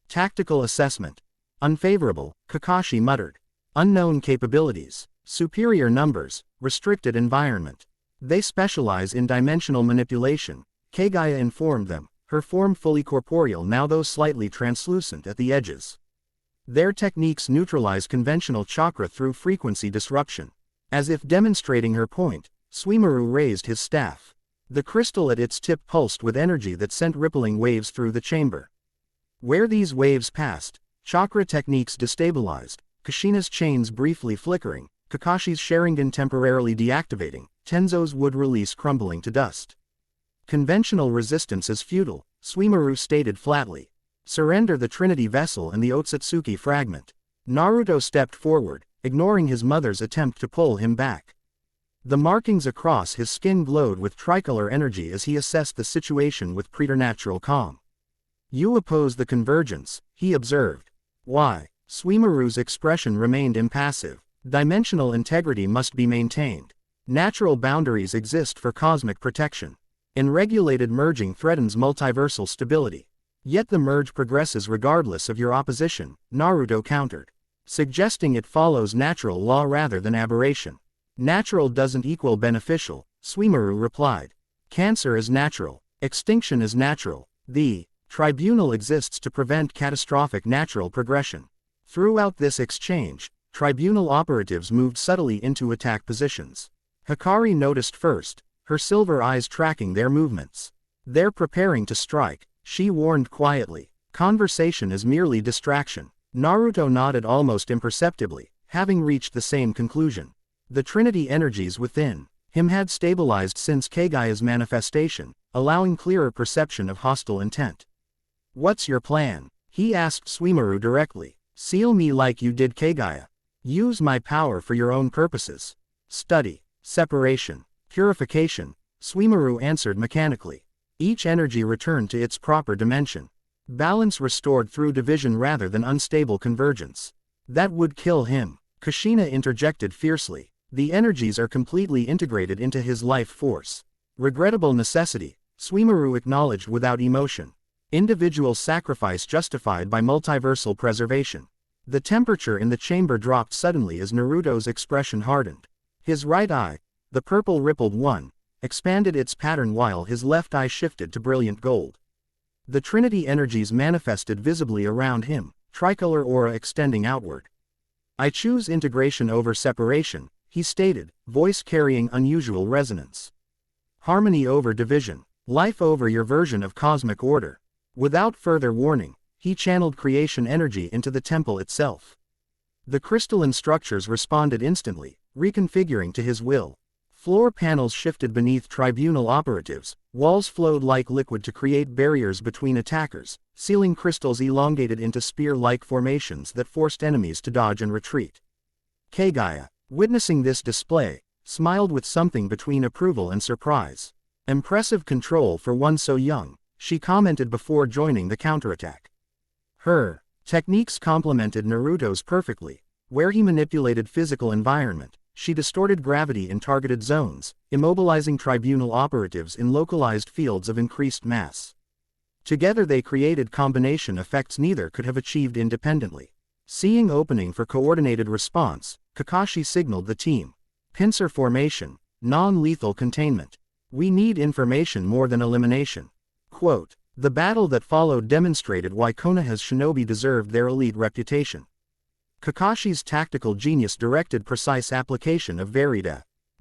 Tactical assessment. Unfavorable, Kakashi muttered. Unknown capabilities. Superior numbers, restricted environment. They specialize in dimensional manipulation, Kaguya informed them, her form fully corporeal now though slightly translucent at the edges. Their techniques neutralize conventional chakra through frequency disruption. As if demonstrating her point, Suimaru raised his staff. The crystal at its tip pulsed with energy that sent rippling waves through the chamber. Where these waves passed, chakra techniques destabilized, Kushina's chains briefly flickering, Kakashi's Sharingan temporarily deactivating, Tenzo's wood release crumbling to dust. Conventional resistance is futile, Suimaru stated flatly. Surrender the Trinity vessel and the Otsutsuki fragment. Naruto stepped forward, ignoring his mother's attempt to pull him back. The markings across his skin glowed with tricolor energy as he assessed the situation with preternatural calm. You oppose the convergence, he observed. Why? Suimaru's expression remained impassive. Dimensional integrity must be maintained. Natural boundaries exist for cosmic protection. Unregulated merging threatens multiversal stability. Yet the merge progresses regardless of your opposition, Naruto countered, suggesting it follows natural law rather than aberration. Natural doesn't equal beneficial, Suimaru replied. Cancer is natural. Extinction is natural. The tribunal exists to prevent catastrophic natural progression. Throughout this exchange, tribunal operatives moved subtly into attack positions. Hikari noticed first, her silver eyes tracking their movements. They're preparing to strike, she warned quietly. Conversation is merely distraction. Naruto nodded almost imperceptibly, having reached the same conclusion. The Trinity energies within him had stabilized since Kaguya's manifestation, allowing clearer perception of hostile intent. What's your plan? He asked Suimaru directly. Seal me like you did Kaguya. Use my power for your own purposes. Study, separation, purification, Suimaru answered mechanically. Each energy returned to its proper dimension. Balance restored through division rather than unstable convergence. That would kill him, Kushina interjected fiercely. The energies are completely integrated into his life force. Regrettable necessity, Suimaru acknowledged without emotion. Individual sacrifice justified by multiversal preservation. The temperature in the chamber dropped suddenly as Naruto's expression hardened. His right eye, the purple rippled one, expanded its pattern while his left eye shifted to brilliant gold. The Trinity energies manifested visibly around him, tricolor aura extending outward. "I choose integration over separation," he stated, voice carrying unusual resonance. "Harmony over division. Life over your version of cosmic order." Without further warning, he channeled creation energy into the temple itself. The crystalline structures responded instantly, reconfiguring to his will. Floor panels shifted beneath tribunal operatives, walls flowed like liquid to create barriers between attackers, ceiling crystals elongated into spear-like formations that forced enemies to dodge and retreat. Kaguya, witnessing this display, smiled with something between approval and surprise. "Impressive control for one so young," she commented before joining the counterattack. Her techniques complemented Naruto's perfectly. Where he manipulated physical environment, she distorted gravity in targeted zones, immobilizing tribunal operatives in localized fields of increased mass. Together they created combination effects neither could have achieved independently. Seeing opening for coordinated response, Kakashi signaled the team. "Pincer formation, non-lethal containment. We need information more than elimination." Quote, "The battle that followed demonstrated why Konoha's shinobi deserved their elite reputation." Kakashi's tactical genius directed precise application of varied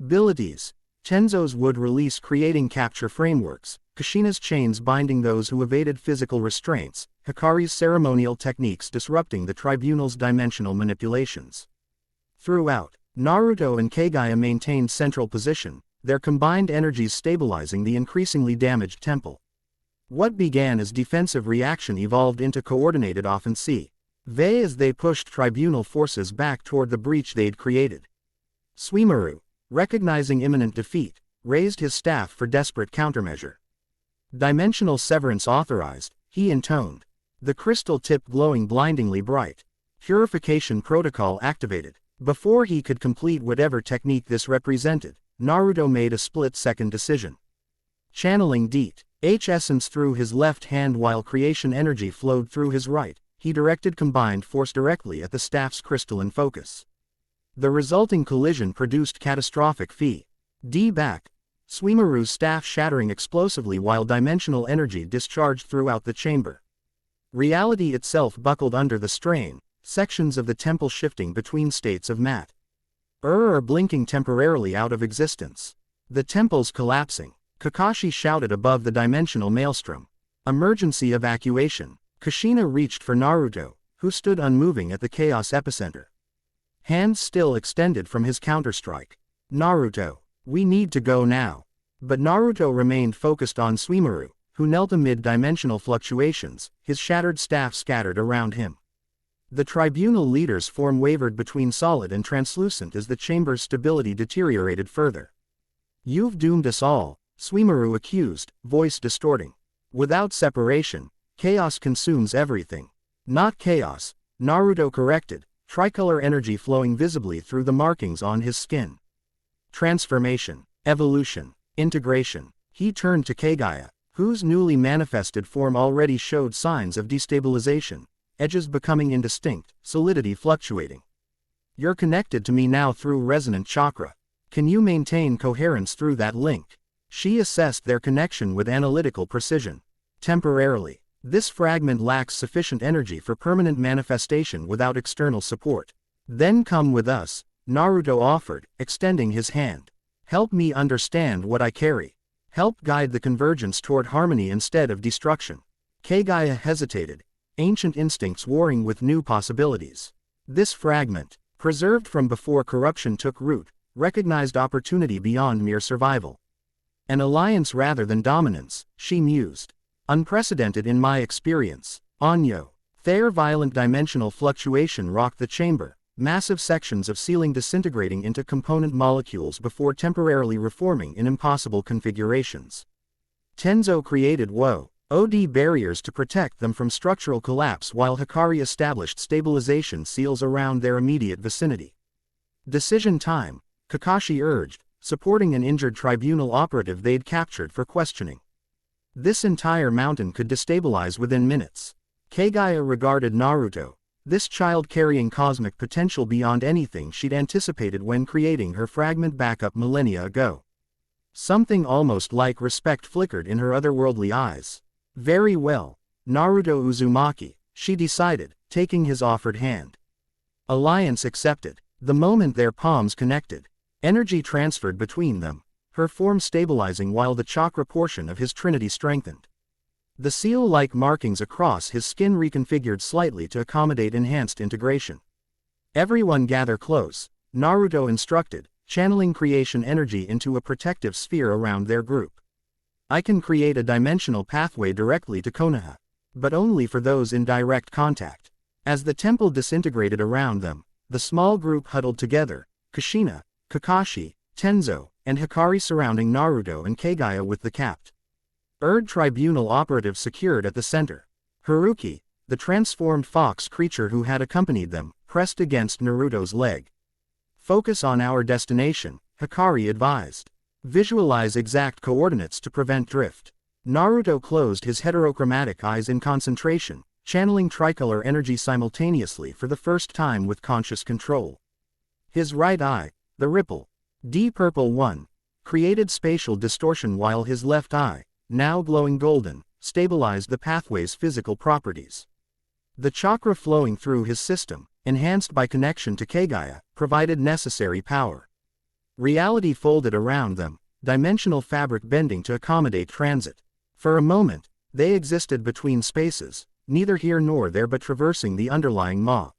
abilities. Tenzo's would release creating capture frameworks, Kushina's chains binding those who evaded physical restraints, Hikari's ceremonial techniques disrupting the tribunal's dimensional manipulations. Throughout, Naruto and Kaguya maintained central position, their combined energies stabilizing the increasingly damaged temple. What began as defensive reaction evolved into coordinated offensive as they pushed tribunal forces back toward the breach they'd created. Suimaru, recognizing imminent defeat, raised his staff for desperate countermeasure. "Dimensional severance authorized," he intoned. The crystal tip glowing blindingly bright. Purification protocol activated. Before he could complete whatever technique this represented, Naruto made a split-second decision. Channeling DEET H essence through his left hand while creation energy flowed through his right, he directed combined force directly at the staff's crystalline focus. The resulting collision produced catastrophic feedback. Suimaru's staff shattering explosively while dimensional energy discharged throughout the chamber. Reality itself buckled under the strain, sections of the temple shifting between states of matter blinking temporarily out of existence. The temple's collapsing. Kakashi shouted above the dimensional maelstrom. "Emergency evacuation." Kushina reached for Naruto, who stood unmoving at the chaos epicenter. Hands still extended from his counterstrike. "Naruto, we need to go now." But Naruto remained focused on Suimaru, who knelt amid dimensional fluctuations, his shattered staff scattered around him. The tribunal leader's form wavered between solid and translucent as the chamber's stability deteriorated further. "You've doomed us all," Suimaru accused, voice distorting. "Without separation, chaos consumes everything." "Not chaos," Naruto corrected, tricolor energy flowing visibly through the markings on his skin. "Transformation, evolution, integration." He turned to Kaguya, whose newly manifested form already showed signs of destabilization, edges becoming indistinct, solidity fluctuating. "You're connected to me now through resonant chakra. Can you maintain coherence through that link?" She assessed their connection with analytical precision. "Temporarily. This fragment lacks sufficient energy for permanent manifestation without external support." "Then come with us," Naruto offered, extending his hand. "Help me understand what I carry. Help guide the convergence toward harmony instead of destruction." Kaguya hesitated, ancient instincts warring with new possibilities. This fragment, preserved from before corruption took root, recognized opportunity beyond mere survival. "An alliance rather than dominance," she mused. "Unprecedented in my experience." Anyo. Their violent dimensional fluctuation rocked the chamber, massive sections of ceiling disintegrating into component molecules before temporarily reforming in impossible configurations. Tenzo created OD barriers to protect them from structural collapse while Hikari established stabilization seals around their immediate vicinity. "Decision time," Kakashi urged, supporting an injured tribunal operative they'd captured for questioning. "This entire mountain could destabilize within minutes." Kaguya regarded Naruto, This child carrying cosmic potential beyond anything she'd anticipated when creating her fragment backup millennia ago. Something almost like respect flickered in her otherworldly eyes. Very well, Naruto Uzumaki, she decided, taking his offered hand. Alliance accepted. The moment their palms connected, energy transferred between them, her form stabilizing while the chakra portion of his trinity strengthened. The seal-like markings across his skin reconfigured slightly to accommodate enhanced integration. Everyone gather close, Naruto instructed, channeling creation energy into a protective sphere around their group. I can create a dimensional pathway directly to Konoha, but only for those in direct contact. As the temple disintegrated around them, the small group huddled together, Kushina, Kakashi, Tenzo, and Hikari surrounding Naruto and Kaguya with the capped Erd Tribunal operative secured at the center. Haruki, the transformed fox creature who had accompanied them, pressed against Naruto's leg. Focus on our destination, Hikari advised. Visualize exact coordinates to prevent drift. Naruto closed his heterochromatic eyes in concentration, channeling tricolor energy simultaneously for the first time with conscious control. His right eye, the ripple, D-Purple 1, created spatial distortion while his left eye, now glowing golden, stabilized the pathway's physical properties. The chakra flowing through his system, enhanced by connection to Kaguya, provided necessary power. Reality folded around them, dimensional fabric bending to accommodate transit. For a moment, they existed between spaces, neither here nor there but traversing the underlying maw.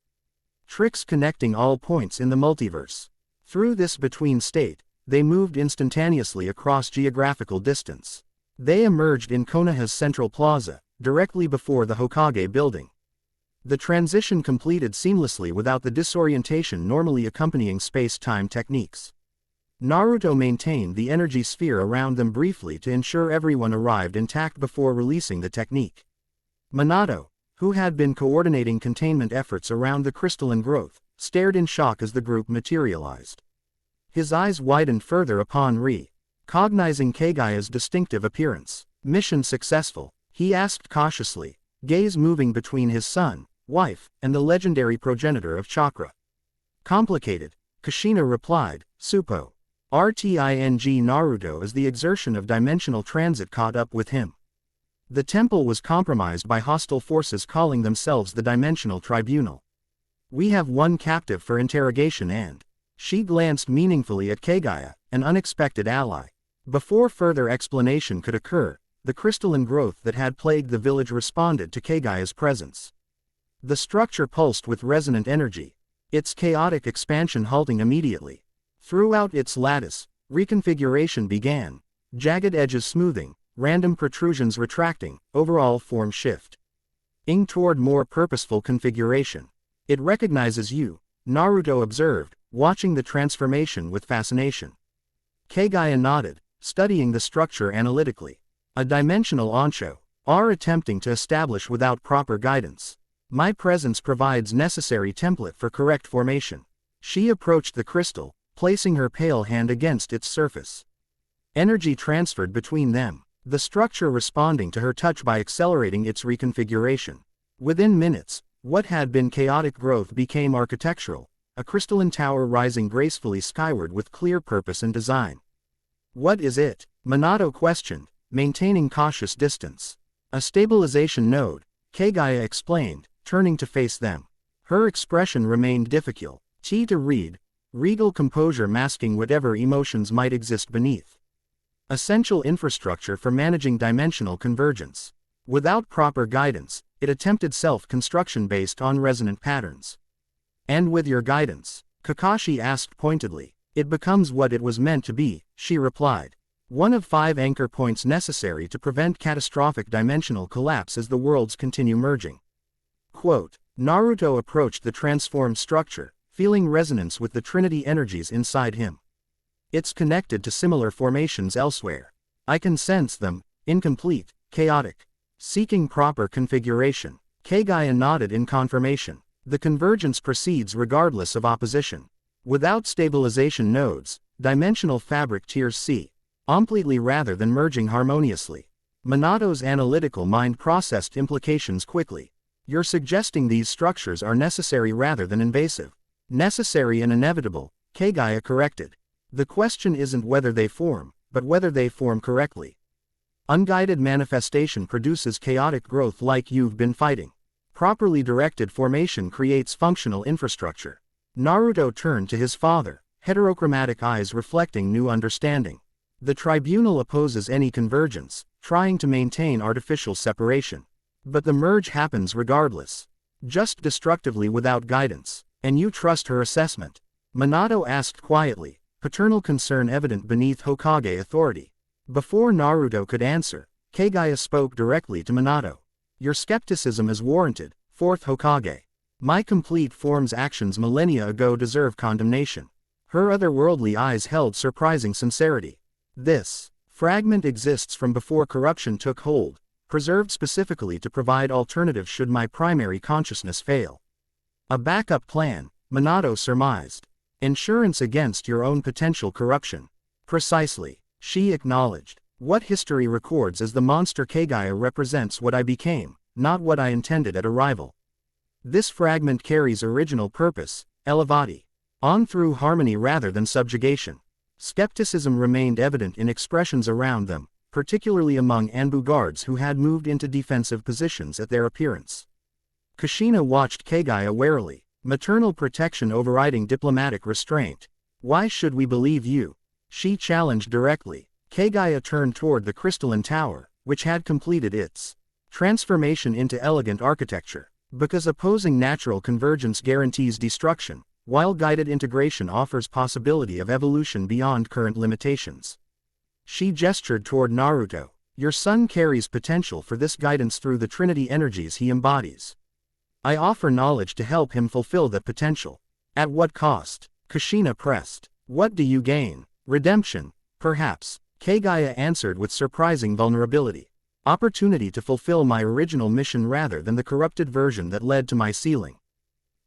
Tricks connecting all points in the multiverse. Through this between state, they moved instantaneously across geographical distance. They emerged in Konoha's central plaza, directly before the Hokage building. The transition completed seamlessly without the disorientation normally accompanying space-time techniques. Naruto maintained the energy sphere around them briefly to ensure everyone arrived intact before releasing the technique. Minato, who had been coordinating containment efforts around the crystalline growth, stared in shock as the group materialized. His eyes widened further upon recognizing Kaguya's distinctive appearance. Mission successful, he asked cautiously, gaze moving between his son, wife, and the legendary progenitor of Chakra. Complicated, Kushina replied, Suppo. RTING Naruto as the exertion of dimensional transit caught up with him. The temple was compromised by hostile forces calling themselves the Dimensional Tribunal. We have one captive for interrogation and... She glanced meaningfully at Kaguya, an unexpected ally. Before further explanation could occur, the crystalline growth that had plagued the village responded to Kaguya's presence. The structure pulsed with resonant energy, its chaotic expansion halting immediately. Throughout its lattice, reconfiguration began, jagged edges smoothing, random protrusions retracting, overall form shift. Ing toward more purposeful configuration. It recognizes you, Naruto observed, watching the transformation with fascination. Kaguya nodded, studying the structure analytically. A dimensional Ancho, are attempting to establish without proper guidance. My presence provides necessary template for correct formation. She approached the crystal, placing her pale hand against its surface. Energy transferred between them, the structure responding to her touch by accelerating its reconfiguration. Within minutes, what had been chaotic growth became architectural, a crystalline tower rising gracefully skyward with clear purpose and design. What is it? Minato questioned, maintaining cautious distance. A stabilization node, Kaguya explained, turning to face them. Her expression remained difficult, to read, regal composure masking whatever emotions might exist beneath. Essential infrastructure for managing dimensional convergence. Without proper guidance, it attempted self-construction based on resonant patterns. And with your guidance, Kakashi asked pointedly, it becomes what it was meant to be, she replied. One of 5 anchor points necessary to prevent catastrophic dimensional collapse as the worlds continue merging. Quote, Naruto approached the transformed structure, feeling resonance with the trinity energies inside him. It's connected to similar formations elsewhere. I can sense them, incomplete, chaotic. Seeking proper configuration. Kaguya nodded in confirmation. The convergence proceeds regardless of opposition. Without stabilization nodes, dimensional fabric tiers C. Completely rather than merging harmoniously. Minato's analytical mind processed implications quickly. You're suggesting these structures are necessary rather than invasive. Necessary and inevitable, Kaguya corrected. The question isn't whether they form, but whether they form correctly. Unguided manifestation produces chaotic growth like you've been fighting. Properly directed formation creates functional infrastructure. Naruto turned to his father, heterochromatic eyes reflecting new understanding. The tribunal opposes any convergence, trying to maintain artificial separation. But the merge happens regardless. Just destructively without guidance. And you trust her assessment? Minato asked quietly, paternal concern evident beneath Hokage authority. Before Naruto could answer, Kaguya spoke directly to Minato. Your skepticism is warranted, fourth Hokage. My complete form's actions millennia ago deserve condemnation. Her otherworldly eyes held surprising sincerity. This fragment exists from before corruption took hold, preserved specifically to provide alternatives should my primary consciousness fail. A backup plan, Minato surmised. Insurance against your own potential corruption. Precisely, she acknowledged. What history records as the monster Kaguya represents what I became, not what I intended at arrival. This fragment carries original purpose, elevati. On through harmony rather than subjugation. Skepticism remained evident in expressions around them, particularly among Anbu guards who had moved into defensive positions at their appearance. Kushina watched Kaguya warily, maternal protection overriding diplomatic restraint. Why should we believe you? She challenged directly. Kaguya turned toward the crystalline tower, which had completed its transformation into elegant architecture. Because opposing natural convergence guarantees destruction, while guided integration offers possibility of evolution beyond current limitations. She gestured toward Naruto. Your son carries potential for this guidance through the trinity energies he embodies. I offer knowledge to help him fulfill that potential. At what cost? Kushina pressed. What do you gain? Redemption, perhaps, Kaguya answered with surprising vulnerability. Opportunity to fulfill my original mission rather than the corrupted version that led to my sealing.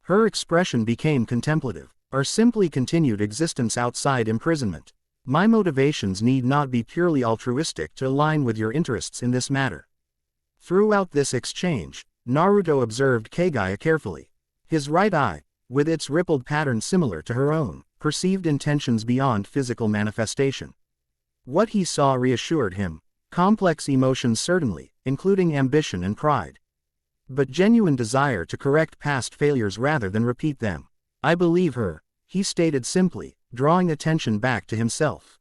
Her expression became contemplative, or simply continued existence outside imprisonment. My motivations need not be purely altruistic to align with your interests in this matter. Throughout this exchange, Naruto observed Kaguya carefully. His right eye, with its rippled pattern similar to her own, perceived intentions beyond physical manifestation. What he saw reassured him. Complex emotions certainly, including ambition and pride. But genuine desire to correct past failures rather than repeat them. I believe her, he stated simply, drawing attention back to himself.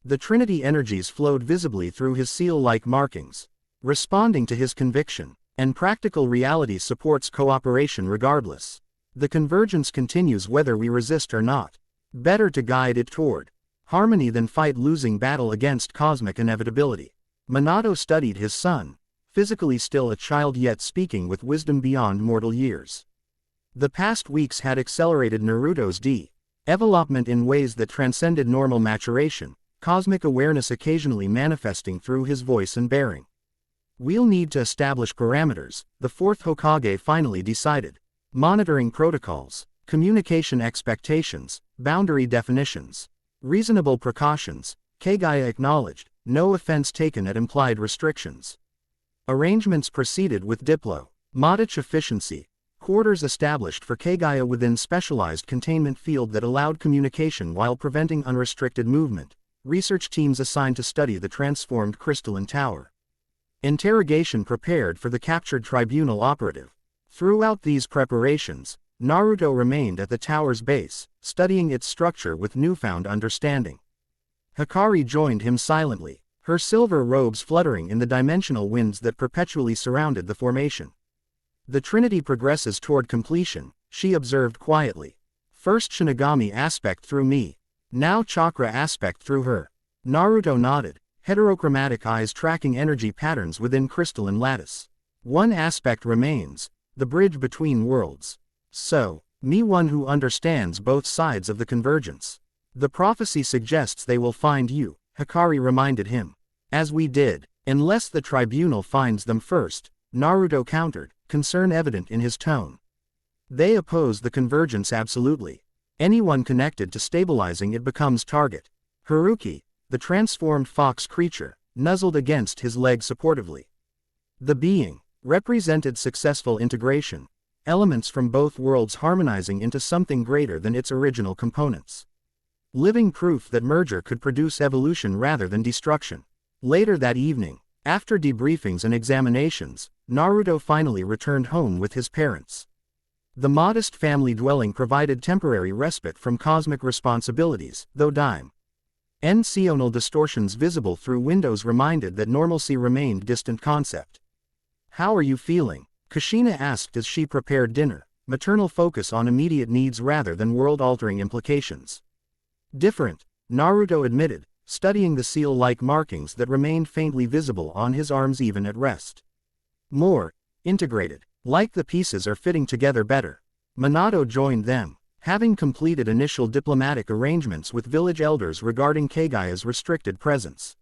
The Trinity energies flowed visibly through his seal-like markings, responding to his conviction, and practical reality supports cooperation regardless. The convergence continues whether we resist or not. Better to guide it toward harmony than fight losing battle against cosmic inevitability. Minato studied his son, physically still a child yet speaking with wisdom beyond mortal years. The past weeks had accelerated Naruto's development in ways that transcended normal maturation, cosmic awareness occasionally manifesting through his voice and bearing. We'll need to establish parameters, the fourth Hokage finally decided. Monitoring protocols, communication expectations, boundary definitions. Reasonable precautions, Kaguya acknowledged, no offense taken at implied restrictions. Arrangements proceeded with diplomatic efficiency, quarters established for Kaguya within specialized containment field that allowed communication while preventing unrestricted movement, research teams assigned to study the transformed crystalline tower. Interrogation prepared for the captured tribunal operative. Throughout these preparations, Naruto remained at the tower's base, studying its structure with newfound understanding. Hikari joined him silently, her silver robes fluttering in the dimensional winds that perpetually surrounded the formation. The Trinity progresses toward completion, she observed quietly. First Shinigami aspect through me, now Chakra aspect through her. Naruto nodded, heterochromatic eyes tracking energy patterns within crystalline lattice. One aspect remains, the bridge between worlds. So, me one who understands both sides of the convergence. The prophecy suggests they will find you, Hikari reminded him. As we did, unless the tribunal finds them first, Naruto countered, concern evident in his tone. They oppose the convergence absolutely. Anyone connected to stabilizing it becomes target. Haruki, the transformed fox creature, nuzzled against his leg supportively. The being, represented successful integration, elements from both worlds harmonizing into something greater than its original components. Living proof that merger could produce evolution rather than destruction. Later that evening, after debriefings and examinations, Naruto finally returned home with his parents. The modest family dwelling provided temporary respite from cosmic responsibilities, though dimensional distortions visible through windows reminded that normalcy remained a distant concept. "How are you feeling?" Kushina asked as she prepared dinner, maternal focus on immediate needs rather than world-altering implications. "Different," Naruto admitted, studying the seal-like markings that remained faintly visible on his arms even at rest. "More integrated, like the pieces are fitting together better." Minato joined them, having completed initial diplomatic arrangements with village elders regarding Kaguya's restricted presence.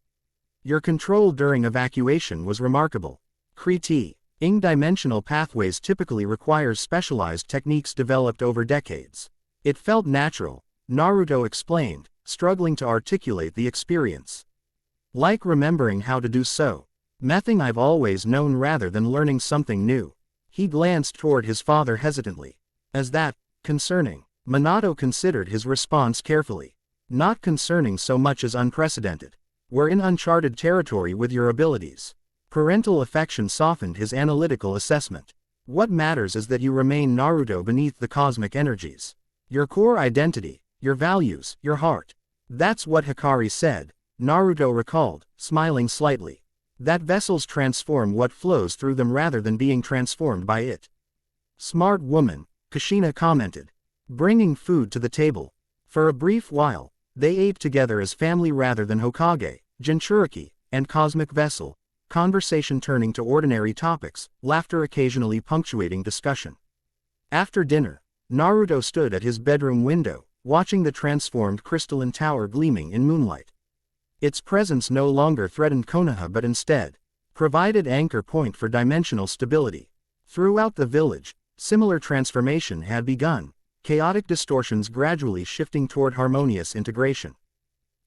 "Your control during evacuation was remarkable. Creating dimensional pathways typically requires specialized techniques developed over decades. It felt natural," Naruto explained, struggling to articulate the experience. "Like remembering how to do so. Mething I've always known rather than learning something new." He glanced toward his father hesitantly. "Is that concerning?" Minato considered his response carefully. "Not concerning so much as unprecedented. We're in uncharted territory with your abilities." Parental affection softened his analytical assessment. "What matters is that you remain Naruto beneath the cosmic energies. Your core identity, your values, your heart. That's what Hikari said," Naruto recalled, smiling slightly. "That vessels transform what flows through them rather than being transformed by it." "Smart woman," Kushina commented. Bringing food to the table. For a brief while, they ate together as family rather than Hokage, Jinchuriki, and Cosmic Vessel, conversation turning to ordinary topics, laughter occasionally punctuating discussion. After dinner, Naruto stood at his bedroom window, watching the transformed crystalline tower gleaming in moonlight. Its presence no longer threatened Konoha but instead provided anchor point for dimensional stability. Throughout the village, similar transformation had begun, chaotic distortions gradually shifting toward harmonious integration.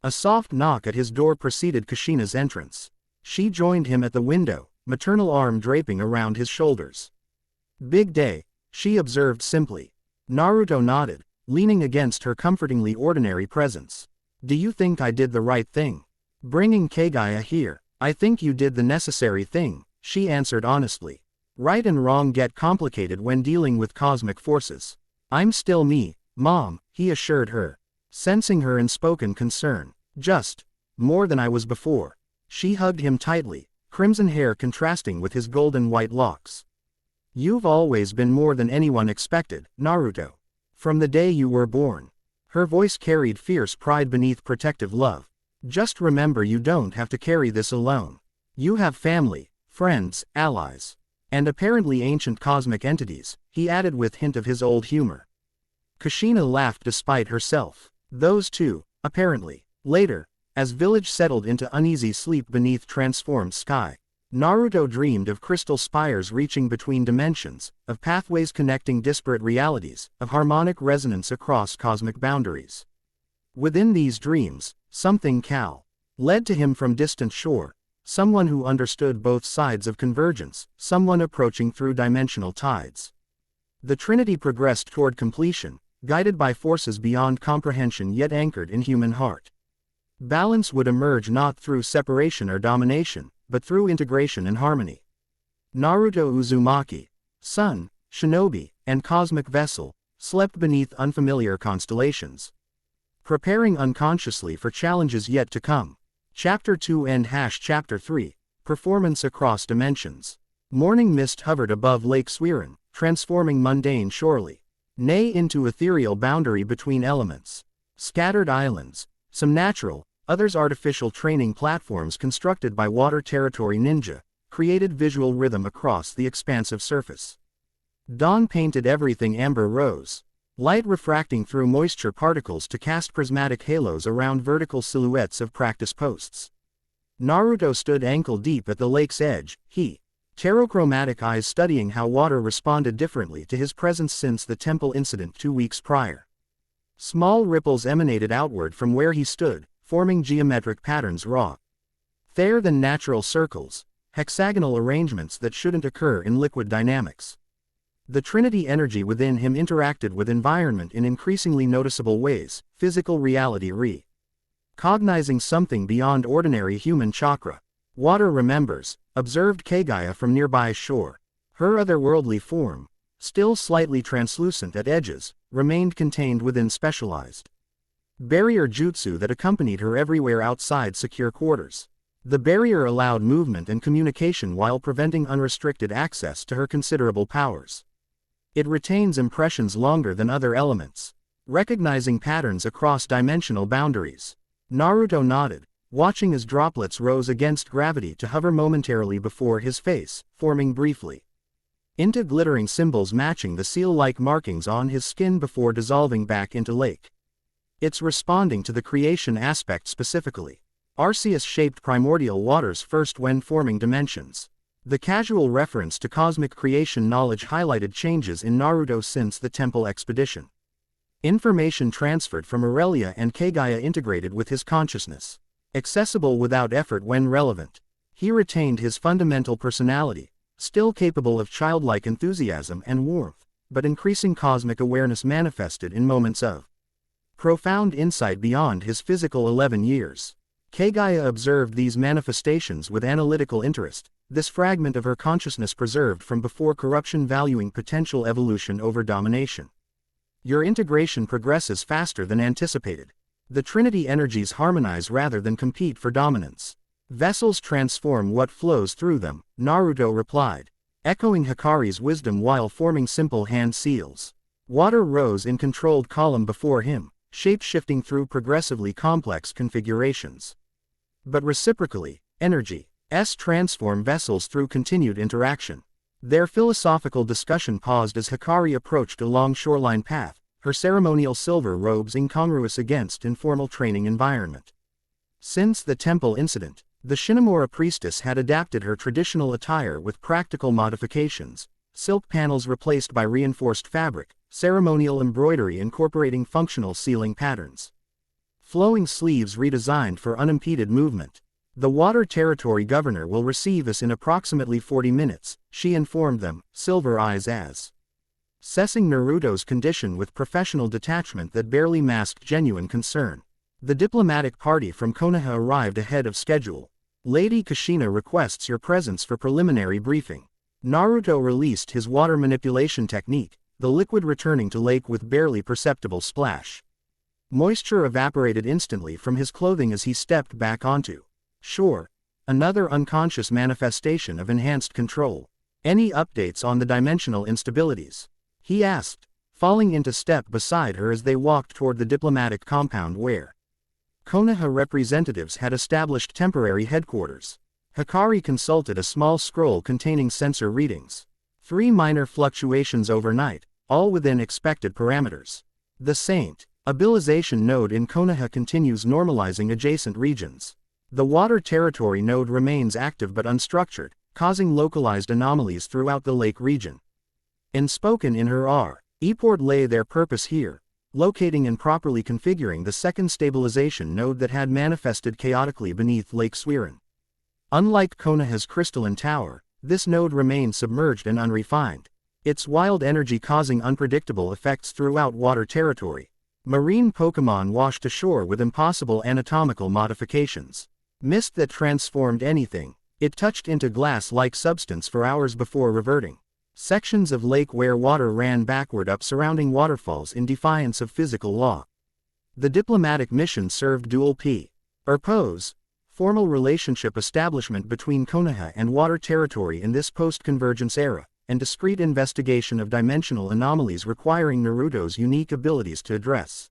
A soft knock at his door preceded Kushina's entrance. She joined him at the window, maternal arm draping around his shoulders. "Big day," she observed simply. Naruto nodded, leaning against her comfortingly ordinary presence. "Do you think I did the right thing? Bringing Kaguya here?" "I think you did the necessary thing," she answered honestly. "Right and wrong get complicated when dealing with cosmic forces." "I'm still me, Mom," he assured her, sensing her unspoken concern. "Just more than I was before." She hugged him tightly, crimson hair contrasting with his golden white locks. "You've always been more than anyone expected, Naruto. From the day you were born." Her voice carried fierce pride beneath protective love. "Just remember you don't have to carry this alone. You have family, friends, allies, and apparently ancient cosmic entities," he added with hint of his old humor. Kushina laughed despite herself. "Those two, apparently." Later, as village settled into uneasy sleep beneath transformed sky, Naruto dreamed of crystal spires reaching between dimensions, of pathways connecting disparate realities, of harmonic resonance across cosmic boundaries. Within these dreams, something led to him from distant shore, someone who understood both sides of convergence, someone approaching through dimensional tides. The trinity progressed toward completion, guided by forces beyond comprehension yet anchored in human heart. Balance would emerge not through separation or domination, but through integration and harmony. Naruto Uzumaki, Sun, Shinobi, and Cosmic Vessel, slept beneath unfamiliar constellations, preparing unconsciously for challenges yet to come. Chapter 2 End Chapter 3, Performance Across Dimensions. Morning mist hovered above Lake Suiren, transforming mundane shorely into ethereal boundary between elements. Scattered islands, some natural, others artificial training platforms constructed by water territory ninja, created visual rhythm across the expansive surface. Dawn painted everything amber rose, light refracting through moisture particles to cast prismatic halos around vertical silhouettes of practice posts. Naruto stood ankle-deep at the lake's edge, pterochromatic eyes studying how water responded differently to his presence since the temple incident 2 weeks prior. Small ripples emanated outward from where he stood, forming geometric patterns raw there than natural circles, hexagonal arrangements that shouldn't occur in liquid dynamics. The Trinity energy within him interacted with environment in increasingly noticeable ways, physical reality recognizing something beyond ordinary human chakra. Water remembers, observed Kaguya from nearby shore. Her otherworldly form, still slightly translucent at edges, remained contained within specialized barrier jutsu that accompanied her everywhere outside secure quarters. The barrier allowed movement and communication while preventing unrestricted access to her considerable powers. It retains impressions longer than other elements, recognizing patterns across dimensional boundaries. Naruto nodded, watching as droplets rose against gravity to hover momentarily before his face, forming briefly into glittering symbols matching the seal-like markings on his skin before dissolving back into lake. It's responding to the creation aspect specifically. Arceus shaped primordial waters first when forming dimensions. The casual reference to cosmic creation knowledge highlighted changes in Naruto since the temple expedition. Information transferred from Aurelia and Kaguya integrated with his consciousness. Accessible without effort when relevant. He retained his fundamental personality, still capable of childlike enthusiasm and warmth, but increasing cosmic awareness manifested in moments of profound insight beyond his physical 11 years. Kaguya observed these manifestations with analytical interest, this fragment of her consciousness preserved from before corruption valuing potential evolution over domination. Your integration progresses faster than anticipated. The Trinity energies harmonize rather than compete for dominance. Vessels transform what flows through them, Naruto replied, echoing Hikari's wisdom while forming simple hand seals. Water rose in controlled column before him, shape-shifting through progressively complex configurations. But reciprocally, energy transform vessels through continued interaction. Their philosophical discussion paused as Hikari approached a long shoreline path, her ceremonial silver robes incongruous against informal training environment. Since the temple incident, the Shinamura priestess had adapted her traditional attire with practical modifications, silk panels replaced by reinforced fabric, ceremonial embroidery incorporating functional sealing patterns. Flowing sleeves redesigned for unimpeded movement. The Water Territory Governor will receive us in approximately 40 minutes, she informed them, silver eyes assessing Naruto's condition with professional detachment that barely masked genuine concern. The diplomatic party from Konoha arrived ahead of schedule. Lady Kushina requests your presence for preliminary briefing. Naruto released his water manipulation technique, the liquid returning to lake with barely perceptible splash. Moisture evaporated instantly from his clothing as he stepped back onto shore. Another unconscious manifestation of enhanced control. Any updates on the dimensional instabilities? He asked, falling into step beside her as they walked toward the diplomatic compound where Konoha representatives had established temporary headquarters. Hikari consulted a small scroll containing sensor readings. 3 minor fluctuations overnight, all within expected parameters. The Saint Abilization node in Konoha continues normalizing adjacent regions. The Water Territory node remains active but unstructured, causing localized anomalies throughout the lake region. Inspoken in her report lay their purpose here, locating and properly configuring the second stabilization node that had manifested chaotically beneath Lake Suiren. Unlike Konoha's crystalline tower, this node remained submerged and unrefined, its wild energy causing unpredictable effects throughout Water Territory. Marine Pokémon washed ashore with impossible anatomical modifications. Mist that transformed anything it touched into glass-like substance for hours before reverting. Sections of lake where water ran backward up surrounding waterfalls in defiance of physical law. The diplomatic mission served dual purpose, formal relationship establishment between Konoha and Water Territory in this post-convergence era, and discrete investigation of dimensional anomalies requiring Naruto's unique abilities to address.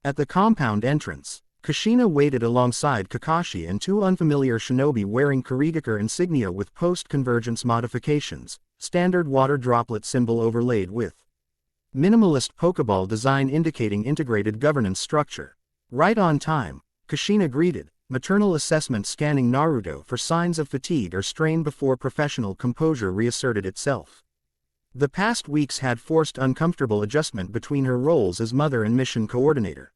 At the compound entrance, Kushina waited alongside Kakashi and 2 unfamiliar shinobi wearing Kurigakure insignia with post-convergence modifications, standard water droplet symbol overlaid with minimalist Pokeball design indicating integrated governance structure. Right on time, Kushina greeted, maternal assessment scanning Naruto for signs of fatigue or strain before professional composure reasserted itself. The past weeks had forced uncomfortable adjustment between her roles as mother and mission coordinator.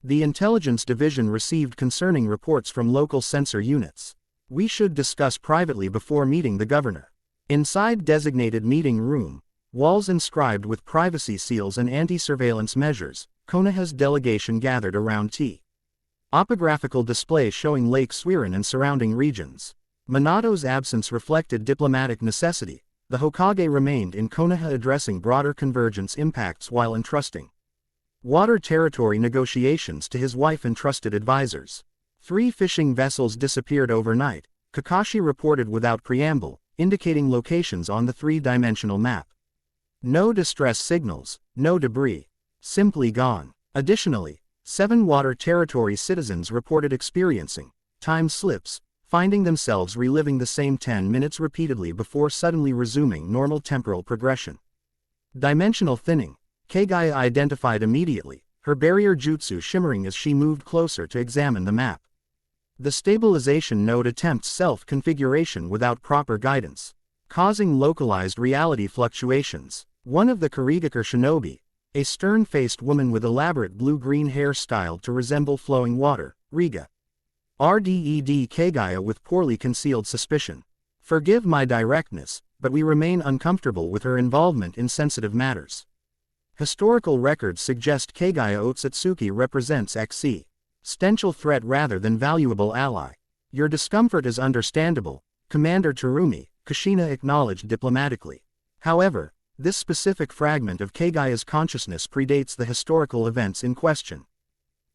The intelligence division received concerning reports from local sensor units. We should discuss privately before meeting the governor. Inside designated meeting room, walls inscribed with privacy seals and anti-surveillance measures, Konoha's delegation gathered around tea. Opographical display showing Lake Suiren and surrounding regions. Minato's absence reflected diplomatic necessity. The Hokage remained in Konoha addressing broader convergence impacts while entrusting water territory negotiations to his wife and trusted advisors. 3 fishing vessels disappeared overnight, Kakashi reported without preamble, indicating locations on the 3-dimensional map. No distress signals, no debris. Simply gone. Additionally, 7 water territory citizens reported experiencing time slips, finding themselves reliving the same 10 minutes repeatedly before suddenly resuming normal temporal progression. Dimensional thinning. Kaguya identified immediately, her barrier jutsu shimmering as she moved closer to examine the map. The stabilization node attempts self-configuration without proper guidance, causing localized reality fluctuations. One of the Kurigakure shinobi, a stern-faced woman with elaborate blue-green hair styled to resemble flowing water, Riga. RDED Kaguya with poorly concealed suspicion. Forgive my directness, but we remain uncomfortable with her involvement in sensitive matters. Historical records suggest Kaguya Otsutsuki represents existential threat rather than valuable ally. Your discomfort is understandable, Commander Terumi, Kushina acknowledged diplomatically. However, this specific fragment of Kaguya's consciousness predates the historical events in question,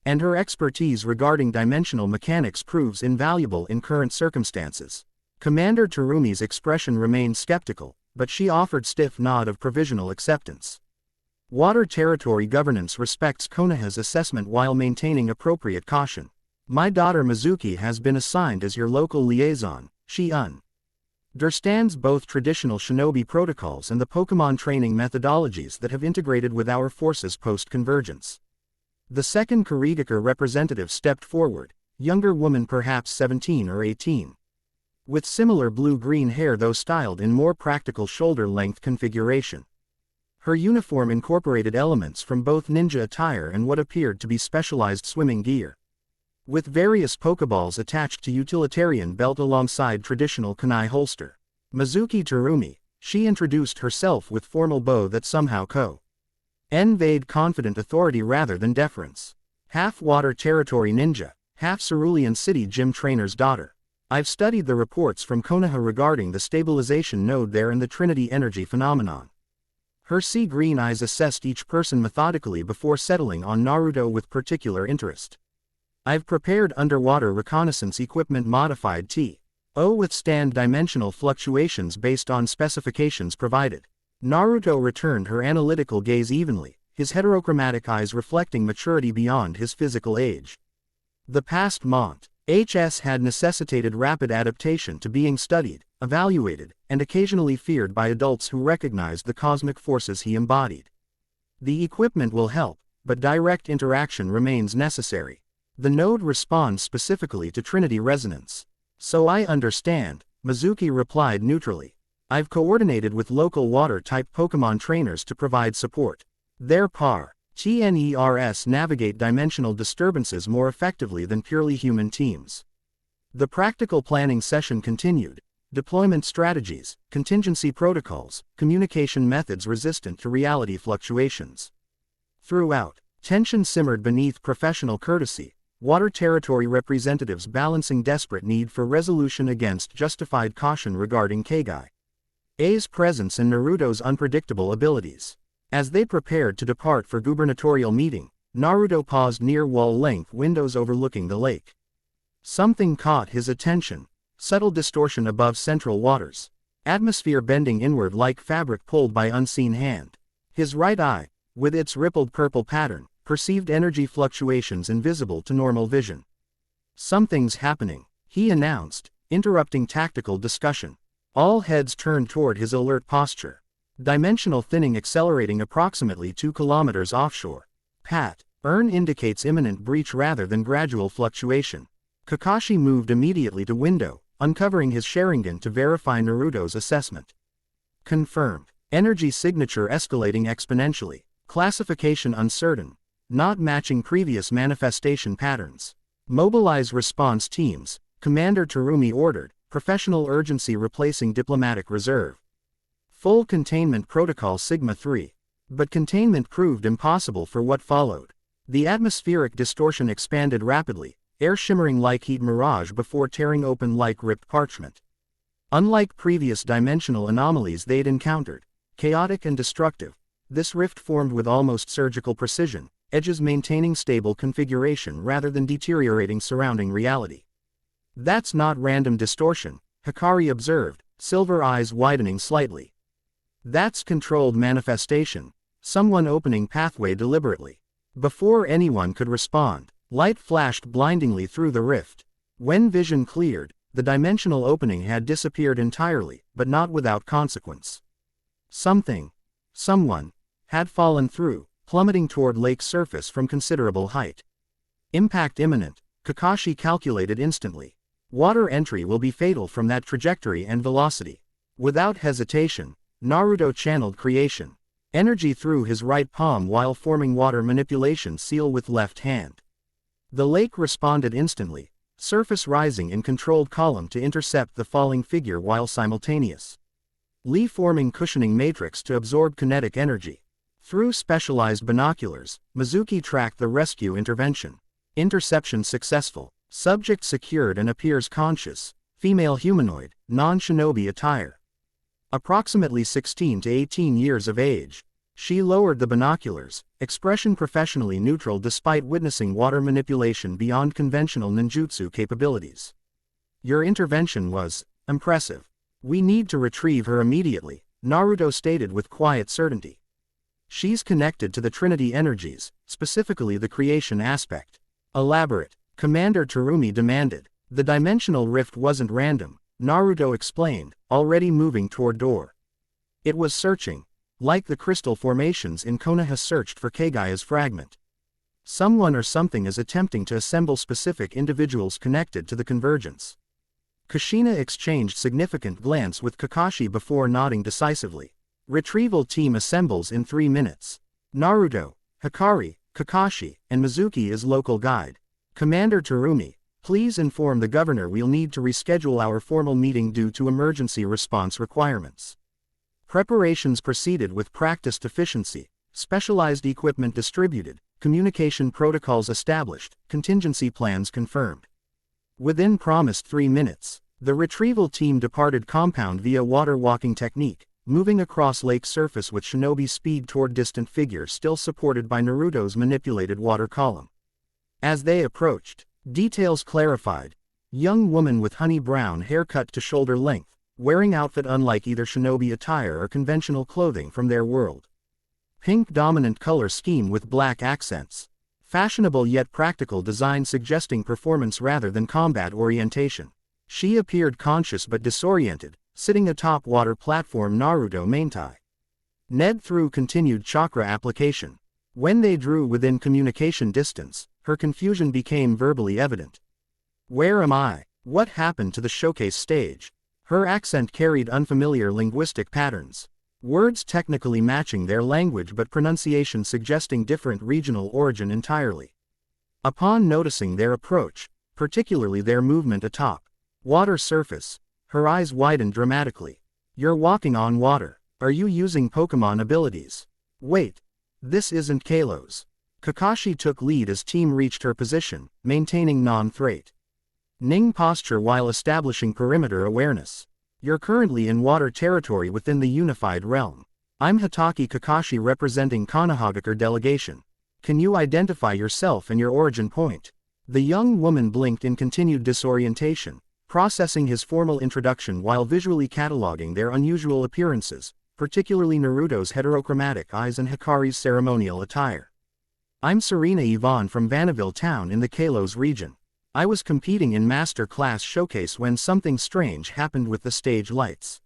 and her expertise regarding dimensional mechanics proves invaluable in current circumstances. Commander Terumi's expression remained skeptical, but she offered stiff nod of provisional acceptance. Water territory governance respects Konoha's assessment while maintaining appropriate caution. My daughter Mizuki has been assigned as your local liaison, she understands both traditional shinobi protocols and the Pokémon training methodologies that have integrated with our forces post-convergence. The second Kurigakure representative stepped forward, younger woman perhaps 17 or 18. With similar blue-green hair though styled in more practical shoulder-length configuration. Her uniform incorporated elements from both ninja attire and what appeared to be specialized swimming gear, with various Pokeballs attached to utilitarian belt alongside traditional kunai holster. Mizuki Terumi, she introduced herself with formal bow that somehow conveyed confident authority rather than deference. Half water territory ninja, half Cerulean City gym trainer's daughter. I've studied the reports from Konoha regarding the stabilization node there and the Trinity energy phenomenon. Her sea-green eyes assessed each person methodically before settling on Naruto with particular interest. I've prepared underwater reconnaissance equipment modified to withstand dimensional fluctuations based on specifications provided. Naruto returned her analytical gaze evenly, his heterochromatic eyes reflecting maturity beyond his physical age. The past HS had necessitated rapid adaptation to being studied, evaluated, and occasionally feared by adults who recognized the cosmic forces he embodied. The equipment will help, but direct interaction remains necessary. The node responds specifically to Trinity resonance. So I understand, Mizuki replied neutrally. I've coordinated with local water-type Pokémon trainers to provide support. Their TNERS navigate dimensional disturbances more effectively than purely human teams. The practical planning session continued. Deployment strategies, contingency protocols, communication methods resistant to reality fluctuations. Throughout, tension simmered beneath professional courtesy, water territory representatives balancing desperate need for resolution against justified caution regarding Kaguya's presence and Naruto's unpredictable abilities. As they prepared to depart for gubernatorial meeting, Naruto paused near wall-length windows overlooking the lake. Something caught his attention. Subtle distortion above central waters. Atmosphere bending inward like fabric pulled by unseen hand. His right eye, with its rippled purple pattern, perceived energy fluctuations invisible to normal vision. Something's happening, he announced, interrupting tactical discussion. All heads turned toward his alert posture. Dimensional thinning accelerating approximately 2 kilometers offshore. Pattern indicates imminent breach rather than gradual fluctuation. Kakashi moved immediately to window, uncovering his Sharingan to verify Naruto's assessment. Confirmed. Energy signature escalating exponentially. Classification uncertain. Not matching previous manifestation patterns. Mobilize response teams, Commander Terumi ordered, professional urgency replacing diplomatic reserve. Full containment protocol Sigma 3. But containment proved impossible for what followed. The atmospheric distortion expanded rapidly, air shimmering like heat mirage before tearing open like ripped parchment. Unlike previous dimensional anomalies they'd encountered, chaotic and destructive, this rift formed with almost surgical precision, edges maintaining stable configuration rather than deteriorating surrounding reality. That's not random distortion, Hikari observed, silver eyes widening slightly. That's controlled manifestation, someone opening pathway deliberately. Before anyone could respond, light flashed blindingly through the rift. When vision cleared, the dimensional opening had disappeared entirely, but not without consequence. Someone, had fallen through, plummeting toward lake's surface from considerable height. Impact imminent, Kakashi calculated instantly. Water entry will be fatal from that trajectory and velocity. Without hesitation, Naruto channeled creation energy through his right palm while forming water manipulation seal with left hand. The lake responded instantly, surface rising in controlled column to intercept the falling figure while simultaneous. Lee forming cushioning matrix to absorb kinetic energy. Through specialized binoculars, Mizuki tracked the rescue intervention. Interception successful. Subject secured and appears conscious. Female humanoid, non-shinobi attire. Approximately 16 to 18 years of age. She lowered the binoculars, expression professionally neutral despite witnessing water manipulation beyond conventional ninjutsu capabilities. Your intervention was impressive. We need to retrieve her immediately, Naruto stated with quiet certainty. She's connected to the Trinity energies, specifically the creation aspect. Elaborate, Commander Terumi demanded. The dimensional rift wasn't random, Naruto explained, already moving toward door. It was searching, like the crystal formations in Konoha searched for Kaguya's fragment. Someone or something is attempting to assemble specific individuals connected to the convergence. Kushina exchanged significant glance with Kakashi before nodding decisively. Retrieval team assembles in 3 minutes. Naruto, Hikari, Kakashi, and Mizuki is local guide. Commander Terumi, please inform the governor we'll need to reschedule our formal meeting due to emergency response requirements. Preparations proceeded with practiced efficiency, specialized equipment distributed, communication protocols established, contingency plans confirmed. Within promised 3 minutes, the retrieval team departed compound via water walking technique, moving across lake surface with shinobi speed toward distant figure still supported by Naruto's manipulated water column. As they approached, details clarified. Young woman with honey brown hair cut to shoulder length, wearing outfit unlike either shinobi attire or conventional clothing from their world. Pink dominant color scheme with black accents. Fashionable yet practical design suggesting performance rather than combat orientation. She appeared conscious but disoriented, sitting atop water platform Naruto maintai. Ned through continued chakra application. When they drew within communication distance, her confusion became verbally evident. Where am I? What happened to the showcase stage? Her accent carried unfamiliar linguistic patterns. Words technically matching their language but pronunciation suggesting different regional origin entirely. Upon noticing their approach, particularly their movement atop water surface, her eyes widened dramatically. You're walking on water. Are you using Pokémon abilities? Wait. This isn't Kalos. Kakashi took lead as team reached her position, maintaining non-threat. Ning posture while establishing perimeter awareness. You're currently in water territory within the unified realm. I'm Hatake Kakashi representing Konohagakure delegation. Can you identify yourself and your origin point? The young woman blinked in continued disorientation, processing his formal introduction while visually cataloging their unusual appearances, particularly Naruto's heterochromatic eyes and Hikari's ceremonial attire. I'm Serena Yvonne from Vanaville Town in the Kalos region. I was competing in Master Class Showcase when something strange happened with the stage lights.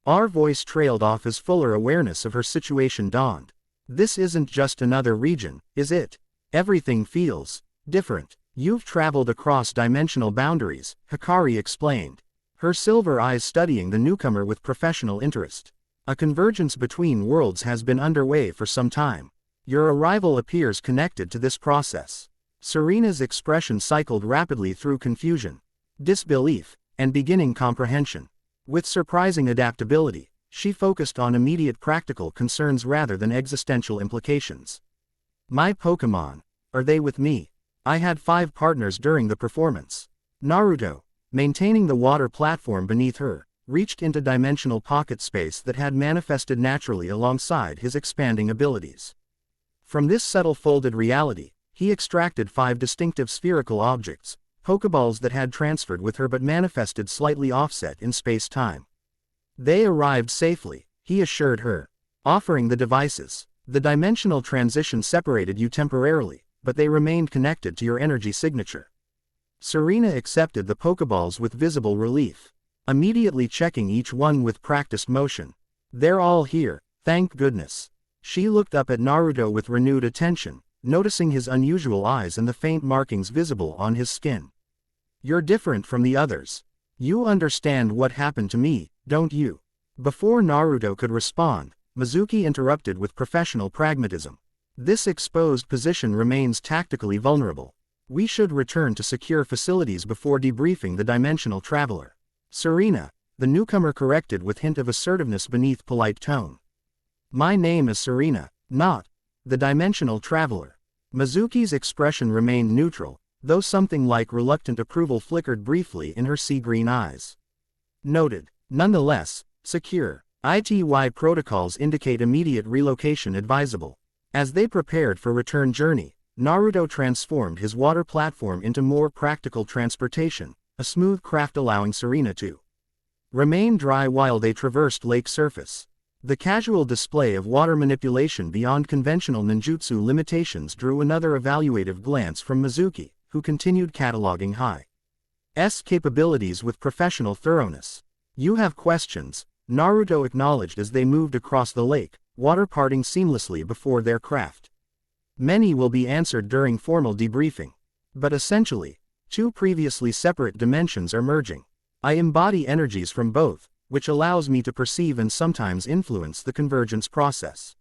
Our voice trailed off as fuller awareness of her situation dawned. This isn't just another region, is it? Everything feels different. You've traveled across dimensional boundaries, Hikari explained, her silver eyes studying the newcomer with professional interest. A convergence between worlds has been underway for some time. Your arrival appears connected to this process. Serena's expression cycled rapidly through confusion. disbelief, and beginning comprehension. With surprising adaptability, she focused on immediate practical concerns rather than existential implications. My Pokémon, are they with me? I had 5 partners during the performance. Naruto, maintaining the water platform beneath her, reached into dimensional pocket space that had manifested naturally alongside his expanding abilities. From this subtle folded reality, he extracted 5 distinctive spherical objects, Pokeballs that had transferred with her but manifested slightly offset in space-time. They arrived safely, he assured her. Offering the devices, the dimensional transition separated you temporarily, but they remained connected to your energy signature. Serena accepted the Pokeballs with visible relief, immediately checking each one with practiced motion. They're all here, thank goodness. She looked up at Naruto with renewed attention, noticing his unusual eyes and the faint markings visible on his skin. You're different from the others. You understand what happened to me, don't you? Before Naruto could respond, Mizuki interrupted with professional pragmatism. This exposed position remains tactically vulnerable. We should return to secure facilities before debriefing the dimensional traveler. Serena, the newcomer corrected with hint of assertiveness beneath polite tone. My name is Serena, not the dimensional traveler. Mizuki's expression remained neutral, though something like reluctant approval flickered briefly in her sea-green eyes. Noted. Nonetheless, secure. ITY protocols indicate immediate relocation advisable. As they prepared for return journey, Naruto transformed his water platform into more practical transportation, a smooth craft allowing Serena to remain dry while they traversed lake surface. The casual display of water manipulation beyond conventional ninjutsu limitations drew another evaluative glance from Mizuki, who continued cataloging Hi's capabilities with professional thoroughness. You have questions, Naruto acknowledged as they moved across the lake, water parting seamlessly before their craft. Many will be answered during formal debriefing. But essentially, 2 previously separate dimensions are merging. I embody energies from both, which allows me to perceive and sometimes influence the convergence process.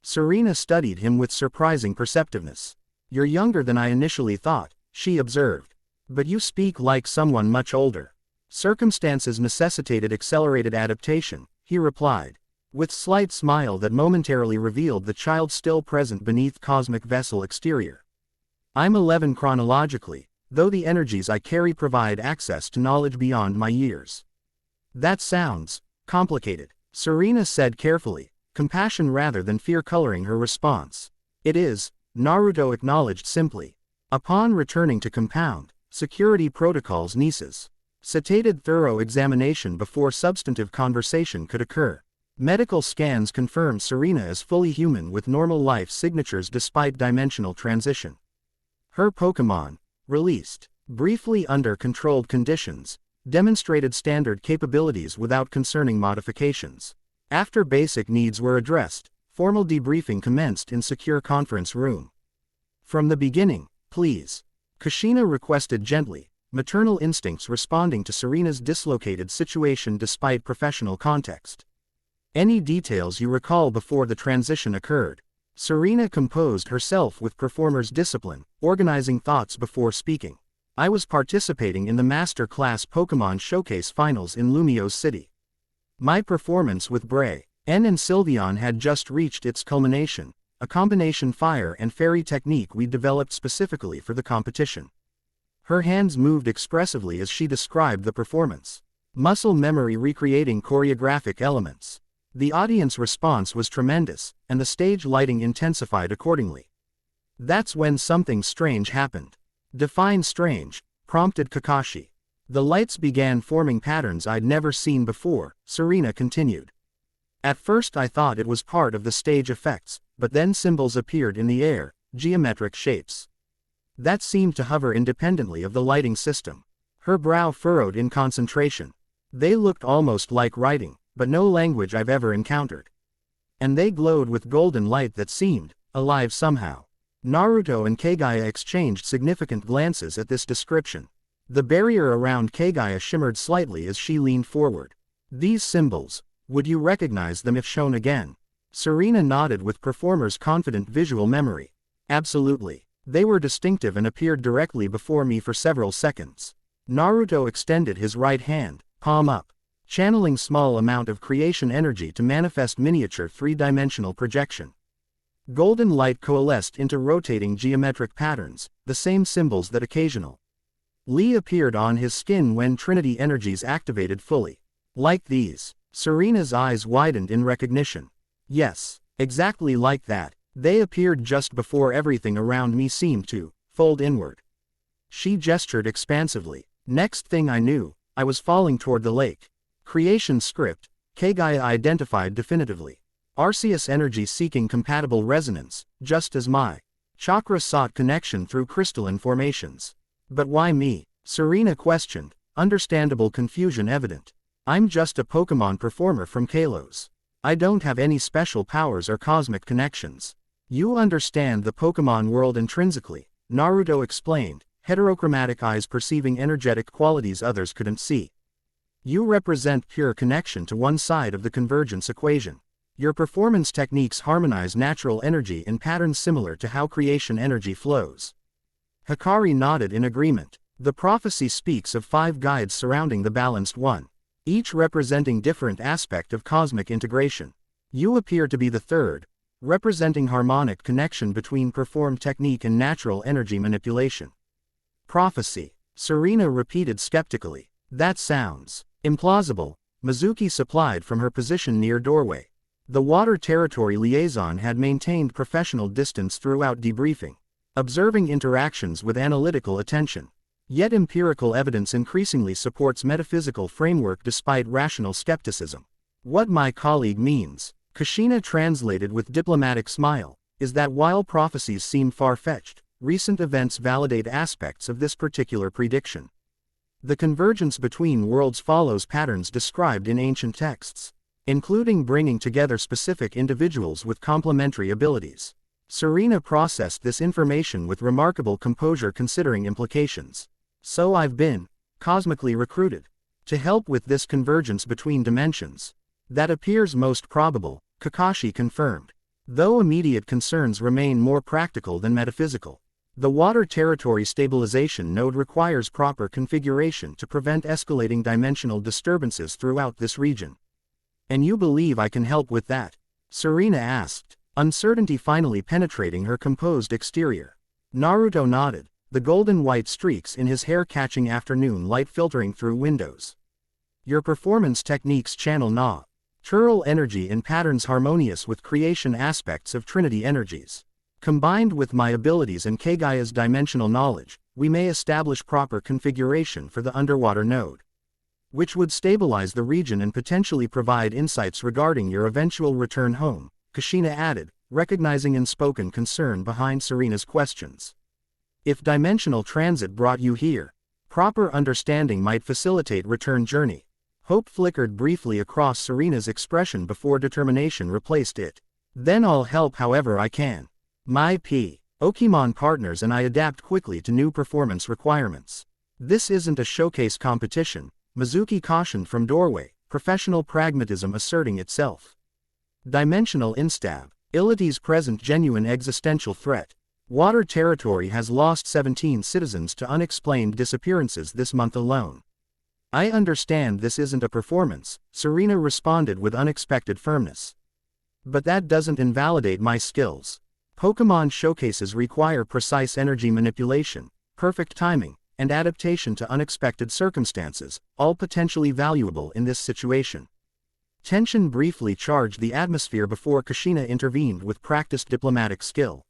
Serena studied him with surprising perceptiveness. You're younger than I initially thought, she observed. But you speak like someone much older. Circumstances necessitated accelerated adaptation, he replied, with slight smile that momentarily revealed the child still present beneath cosmic vessel exterior. I'm 11 chronologically, though the energies I carry provide access to knowledge beyond my years. That sounds complicated, Serena said carefully, compassion rather than fear coloring her response. It is, Naruto acknowledged simply. Upon returning to compound, security protocols necessitated thorough examination before substantive conversation could occur. Medical scans confirmed Serena is fully human with normal life signatures despite dimensional transition. Her Pokémon, released briefly under controlled conditions, demonstrated standard capabilities without concerning modifications. After basic needs were addressed, formal debriefing commenced in secure conference room. From the beginning, please. Kushina requested gently, maternal instincts responding to Serena's dislocated situation despite professional context. Any details you recall before the transition occurred? Serena composed herself with performer's discipline, organizing thoughts before speaking. I was participating in the Master Class Pokémon Showcase Finals in Lumio's City. My performance with Bray, N and Sylveon had just reached its culmination, a combination fire and fairy technique we developed specifically for the competition. Her hands moved expressively as she described the performance. Muscle memory recreating choreographic elements. The audience response was tremendous, and the stage lighting intensified accordingly. That's when something strange happened. Define strange, prompted Kakashi. The lights began forming patterns I'd never seen before, Serena continued. At first I thought it was part of the stage effects, but then symbols appeared in the air, geometric shapes that seemed to hover independently of the lighting system. Her brow furrowed in concentration. They looked almost like writing, but no language I've ever encountered. And they glowed with golden light that seemed alive somehow. Naruto and Kaguya exchanged significant glances at this description. The barrier around Kaguya shimmered slightly as she leaned forward. These symbols, would you recognize them if shown again? Serena nodded with performer's confident visual memory. Absolutely. They were distinctive and appeared directly before me for several seconds. Naruto extended his right hand, palm up, channeling small amount of creation energy to manifest miniature three-dimensional projection. Golden light coalesced into rotating geometric patterns, the same symbols that occasional Li appeared on his skin when Trinity energies activated fully. Like these. Serena's eyes widened in recognition. Yes, exactly like that. They appeared just before everything around me seemed to fold inward. She gestured expansively. Next thing I knew, I was falling toward the lake. Creation script, Kaguya identified definitively. Arceus energy seeking compatible resonance, just as my chakra sought connection through crystalline formations. But why me? Serena questioned, understandable confusion evident. I'm just a Pokémon performer from Kalos. I don't have any special powers or cosmic connections. You understand the Pokémon world intrinsically, Naruto explained, heterochromatic eyes perceiving energetic qualities others couldn't see. You represent pure connection to one side of the convergence equation. Your performance techniques harmonize natural energy in patterns similar to how creation energy flows. Hikari nodded in agreement. The prophecy speaks of 5 guides surrounding the balanced one, each representing different aspect of cosmic integration. You appear to be the third, representing harmonic connection between performed technique and natural energy manipulation. Prophecy, Serena repeated skeptically. That sounds implausible, Mizuki supplied from her position near doorway. The water territory liaison had maintained professional distance throughout debriefing, observing interactions with analytical attention. Yet empirical evidence increasingly supports metaphysical framework despite rational skepticism. What my colleague means, Kushina translated with diplomatic smile, is that while prophecies seem far-fetched, recent events validate aspects of this particular prediction. The convergence between worlds follows patterns described in ancient texts, including bringing together specific individuals with complementary abilities. Serena processed this information with remarkable composure considering implications. So I've been cosmically recruited to help with this convergence between dimensions. That appears most probable, Kakashi confirmed. Though immediate concerns remain more practical than metaphysical. The water territory stabilization node requires proper configuration to prevent escalating dimensional disturbances throughout this region. And you believe I can help with that? Serena asked, uncertainty finally penetrating her composed exterior. Naruto nodded, the golden white streaks in his hair catching afternoon light filtering through windows. Your performance techniques channel natural energy in patterns harmonious with creation aspects of Trinity energies. Combined with my abilities and Kaguya's dimensional knowledge, we may establish proper configuration for the underwater node, which would stabilize the region and potentially provide insights regarding your eventual return home, Kushina added, recognizing unspoken concern behind Serena's questions. If dimensional transit brought you here, proper understanding might facilitate return journey. Hope flickered briefly across Serena's expression before determination replaced it. Then I'll help however I can. My Pokémon partners and I adapt quickly to new performance requirements. This isn't a showcase competition, Mizuki cautioned from doorway, professional pragmatism asserting itself. Dimensional instabilities present genuine existential threat. Water territory has lost 17 citizens to unexplained disappearances this month alone. I understand this isn't a performance, Serena responded with unexpected firmness. But that doesn't invalidate my skills. Pokémon showcases require precise energy manipulation, perfect timing, and adaptation to unexpected circumstances, all potentially valuable in this situation. Tension briefly charged the atmosphere before Kushina intervened with practiced diplomatic skill.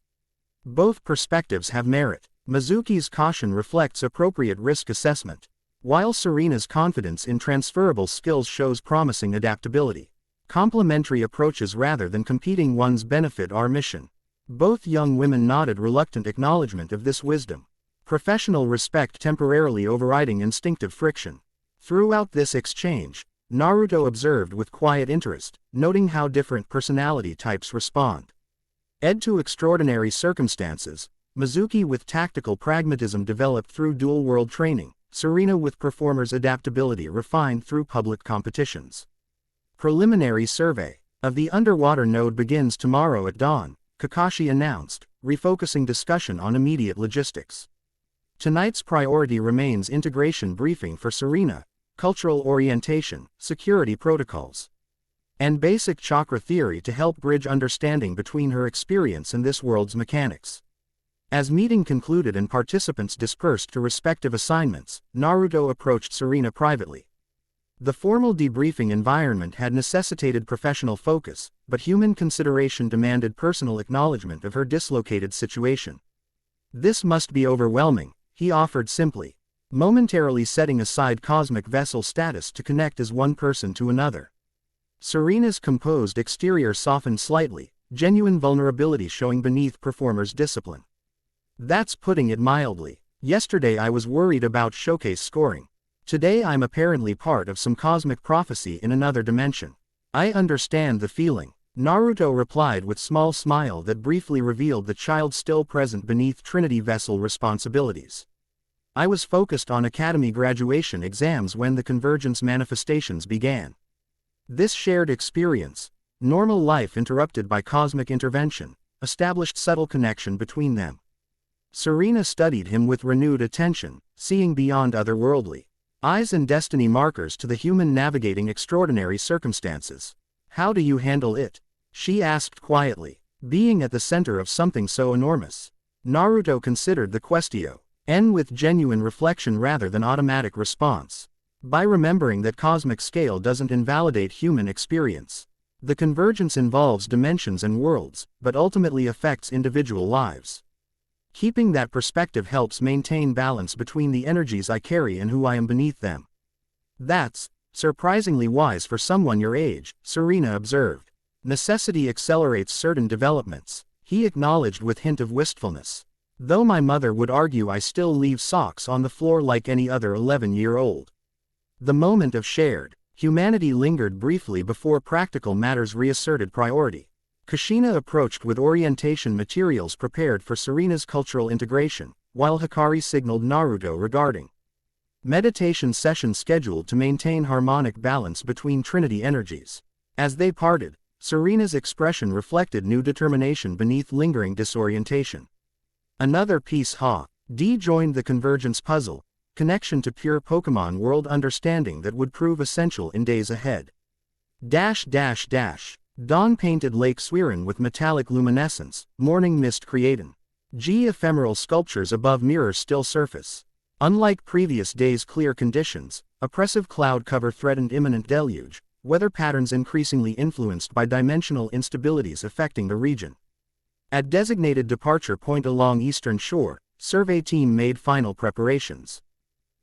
Both perspectives have merit. Mizuki's caution reflects appropriate risk assessment, while Serena's confidence in transferable skills shows promising adaptability. Complementary approaches rather than competing one's benefit our mission. Both young women nodded reluctant acknowledgement of this wisdom. Professional respect temporarily overriding instinctive friction. Throughout this exchange, Naruto observed with quiet interest, noting how different personality types respond. Ed to extraordinary circumstances, Mizuki with tactical pragmatism developed through dual-world training, Serena with performer's adaptability refined through public competitions. Preliminary survey of the underwater node begins tomorrow at dawn, Kakashi announced, refocusing discussion on immediate logistics. Tonight's priority remains integration briefing for Serena, cultural orientation, security protocols, and basic chakra theory to help bridge understanding between her experience and this world's mechanics. As meeting concluded and participants dispersed to respective assignments, Naruto approached Serena privately. The formal debriefing environment had necessitated professional focus, but human consideration demanded personal acknowledgement of her dislocated situation. "This must be overwhelming," he offered simply, momentarily setting aside cosmic vessel status to connect as one person to another. Serena's composed exterior softened slightly, genuine vulnerability showing beneath performer's discipline. "That's putting it mildly. Yesterday I was worried about showcase scoring. Today I'm apparently part of some cosmic prophecy in another dimension." "I understand the feeling," Naruto replied with small smile that briefly revealed the child still present beneath Trinity vessel responsibilities. "I was focused on academy graduation exams when the convergence manifestations began. This shared experience, normal life interrupted by cosmic intervention, established subtle connection between them." Serena studied him with renewed attention, seeing beyond otherworldly eyes and destiny markers to the human navigating extraordinary circumstances. "How do you handle it?" she asked quietly, being at the center of something so enormous. Naruto considered the question with genuine reflection rather than automatic response. "By remembering that cosmic scale doesn't invalidate human experience. The convergence involves dimensions and worlds, but ultimately affects individual lives. Keeping that perspective helps maintain balance between the energies I carry and who I am beneath them." "That's surprisingly wise for someone your age," Serena observed. "Necessity accelerates certain developments," he acknowledged with hint of wistfulness. "Though my mother would argue I still leave socks on the floor like any other 11-year-old. The moment of shared humanity lingered briefly before practical matters reasserted priority. Kushina approached with orientation materials prepared for Serena's cultural integration, while Hikari signaled Naruto regarding meditation sessions scheduled to maintain harmonic balance between Trinity energies. As they parted, Serena's expression reflected new determination beneath lingering disorientation. Another piece joined the convergence puzzle, connection to pure Pokémon world understanding that would prove essential in days ahead. Dawn-painted Lake Suiren with metallic luminescence, morning mist creatin'. Ephemeral sculptures above mirror still surface. Unlike previous days' clear conditions, oppressive cloud cover threatened imminent deluge, weather patterns increasingly influenced by dimensional instabilities affecting the region. At designated departure point along eastern shore, survey team made final preparations.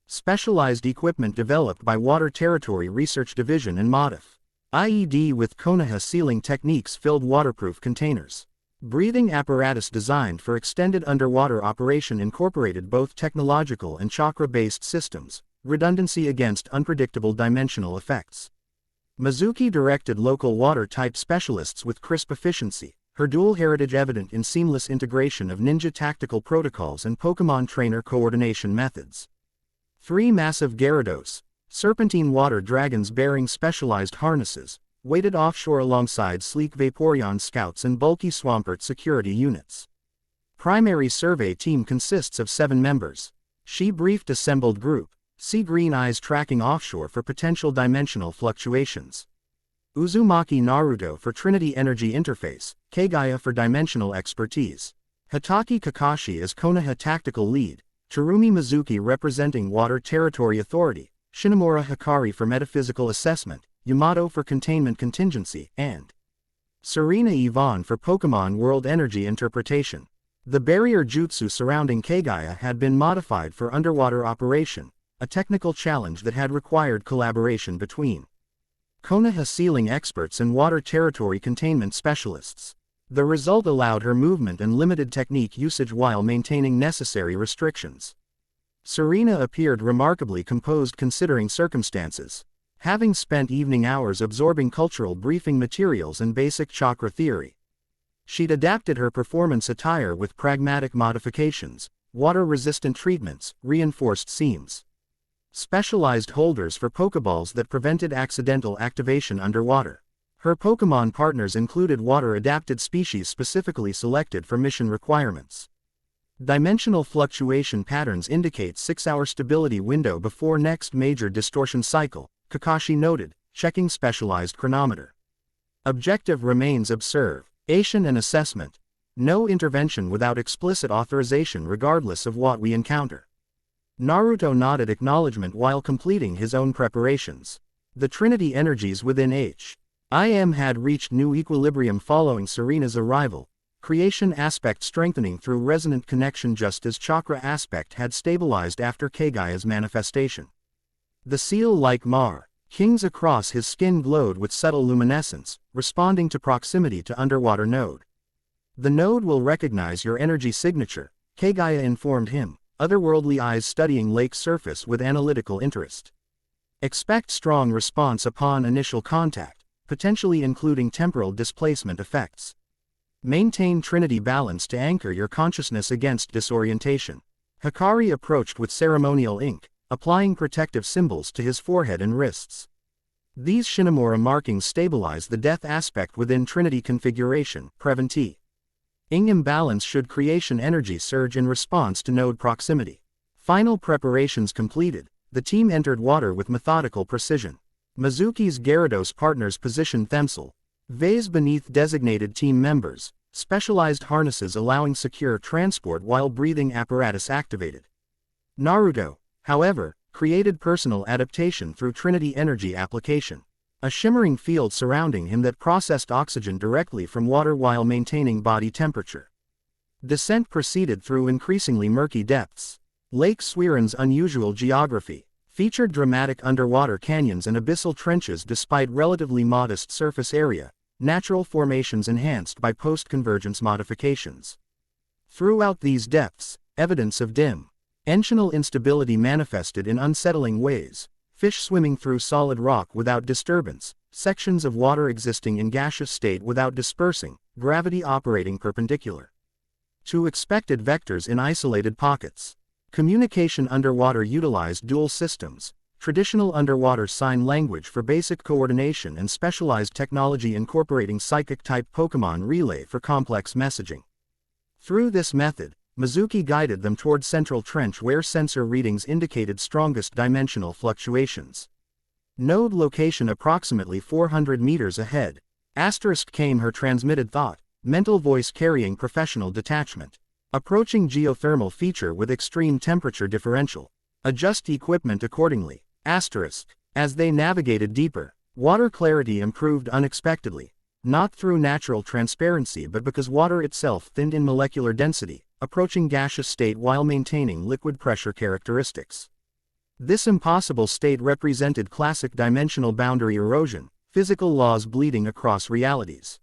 Specialized equipment developed by Water Territory Research Division and Modif. IED with Konoha sealing techniques filled waterproof containers. Breathing apparatus designed for extended underwater operation incorporated both technological and chakra-based systems, redundancy against unpredictable dimensional effects. Mizuki directed local water-type specialists with crisp efficiency, her dual heritage evident in seamless integration of ninja tactical protocols and Pokémon trainer coordination methods. 3 massive Gyarados, serpentine water dragons bearing specialized harnesses, waited offshore alongside sleek Vaporeon scouts and bulky Swampert security units. Primary survey team consists of 7 members. She briefed assembled group, sea green eyes tracking offshore for potential dimensional fluctuations. Uzumaki Naruto for Trinity Energy Interface, Kaguya for dimensional expertise. Hitaki Kakashi as Konoha tactical lead, Terumi Mizuki representing Water Territory Authority, Shinomura Hikari for metaphysical assessment, Yamato for containment contingency, and Serena Yvonne for Pokémon World Energy interpretation. The barrier jutsu surrounding Kaguya had been modified for underwater operation, a technical challenge that had required collaboration between Konoha sealing experts and Water Territory containment specialists. The result allowed her movement and limited technique usage while maintaining necessary restrictions. Serena appeared remarkably composed considering circumstances, having spent evening hours absorbing cultural briefing materials and basic chakra theory. She'd adapted her performance attire with pragmatic modifications, water-resistant treatments, reinforced seams, specialized holders for Pokeballs that prevented accidental activation underwater. Her Pokémon partners included water-adapted species specifically selected for mission requirements. Dimensional fluctuation patterns indicate 6-hour stability window before next major distortion cycle, Kakashi noted, checking specialized chronometer. Objective remains observation and assessment. No intervention without explicit authorization regardless of what we encounter. Naruto nodded acknowledgement while completing his own preparations. The Trinity energies within H.I.M. had reached new equilibrium following Serena's arrival, creation aspect strengthening through resonant connection just as Chakra aspect had stabilized after Kaguya's manifestation. The seal-like markings across his skin glowed with subtle luminescence, responding to proximity to underwater node. The node will recognize your energy signature, Kaguya informed him, otherworldly eyes studying lake surface with analytical interest. Expect strong response upon initial contact, potentially including temporal displacement effects. Maintain Trinity balance to anchor your consciousness against disorientation. Hikari approached with ceremonial ink, applying protective symbols to his forehead and wrists. These Shinamura markings stabilize the death aspect within Trinity configuration, Preventing imbalance should creation energy surge in response to node proximity. Final preparations completed, the team entered water with methodical precision. Mizuki's Gyarados partners positioned Themsel vase beneath designated team members, specialized harnesses allowing secure transport while breathing apparatus activated. Naruto, however, created personal adaptation through Trinity energy application. A shimmering field surrounding him that processed oxygen directly from water while maintaining body temperature. Descent proceeded through increasingly murky depths. Lake Suiren's unusual geography featured dramatic underwater canyons and abyssal trenches despite relatively modest surface area, natural formations enhanced by post-convergence modifications. Throughout these depths, evidence of dimensional instability manifested in unsettling ways. Fish swimming through solid rock without disturbance, sections of water existing in gaseous state without dispersing, gravity operating perpendicular to expected vectors in isolated pockets. Communication underwater utilized dual systems, traditional underwater sign language for basic coordination and specialized technology incorporating psychic-type Pokémon relay for complex messaging. Through this method, Mizuki guided them toward central trench where sensor readings indicated strongest dimensional fluctuations. Node location approximately 400 meters ahead. Came her transmitted thought, mental voice carrying professional detachment. Approaching geothermal feature with extreme temperature differential. Adjust equipment accordingly. As they navigated deeper, water clarity improved unexpectedly. Not through natural transparency but because water itself thinned in molecular density, approaching gaseous state while maintaining liquid pressure characteristics. This impossible state represented classic dimensional boundary erosion, physical laws bleeding across realities.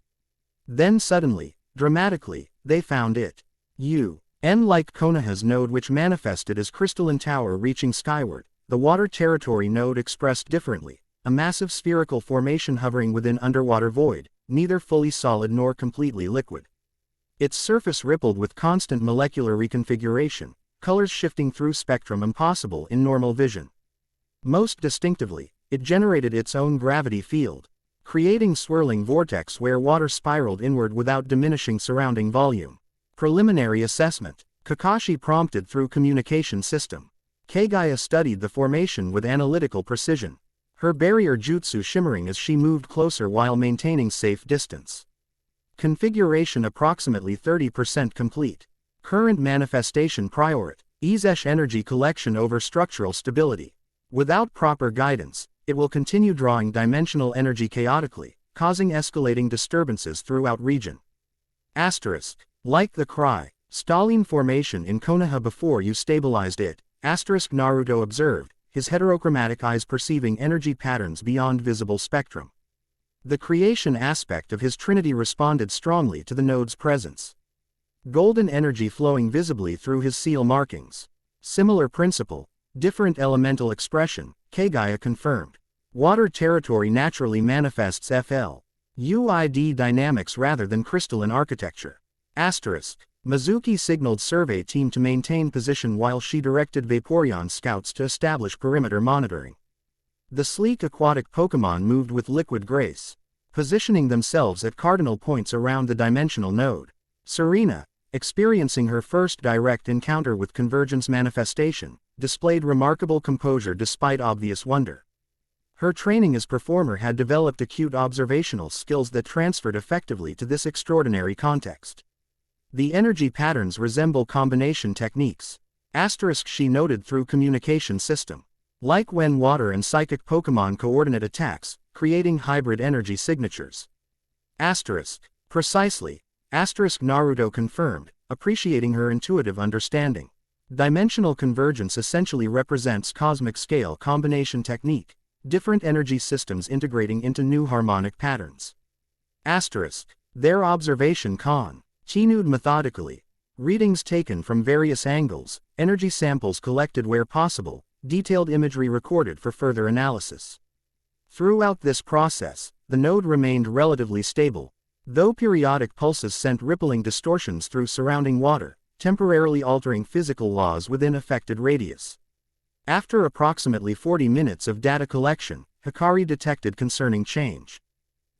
Then suddenly, dramatically, they found it. Like Konoha's node which manifested as crystalline tower reaching skyward, the water territory node expressed differently, a massive spherical formation hovering within underwater void, neither fully solid nor completely liquid. Its surface rippled with constant molecular reconfiguration, colors shifting through spectrum impossible in normal vision. Most distinctively, it generated its own gravity field, creating swirling vortex where water spiraled inward without diminishing surrounding volume. Preliminary assessment. Kakashi prompted through communication system. Kaguya studied the formation with analytical precision. Her barrier jutsu shimmering as she moved closer while maintaining safe distance. Configuration approximately 30% complete. Current manifestation priority. Ease energy collection over structural stability. Without proper guidance, it will continue drawing dimensional energy chaotically, causing escalating disturbances throughout region. Like the cry, Stalin formation in Konoha before you stabilized it, Naruto observed, his heterochromatic eyes perceiving energy patterns beyond visible spectrum. The creation aspect of his trinity responded strongly to the node's presence. Golden energy flowing visibly through his seal markings. Similar principle, different elemental expression, Kaguya confirmed. Water territory naturally manifests FLUID dynamics rather than crystalline architecture. Mizuki signaled survey team to maintain position while she directed Vaporeon scouts to establish perimeter monitoring. The sleek aquatic Pokémon moved with liquid grace, positioning themselves at cardinal points around the dimensional node. Serena, experiencing her first direct encounter with convergence manifestation, displayed remarkable composure despite obvious wonder. Her training as performer had developed acute observational skills that transferred effectively to this extraordinary context. The energy patterns resemble combination techniques. Asterisk she noted through communication system. Like when water and psychic Pokémon coordinate attacks, creating hybrid energy signatures. Asterisk. Precisely. Asterisk Naruto confirmed, appreciating her intuitive understanding. Dimensional convergence essentially represents cosmic scale combination technique, different energy systems integrating into new harmonic patterns. Asterisk. Their observation continued methodically. Readings taken from various angles, energy samples collected where possible, detailed imagery recorded for further analysis. Throughout this process, the node remained relatively stable, though periodic pulses sent rippling distortions through surrounding water, temporarily altering physical laws within affected radius. After approximately 40 minutes of data collection, Hikari detected concerning change.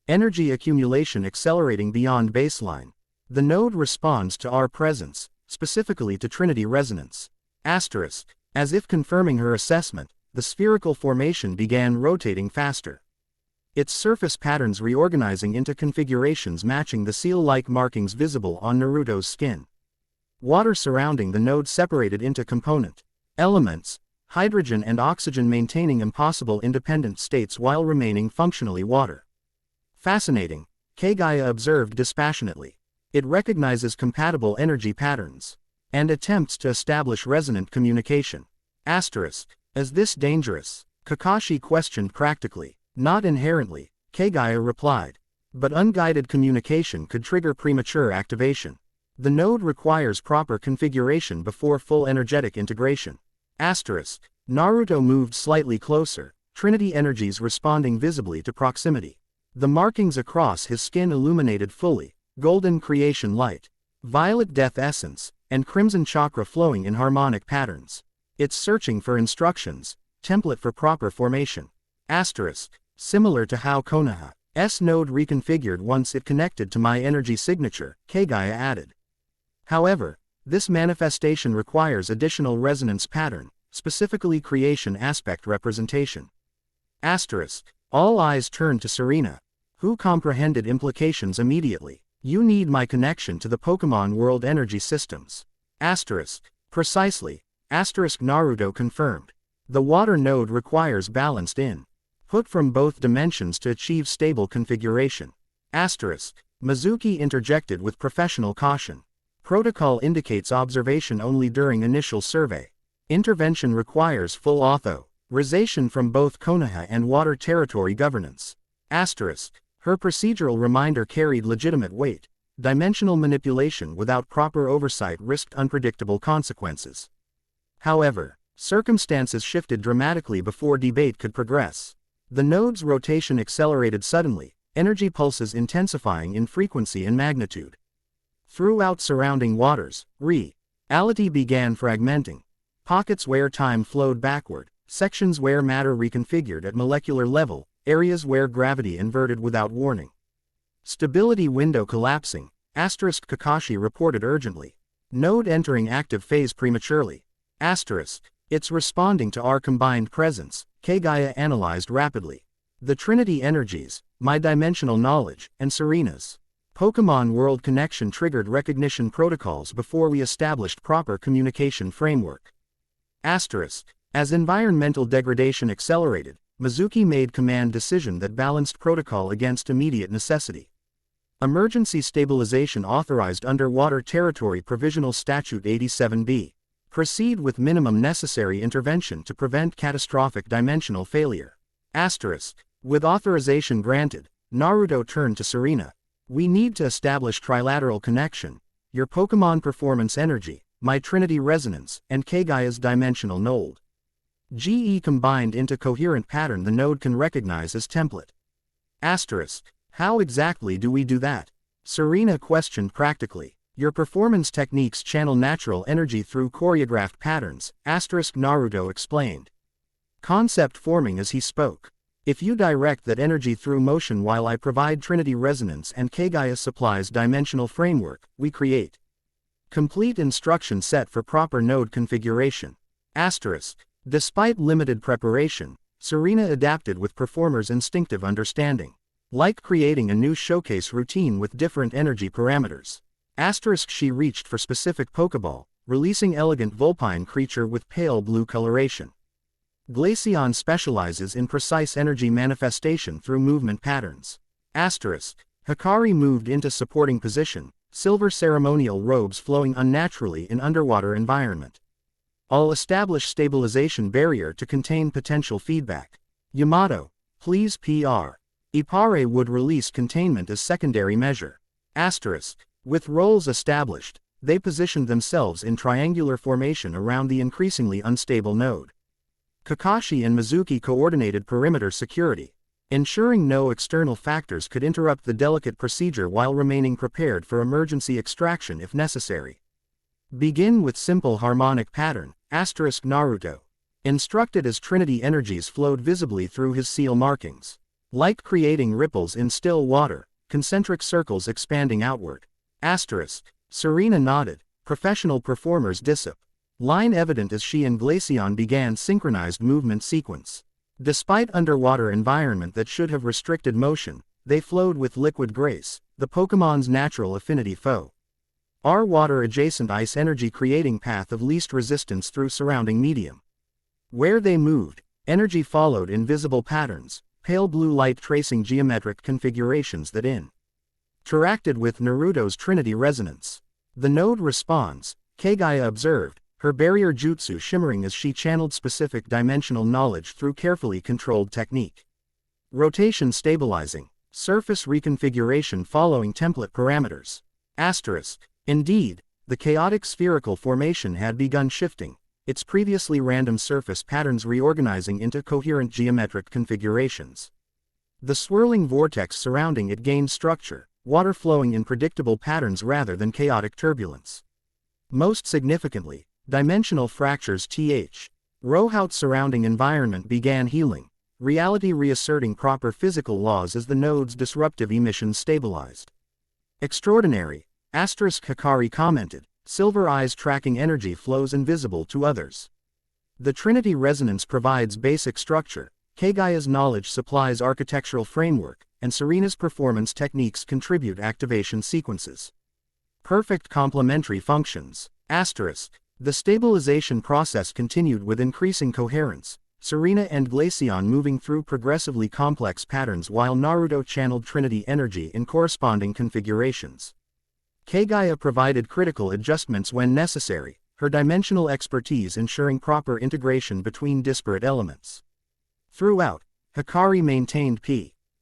Energy accumulation accelerating beyond baseline. The node responds to our presence, specifically to Trinity resonance. Asterisk. As if confirming her assessment, the spherical formation began rotating faster. Its surface patterns reorganizing into configurations matching the seal-like markings visible on Naruto's skin. Water surrounding the node separated into component elements, hydrogen and oxygen maintaining impossible independent states while remaining functionally water. Fascinating, Kaguya observed dispassionately. It recognizes compatible energy patterns and attempts to establish resonant communication. Asterisk. Is this dangerous? Kakashi questioned practically. Not inherently, Kaguya replied. But unguided communication could trigger premature activation. The node requires proper configuration before full energetic integration. Asterisk. Naruto moved slightly closer, Trinity energies responding visibly to proximity. The markings across his skin illuminated fully, golden creation light, violet death essence, and crimson chakra flowing in harmonic patterns. It's searching for instructions, template for proper formation. Asterisk. Similar to how Konoha's node reconfigured once it connected to my energy signature, Kaguya added. However, this manifestation requires additional resonance pattern, specifically creation aspect representation. Asterisk. All eyes turned to Serena, who comprehended implications immediately. You need my connection to the Pokémon world energy systems. Asterisk. Precisely. Asterisk Naruto confirmed. The water node requires balanced input from both dimensions to achieve stable configuration. Asterisk. Mizuki interjected with professional caution. Protocol indicates observation only during initial survey. Intervention requires full authorization from both Konoha and water territory governance. Asterisk. Her procedural reminder carried legitimate weight. Dimensional manipulation without proper oversight risked unpredictable consequences. However, circumstances shifted dramatically before debate could progress. The node's rotation accelerated suddenly, energy pulses intensifying in frequency and magnitude. Throughout surrounding waters, reality began fragmenting. Pockets where time flowed backward, sections where matter reconfigured at molecular level, areas where gravity inverted without warning. Stability window collapsing, asterisk Kakashi reported urgently. Node entering active phase prematurely. Asterisk. It's responding to our combined presence, Kaguya analyzed rapidly. The Trinity energies, my dimensional knowledge, and Serena's Pokémon world connection triggered recognition protocols before we established proper communication framework. Asterisk. As environmental degradation accelerated, Mizuki made command decision that balanced protocol against immediate necessity. Emergency stabilization authorized underwater territory provisional statute 87B. Proceed with minimum necessary intervention to prevent catastrophic dimensional failure. Asterisk. With authorization granted, Naruto turned to Serena. We need to establish trilateral connection, your Pokémon performance energy, my Trinity resonance, and Kaguya's dimensional node. GE combined into coherent pattern the node can recognize as template. Asterisk. How exactly do we do that? Serena questioned practically. Your performance techniques channel natural energy through choreographed patterns, asterisk Naruto explained. Concept forming as he spoke. If you direct that energy through motion while I provide Trinity resonance and Kaguya supplies dimensional framework, we create Complete instruction set for proper node configuration. Asterisk. Despite limited preparation, Serena adapted with performer's instinctive understanding. Like creating a new showcase routine with different energy parameters. Asterisk. She reached for specific Pokeball, releasing elegant Vulpine creature with pale blue coloration. Glaceon specializes in precise energy manifestation through movement patterns. Asterisk. Hikari moved into supporting position, silver ceremonial robes flowing unnaturally in underwater environment. All establish stabilization barrier to contain potential feedback. Yamato, please PR. Ipare would release containment as secondary measure. Asterisk. With roles established, they positioned themselves in triangular formation around the increasingly unstable node. Kakashi and Mizuki coordinated perimeter security, ensuring no external factors could interrupt the delicate procedure while remaining prepared for emergency extraction if necessary. Begin with simple harmonic pattern, asterisk. Naruto instructed as Trinity energies flowed visibly through his seal markings. Like creating ripples in still water, concentric circles expanding outward. Asterisk. Serena nodded, professional performers dissip. Line evident as she and Glaceon began synchronized movement sequence. Despite underwater environment that should have restricted motion, they flowed with liquid grace, the Pokemon's natural affinity foe. Our water-adjacent ice energy creating path of least resistance through surrounding medium. Where they moved, energy followed invisible patterns, pale blue light tracing geometric configurations that interacted with Naruto's Trinity resonance. The node responds, Kaguya observed, her barrier jutsu shimmering as she channeled specific dimensional knowledge through carefully controlled technique. Rotation stabilizing, surface reconfiguration following template parameters. Asterisk. Indeed, the chaotic spherical formation had begun shifting, its previously random surface patterns reorganizing into coherent geometric configurations. The swirling vortex surrounding it gained structure, water flowing in predictable patterns rather than chaotic turbulence. Most significantly, dimensional fractures Rohout surrounding environment began healing, reality reasserting proper physical laws as the node's disruptive emissions stabilized. Extraordinary, asterisk. Hikari commented, silver eyes tracking energy flows invisible to others. The Trinity resonance provides basic structure, Kaguya's knowledge supplies architectural framework, and Serena's performance techniques contribute activation sequences. Perfect complementary functions. Asterisk. The stabilization process continued with increasing coherence, Serena and Glaceon moving through progressively complex patterns while Naruto channeled Trinity energy in corresponding configurations. Kaguya provided critical adjustments when necessary, her dimensional expertise ensuring proper integration between disparate elements. Throughout, Hikari maintained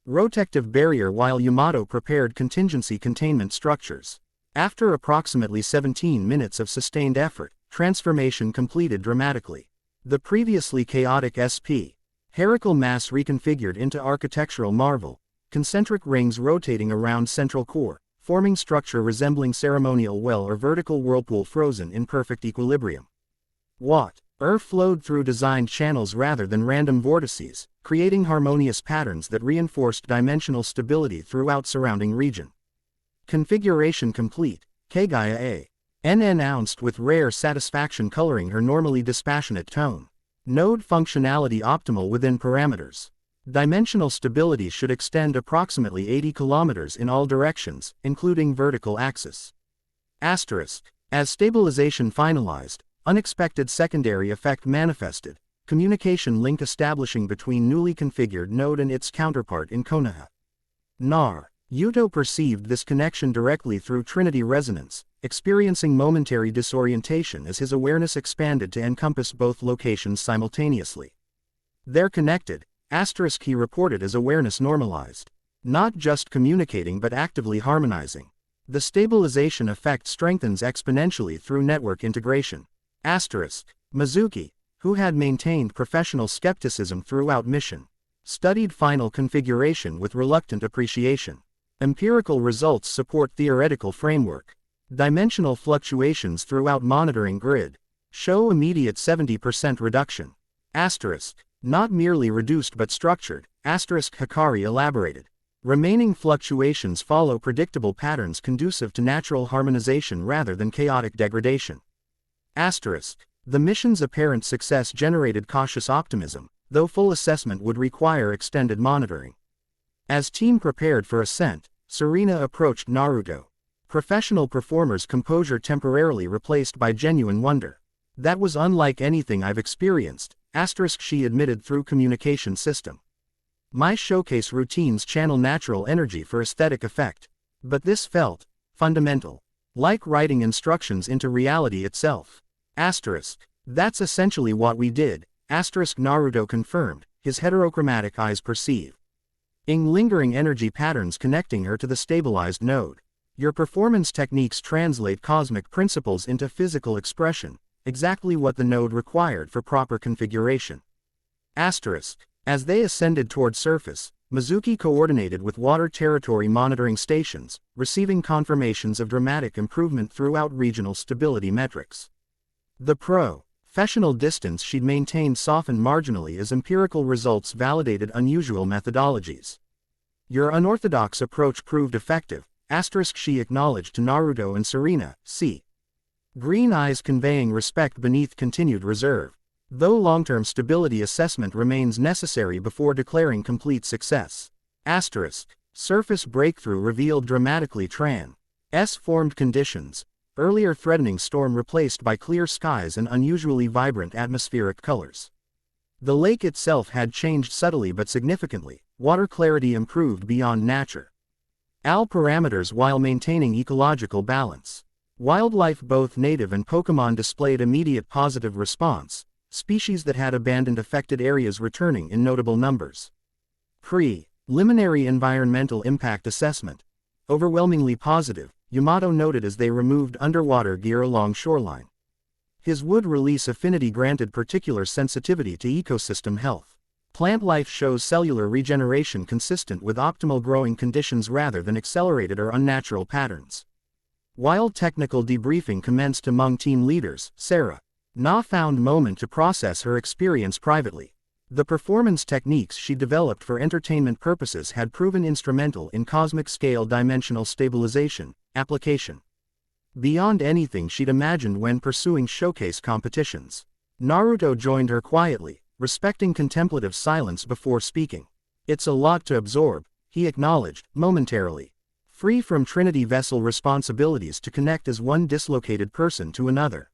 protective barrier while Yamato prepared contingency containment structures. After approximately 17 minutes of sustained effort, transformation completed dramatically. The previously chaotic spherical mass reconfigured into architectural marvel, concentric rings rotating around central core, forming structure resembling ceremonial well or vertical whirlpool frozen in perfect equilibrium. Flowed through designed channels rather than random vortices, creating harmonious patterns that reinforced dimensional stability throughout surrounding region. Configuration complete, Kaguya announced with rare satisfaction coloring her normally dispassionate tone. Node functionality optimal within parameters. Dimensional stability should extend approximately 80 km in all directions, including vertical axis. Asterisk. As stabilization finalized, unexpected secondary effect manifested, communication link establishing between newly configured node and its counterpart in Konoha. Yuto perceived this connection directly through Trinity resonance, experiencing momentary disorientation as his awareness expanded to encompass both locations simultaneously. They're connected, asterisk. He reported as awareness normalized. Not just communicating but actively harmonizing. The stabilization effect strengthens exponentially through network integration. Asterisk. Mizuki, who had maintained professional skepticism throughout mission, studied final configuration with reluctant appreciation. Empirical results support theoretical framework. Dimensional fluctuations throughout monitoring grid show immediate 70% reduction. Asterisk. Not merely reduced but structured, asterisk. Hikari elaborated. Remaining fluctuations follow predictable patterns conducive to natural harmonization rather than chaotic degradation. Asterisk. The mission's apparent success generated cautious optimism, though full assessment would require extended monitoring. As team prepared for ascent, Serena approached Naruto. Professional performer's composure temporarily replaced by genuine wonder. That was unlike anything I've experienced, asterisk, she admitted through communication system. My showcase routines channel natural energy for aesthetic effect. But this felt fundamental. Like writing instructions into reality itself. Asterisk. That's essentially what we did, asterisk, Naruto confirmed, his heterochromatic eyes perceive lingering energy patterns connecting her to the stabilized node. Your performance techniques translate cosmic principles into physical expression, exactly what the node required for proper configuration. Asterisk. As they ascended toward surface, Mizuki coordinated with water territory monitoring stations, receiving confirmations of dramatic improvement throughout regional stability metrics. The professional distance she'd maintained softened marginally as empirical results validated unusual methodologies. Your unorthodox approach proved effective, asterisk, she acknowledged to Naruto and Serena, green eyes conveying respect beneath continued reserve. Though long-term stability assessment remains necessary before declaring complete success. Asterisk. Surface breakthrough revealed dramatically formed conditions. Earlier threatening storm replaced by clear skies and unusually vibrant atmospheric colors. The lake itself had changed subtly but significantly. Water clarity improved beyond nature. Parameters while maintaining ecological balance. Wildlife, both native and Pokémon, displayed immediate positive response. Species that had abandoned affected areas returning in notable numbers. Preliminary environmental impact assessment. Overwhelmingly positive, Yamato noted as they removed underwater gear along shoreline. His wood release affinity granted particular sensitivity to ecosystem health. Plant life shows cellular regeneration consistent with optimal growing conditions rather than accelerated or unnatural patterns. While technical debriefing commenced among team leaders, Sarah found moment to process her experience privately. The performance techniques she developed for entertainment purposes had proven instrumental in cosmic scale dimensional stabilization application. Beyond anything she'd imagined when pursuing showcase competitions. Naruto joined her quietly, respecting contemplative silence before speaking. It's a lot to absorb, he acknowledged, momentarily. Free from Trinity vessel responsibilities to connect as one dislocated person to another.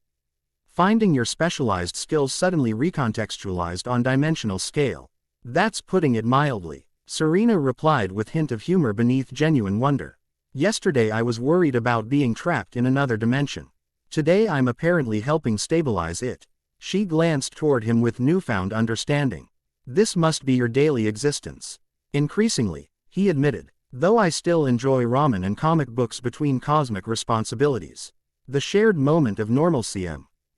Finding your specialized skills suddenly recontextualized on dimensional scale. That's putting it mildly. Serena replied with hint of humor beneath genuine wonder. Yesterday I was worried about being trapped in another dimension. Today I'm apparently helping stabilize it. She glanced toward him with newfound understanding. This must be your daily existence. Increasingly, he admitted, though I still enjoy ramen and comic books between cosmic responsibilities. The shared moment of normalcy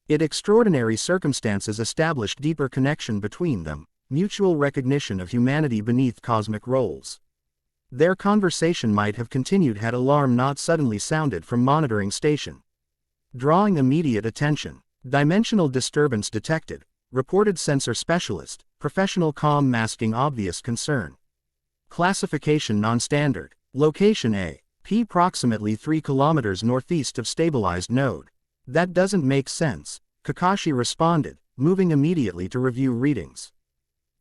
extraordinary circumstances established deeper connection between them, mutual recognition of humanity beneath cosmic roles. Their conversation might have continued had alarm not suddenly sounded from monitoring station. Drawing immediate attention. Dimensional disturbance detected, reported sensor specialist, professional comm masking obvious concern. Classification non-standard, location approximately 3 kilometers northeast of stabilized node. That doesn't make sense, Kakashi responded, moving immediately to review readings.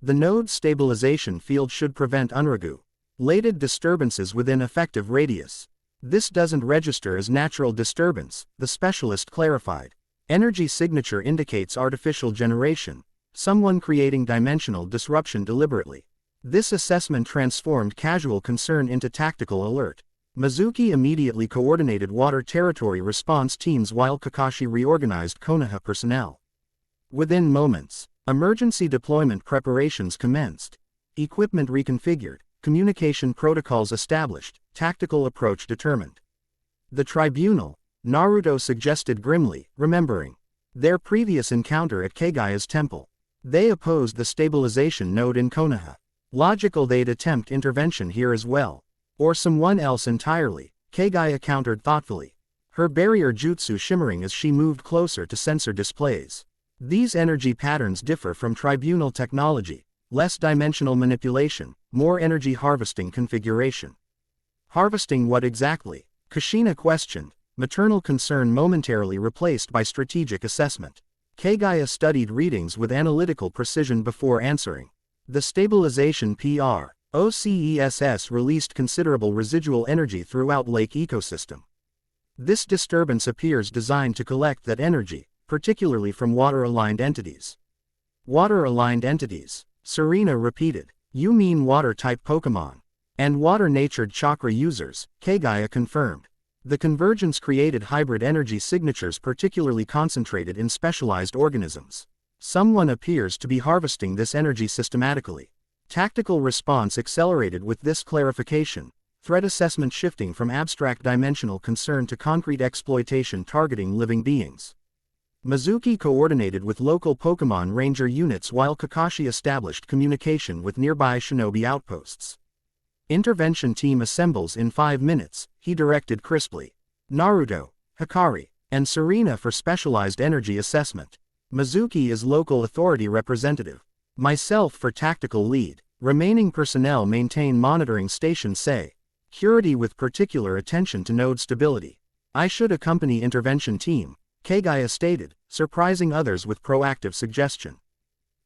The node's stabilization field should prevent unregulated disturbances within effective radius. This doesn't register as natural disturbance, the specialist clarified. Energy signature indicates artificial generation, someone creating dimensional disruption deliberately. This assessment transformed casual concern into tactical alert. Mizuki immediately coordinated water territory response teams while Kakashi reorganized Konoha personnel. Within moments, emergency deployment preparations commenced. Equipment reconfigured, communication protocols established, tactical approach determined. The tribunal, Naruto suggested grimly, remembering their previous encounter at Kaguya's temple. They opposed the stabilization node in Konoha. Logical they'd attempt intervention here as well. Or someone else entirely, Kaguya countered thoughtfully. Her barrier jutsu shimmering as she moved closer to sensor displays. These energy patterns differ from tribunal technology, less dimensional manipulation, more energy harvesting configuration. Harvesting what exactly? Kushina questioned, maternal concern momentarily replaced by strategic assessment. Kaguya studied readings with analytical precision before answering. The stabilization OCESS released considerable residual energy throughout lake ecosystem. This disturbance appears designed to collect that energy, particularly from water-aligned entities. Water-aligned entities, Serena repeated. You mean water-type Pokémon? And water-natured chakra users, Kaguya confirmed. The convergence created hybrid energy signatures particularly concentrated in specialized organisms. Someone appears to be harvesting this energy systematically. Tactical response accelerated with this clarification, threat assessment shifting from abstract dimensional concern to concrete exploitation targeting living beings. Mizuki coordinated with local Pokémon Ranger units while Kakashi established communication with nearby shinobi outposts. Intervention team assembles in 5 minutes, he directed crisply. Naruto, Hikari, and Serena for specialized energy assessment. Mizuki is local authority representative. Myself for tactical lead. Remaining personnel maintain monitoring station security with particular attention to node stability. I should accompany intervention team, Kaguya stated, surprising others with proactive suggestion.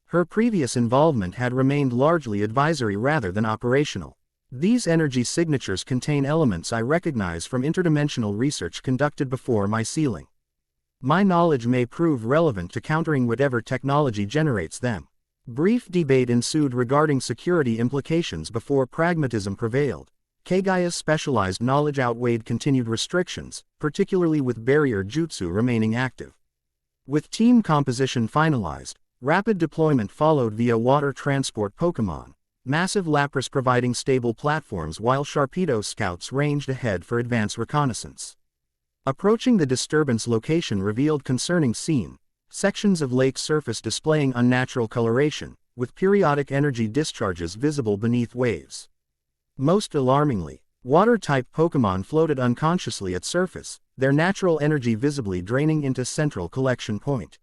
Her previous involvement had remained largely advisory rather than operational. These energy signatures contain elements I recognize from interdimensional research conducted before my sealing. My knowledge may prove relevant to countering whatever technology generates them. Brief debate ensued regarding security implications before pragmatism prevailed. Kaguya's specialized knowledge outweighed continued restrictions, particularly with barrier jutsu remaining active. With team composition finalized, rapid deployment followed via water transport Pokémon, massive Lapras providing stable platforms while Sharpedo scouts ranged ahead for advance reconnaissance. Approaching the disturbance location revealed concerning scene, sections of lake surface displaying unnatural coloration, with periodic energy discharges visible beneath waves. Most alarmingly, water-type Pokémon floated unconsciously at surface, their natural energy visibly draining into central collection point.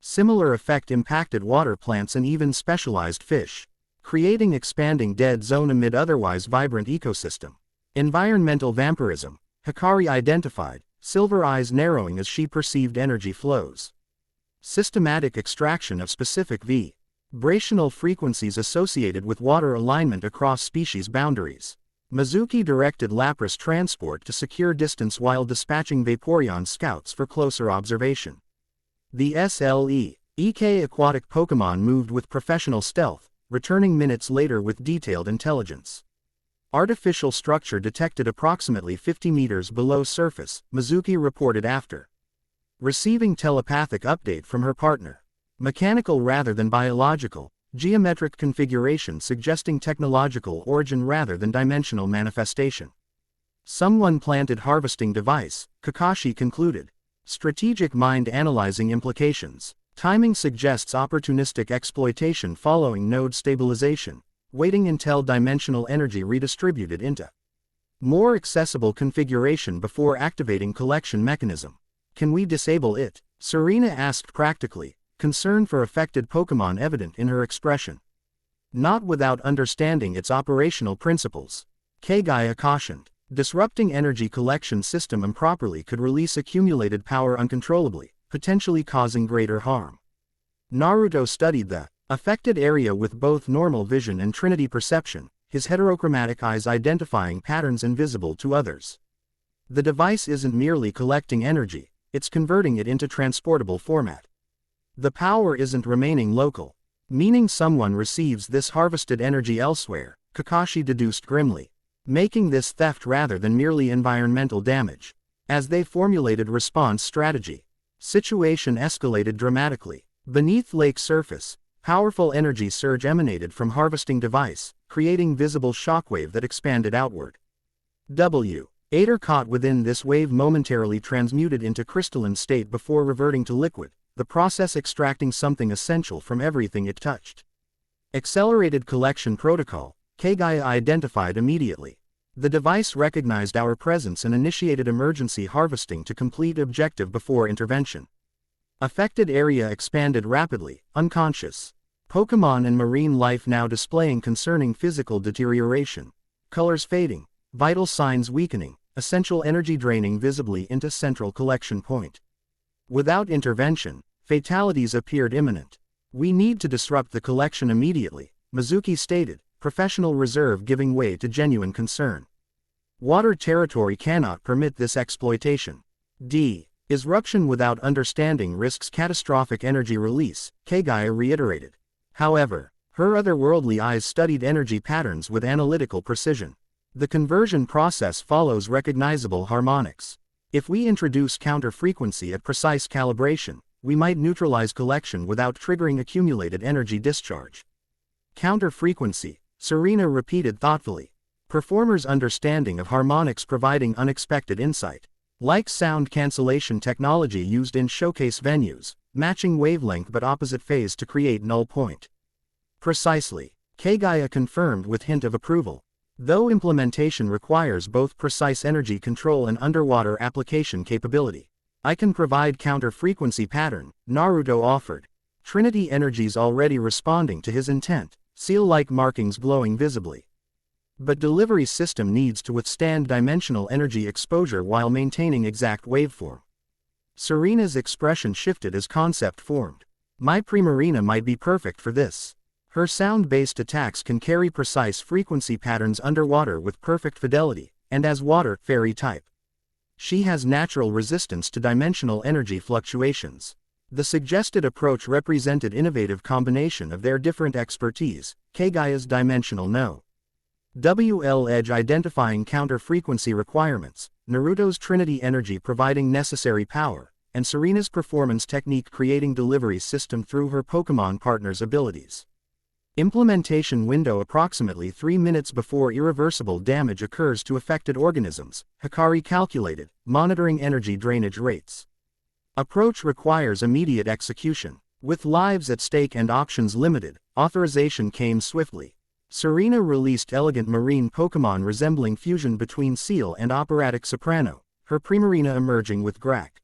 Similar effect impacted water plants and even specialized fish, creating expanding dead zone amid otherwise vibrant ecosystem. Environmental vampirism, Hikari identified, silver eyes narrowing as she perceived energy flows. Systematic extraction of specific vibrational frequencies associated with water alignment across species boundaries. Mizuki directed Lapras transport to secure distance while dispatching Vaporeon scouts for closer observation. The SLE-EK aquatic Pokémon moved with professional stealth, returning minutes later with detailed intelligence. Artificial structure detected approximately 50 meters below surface, Mizuki reported after receiving telepathic update from her partner. Mechanical rather than biological, geometric configuration suggesting technological origin rather than dimensional manifestation. Someone planted harvesting device, Kakashi concluded. Strategic mind analyzing implications. Timing suggests opportunistic exploitation following node stabilization, waiting until dimensional energy redistributed into more accessible configuration before activating collection mechanism. Can we disable it? Serena asked practically, concern for affected Pokémon evident in her expression. Not without understanding its operational principles. Kaguya cautioned. Disrupting energy collection system improperly could release accumulated power uncontrollably, potentially causing greater harm. Naruto studied the affected area with both normal vision and trinity perception, his heterochromatic eyes identifying patterns invisible to others. The device isn't merely collecting energy, it's converting it into transportable format. The power isn't remaining local, meaning someone receives this harvested energy elsewhere, Kakashi deduced grimly, making this theft rather than merely environmental damage. As they formulated response strategy, situation escalated dramatically. Beneath lake surface, powerful energy surge emanated from harvesting device, creating visible shockwave that expanded outward. Ader caught within this wave momentarily transmuted into crystalline state before reverting to liquid, the process extracting something essential from everything it touched. Accelerated collection protocol, Kaguya identified immediately. The device recognized our presence and initiated emergency harvesting to complete objective before intervention. Affected area expanded rapidly, unconscious. Pokémon and marine life now displaying concerning physical deterioration. Colors fading, vital signs weakening, essential energy draining visibly into central collection point. Without intervention, fatalities appeared imminent. We need to disrupt the collection immediately, Mizuki stated, professional reserve giving way to genuine concern. Water territory cannot permit this exploitation. Disruption without understanding risks catastrophic energy release, Kaguya reiterated. However, her otherworldly eyes studied energy patterns with analytical precision. The conversion process follows recognizable harmonics. If we introduce counter-frequency at precise calibration, we might neutralize collection without triggering accumulated energy discharge. Counter-frequency, Serena repeated thoughtfully. Performers' understanding of harmonics providing unexpected insight. Like sound cancellation technology used in showcase venues, matching wavelength but opposite phase to create null point. Precisely, Kaguya confirmed with hint of approval. Though implementation requires both precise energy control and underwater application capability, I can provide counter-frequency pattern, Naruto offered. Trinity energies already responding to his intent, seal-like markings glowing visibly. But delivery system needs to withstand dimensional energy exposure while maintaining exact waveform. Serena's expression shifted as concept formed. My Primarina might be perfect for this. Her sound-based attacks can carry precise frequency patterns underwater with perfect fidelity, and as water fairy type. She has natural resistance to dimensional energy fluctuations. The suggested approach represented innovative combination of their different expertise, Kaguya's dimensional edge identifying counter-frequency requirements, Naruto's Trinity energy providing necessary power, and Serena's performance technique creating delivery system through her Pokémon partner's abilities. Implementation window approximately 3 minutes before irreversible damage occurs to affected organisms, Hikari calculated, monitoring energy drainage rates. Approach requires immediate execution. With lives at stake and options limited, authorization came swiftly. Serena released elegant marine Pokémon resembling fusion between seal and operatic soprano, her Primarina emerging with Grak.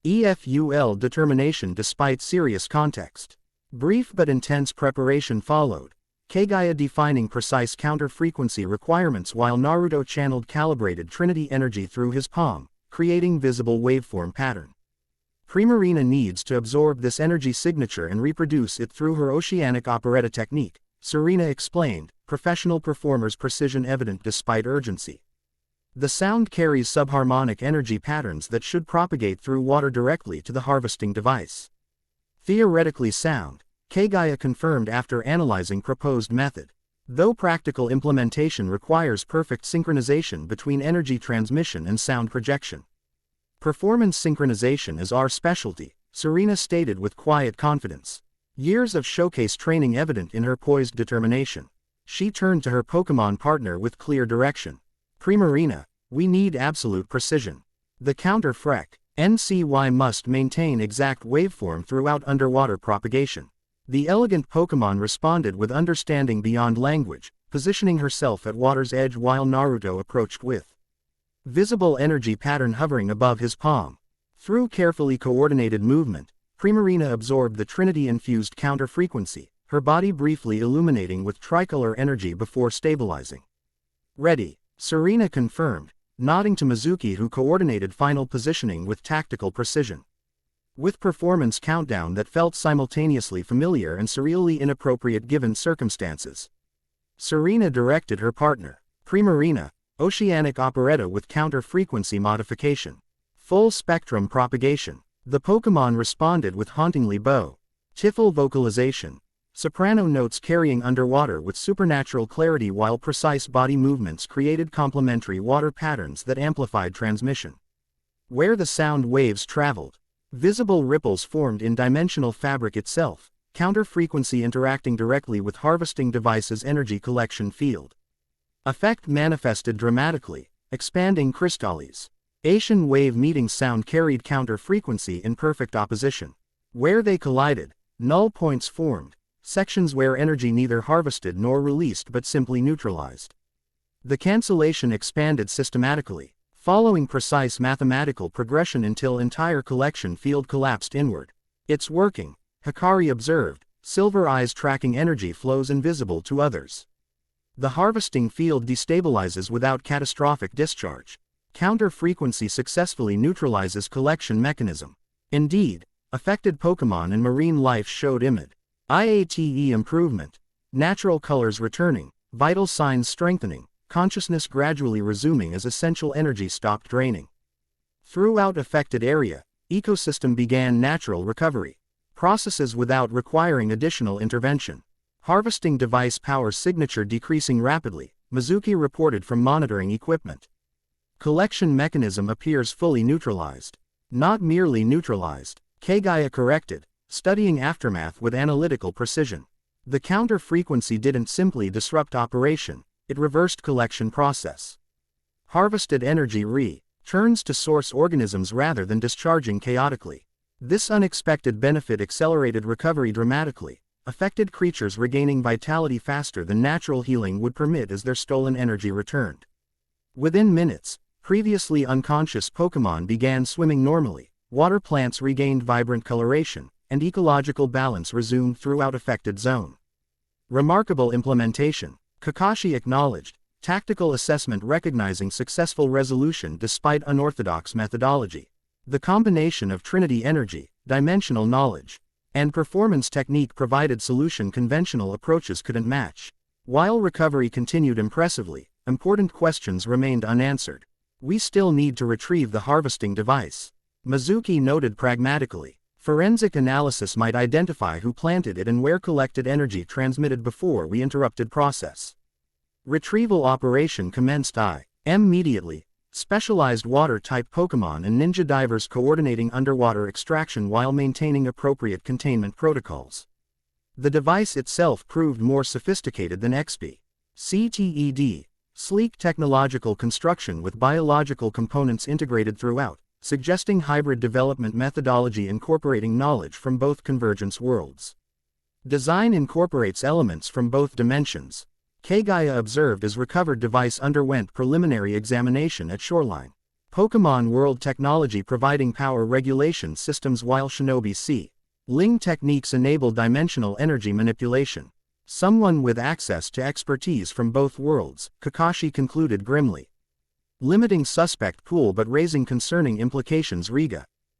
EFUL determination despite serious context. Brief but intense preparation followed, Kaguya defining precise counter-frequency requirements while Naruto channeled calibrated Trinity energy through his palm, creating visible waveform pattern. Primarina needs to absorb this energy signature and reproduce it through her oceanic operetta technique, Serena explained, professional performer's precision evident despite urgency. The sound carries subharmonic energy patterns that should propagate through water directly to the harvesting device. Theoretically sound, Kaguya confirmed after analyzing proposed method. Though practical implementation requires perfect synchronization between energy transmission and sound projection. Performance synchronization is our specialty, Serena stated with quiet confidence. Years of showcase training evident in her poised determination. She turned to her Pokémon partner with clear direction. Primarina, we need absolute precision. The counter-frec, NCY must maintain exact waveform throughout underwater propagation. The elegant Pokémon responded with understanding beyond language, positioning herself at water's edge while Naruto approached with visible energy pattern hovering above his palm. Through carefully coordinated movement, Primarina absorbed the Trinity-infused counter-frequency, her body briefly illuminating with tricolor energy before stabilizing. Ready, Serena confirmed, nodding to Mizuki who coordinated final positioning with tactical precision. With performance countdown that felt simultaneously familiar and surreally inappropriate given circumstances. Serena directed her partner, Primarina, oceanic operetta with counter-frequency modification. Full spectrum propagation. The Pokémon responded with hauntingly beautiful vocalization. Soprano notes carrying underwater with supernatural clarity while precise body movements created complementary water patterns that amplified transmission. Where the sound waves traveled, visible ripples formed in dimensional fabric itself, counter-frequency interacting directly with harvesting device's energy collection field. Effect manifested dramatically, expanding crystallies. Asian wave meeting sound carried counter-frequency in perfect opposition. Where they collided, null points formed. Sections where energy neither harvested nor released but simply neutralized. The cancellation expanded systematically, following precise mathematical progression until entire collection field collapsed inward. It's working, Hikari observed, Silver Eyes tracking energy flows invisible to others. The harvesting field destabilizes without catastrophic discharge. Counter-frequency successfully neutralizes collection mechanism. Indeed, affected Pokémon and marine life showed IATE improvement. Natural colors returning, vital signs strengthening, consciousness gradually resuming as essential energy stopped draining. Throughout affected area, ecosystem began natural recovery. Processes without requiring additional intervention. Harvesting device power signature decreasing rapidly, Mizuki reported from monitoring equipment. Collection mechanism appears fully neutralized. Not merely neutralized, Kaguya corrected, studying aftermath with analytical precision. The counter-frequency didn't simply disrupt operation, it reversed collection process. Harvested energy returns to source organisms rather than discharging chaotically. This unexpected benefit accelerated recovery dramatically, affected creatures regaining vitality faster than natural healing would permit as their stolen energy returned. Within minutes, previously unconscious Pokémon began swimming normally, water plants regained vibrant coloration, and ecological balance resumed throughout affected zone. Remarkable implementation, Kakashi acknowledged, tactical assessment recognizing successful resolution despite unorthodox methodology. The combination of Trinity energy, dimensional knowledge, and performance technique provided solution conventional approaches couldn't match. While recovery continued impressively, important questions remained unanswered. We still need to retrieve the harvesting device. Mizuki noted pragmatically. Forensic analysis might identify who planted it and where collected energy transmitted before we interrupted process. Retrieval operation commenced immediately. Specialized water-type Pokémon and ninja divers coordinating underwater extraction while maintaining appropriate containment protocols. The device itself proved more sophisticated than CTED, sleek technological construction with biological components integrated throughout, suggesting hybrid development methodology incorporating knowledge from both convergence worlds. Design incorporates elements from both dimensions. Kaguya observed as recovered device underwent preliminary examination at shoreline. Pokémon World technology providing power regulation systems while Shinobi Ling techniques enable dimensional energy manipulation. Someone with access to expertise from both worlds, Kakashi concluded grimly. Limiting suspect pool but raising concerning implications.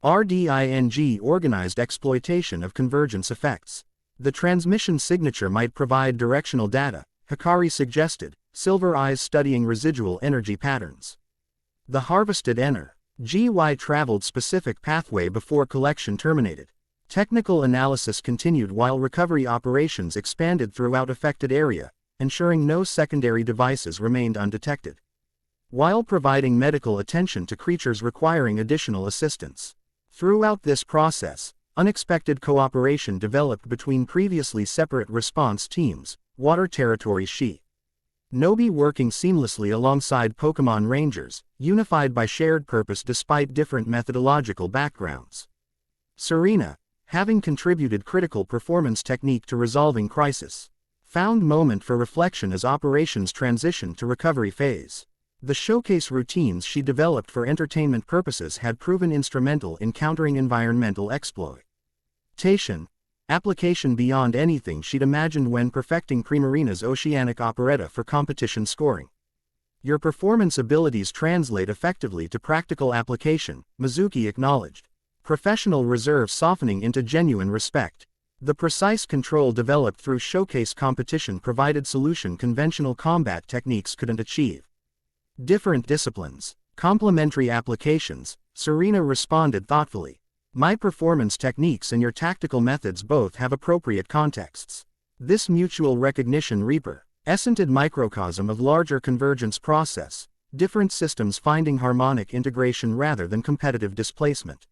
RDING organized exploitation of convergence effects. The transmission signature might provide directional data, Hikari suggested, Silver Eyes studying residual energy patterns. The harvested energy traveled specific pathway before collection terminated. Technical analysis continued while recovery operations expanded throughout affected area, ensuring no secondary devices remained undetected. While providing medical attention to creatures requiring additional assistance. Throughout this process, unexpected cooperation developed between previously separate response teams, Water Territory Shinobi working seamlessly alongside Pokémon Rangers, unified by shared purpose despite different methodological backgrounds. Serena, having contributed critical performance technique to resolving crisis, found moment for reflection as operations transitioned to recovery phase. The showcase routines she developed for entertainment purposes had proven instrumental in countering environmental exploitation. Application beyond anything she'd imagined when perfecting Primarina's oceanic operetta for competition scoring. Your performance abilities translate effectively to practical application, Mizuki acknowledged. Professional reserve softening into genuine respect. The precise control developed through showcase competition provided solution conventional combat techniques couldn't achieve. Different disciplines, complementary applications, Serena responded thoughtfully. My performance techniques and your tactical methods both have appropriate contexts. This mutual recognition represented microcosm of larger convergence process, different systems finding harmonic integration rather than competitive displacement.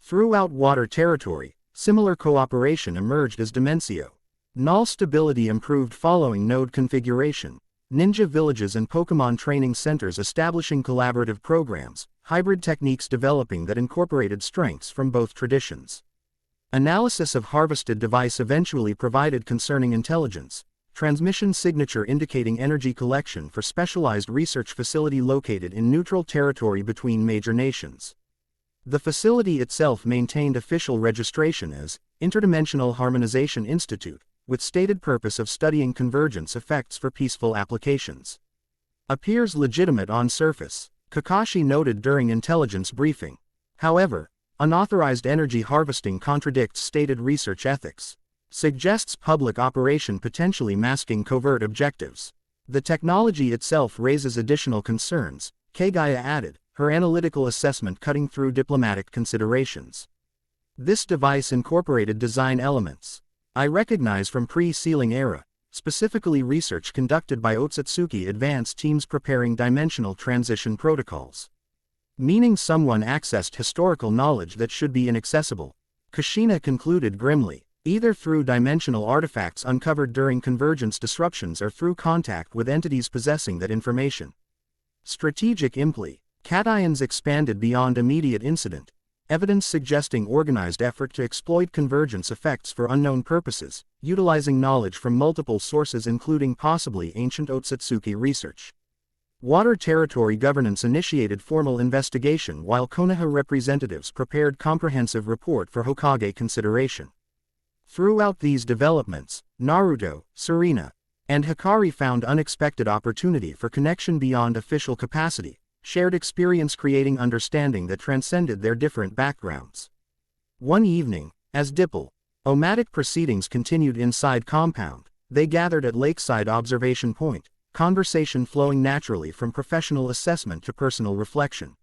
Throughout Water Territory, similar cooperation emerged as Dimensio. Null stability improved following node configuration. Ninja villages and Pokémon training centers establishing collaborative programs, hybrid techniques developing that incorporated strengths from both traditions. Analysis of harvested device eventually provided concerning intelligence, transmission signature indicating energy collection for specialized research facility located in neutral territory between major nations. The facility itself maintained official registration as Interdimensional Harmonization Institute, with stated purpose of studying convergence effects for peaceful applications. Appears legitimate on surface, Kakashi noted during intelligence briefing. However, unauthorized energy harvesting contradicts stated research ethics. Suggests public operation potentially masking covert objectives. The technology itself raises additional concerns, Kaguya added, her analytical assessment cutting through diplomatic considerations. This device incorporated design elements I recognize from pre-sealing era, specifically research conducted by Otsutsuki advanced teams preparing dimensional transition protocols. Meaning someone accessed historical knowledge that should be inaccessible. Kushina concluded grimly, either through dimensional artifacts uncovered during convergence disruptions or through contact with entities possessing that information. Strategic impli. Cations expanded beyond immediate incident. Evidence suggesting organized effort to exploit convergence effects for unknown purposes, utilizing knowledge from multiple sources including possibly ancient Otsutsuki research. Water Territory Governance initiated formal investigation while Konoha representatives prepared comprehensive report for Hokage consideration. Throughout these developments, Naruto, Serena, and Hikari found unexpected opportunity for connection beyond official capacity, shared experience creating understanding that transcended their different backgrounds. One evening, as diplomatic proceedings continued inside compound, they gathered at Lakeside Observation Point, conversation flowing naturally from professional assessment to personal reflection.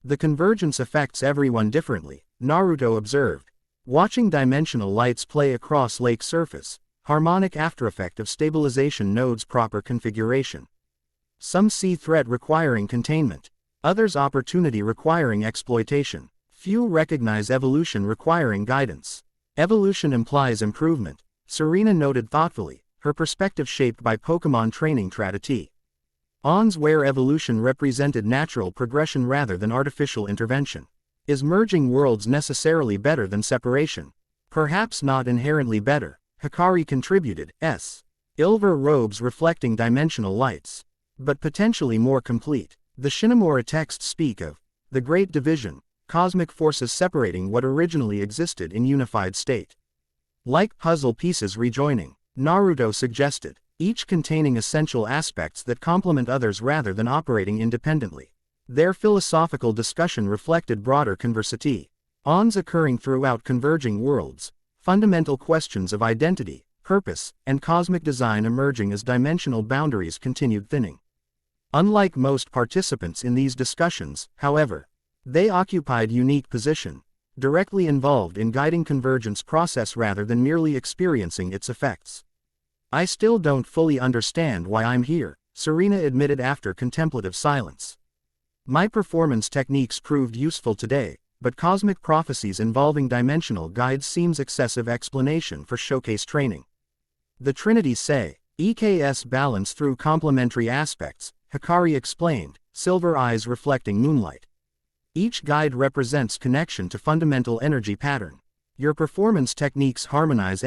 The convergence affects everyone differently, Naruto observed. Watching dimensional lights play across lake surface, harmonic aftereffect of stabilization nodes proper configuration. Some see threat requiring containment, others opportunity requiring exploitation. Few recognize evolution requiring guidance. Evolution implies improvement, Serena noted thoughtfully, her perspective shaped by Pokémon training tradity. Ons where evolution represented natural progression rather than artificial intervention. Is merging worlds necessarily better than separation? Perhaps not inherently better, Hikari contributed, Ilver robes reflecting dimensional lights. But potentially more complete. The Shinigami texts speak of the Great Division, cosmic forces separating what originally existed in unified state. Like puzzle pieces rejoining, Naruto suggested, each containing essential aspects that complement others rather than operating independently. Their philosophical discussion reflected broader conversity. Ons occurring throughout converging worlds, fundamental questions of identity, purpose, and cosmic design emerging as dimensional boundaries continued thinning. Unlike most participants in these discussions, however, they occupied unique position, directly involved in guiding convergence process rather than merely experiencing its effects. I still don't fully understand why I'm here, Serena admitted after contemplative silence. My performance techniques proved useful today, but cosmic prophecies involving dimensional guides seems excessive explanation for showcase training. The Trinity say, EKS balance through complementary aspects, Hikari explained, silver eyes reflecting moonlight. Each guide represents connection to fundamental energy pattern. Your performance techniques harmonize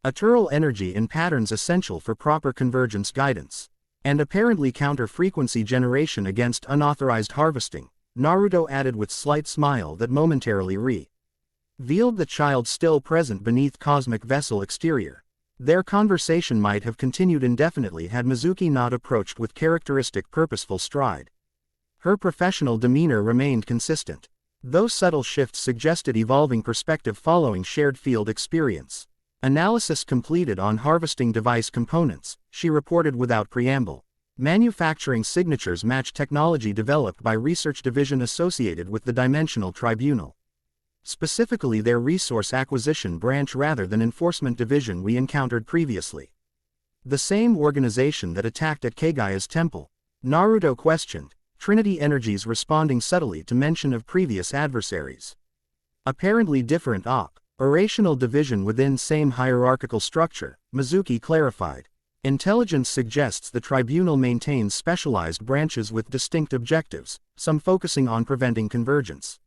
eternal energy in patterns essential for proper convergence guidance, and apparently counter frequency generation against unauthorized harvesting, Naruto added with slight smile that momentarily revealed the child still present beneath cosmic vessel exterior. Their conversation might have continued indefinitely had Mizuki not approached with characteristic purposeful stride. Her professional demeanor remained consistent. Those subtle shifts suggested evolving perspective following shared field experience. Analysis completed on harvesting device components, she reported without preamble. Manufacturing signatures match technology developed by research division associated with the Dimensional Tribunal. Specifically their resource acquisition branch rather than enforcement division we encountered previously. The same organization that attacked at Kaguya's temple. Naruto questioned, Trinity energies responding subtly to mention of previous adversaries. Apparently different operational division within same hierarchical structure, Mizuki clarified. Intelligence suggests the tribunal maintains specialized branches with distinct objectives, some focusing on preventing convergence,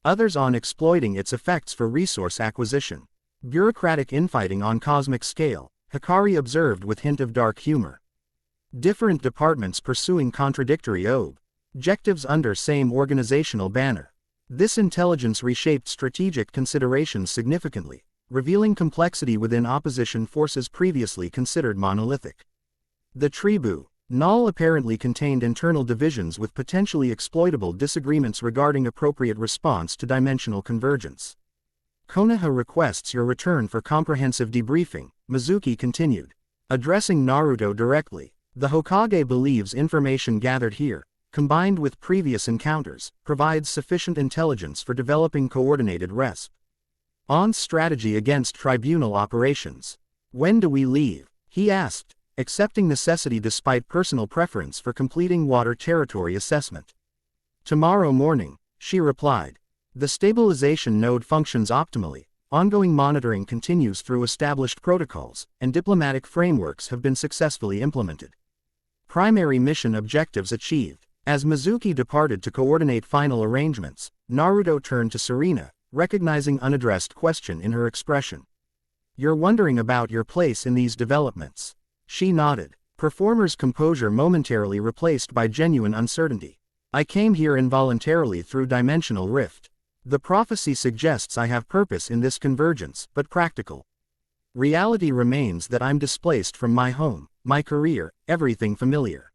others on exploiting its effects for resource acquisition. Bureaucratic infighting on cosmic scale, Hikari observed with hint of dark humor. Different departments pursuing contradictory objectives under same organizational banner. This intelligence reshaped strategic considerations significantly, revealing complexity within opposition forces previously considered monolithic. The tribu, Null apparently contained internal divisions with potentially exploitable disagreements regarding appropriate response to dimensional convergence. Konoha requests your return for comprehensive debriefing, Mizuki continued. Addressing Naruto directly, the Hokage believes information gathered here, combined with previous encounters, provides sufficient intelligence for developing coordinated resp. Strategy against tribunal operations. When do we leave? He asked, accepting necessity despite personal preference for completing water territory assessment. Tomorrow morning, she replied. The stabilization node functions optimally, ongoing monitoring continues through established protocols, and diplomatic frameworks have been successfully implemented. Primary mission objectives achieved. As Mizuki departed to coordinate final arrangements, Naruto turned to Serena, recognizing unaddressed question in her expression. You're wondering about your place in these developments. She nodded, performer's composure momentarily replaced by genuine uncertainty. I came here involuntarily through dimensional rift. The prophecy suggests I have purpose in this convergence, but practical reality remains that I'm displaced from my home, my career, everything familiar.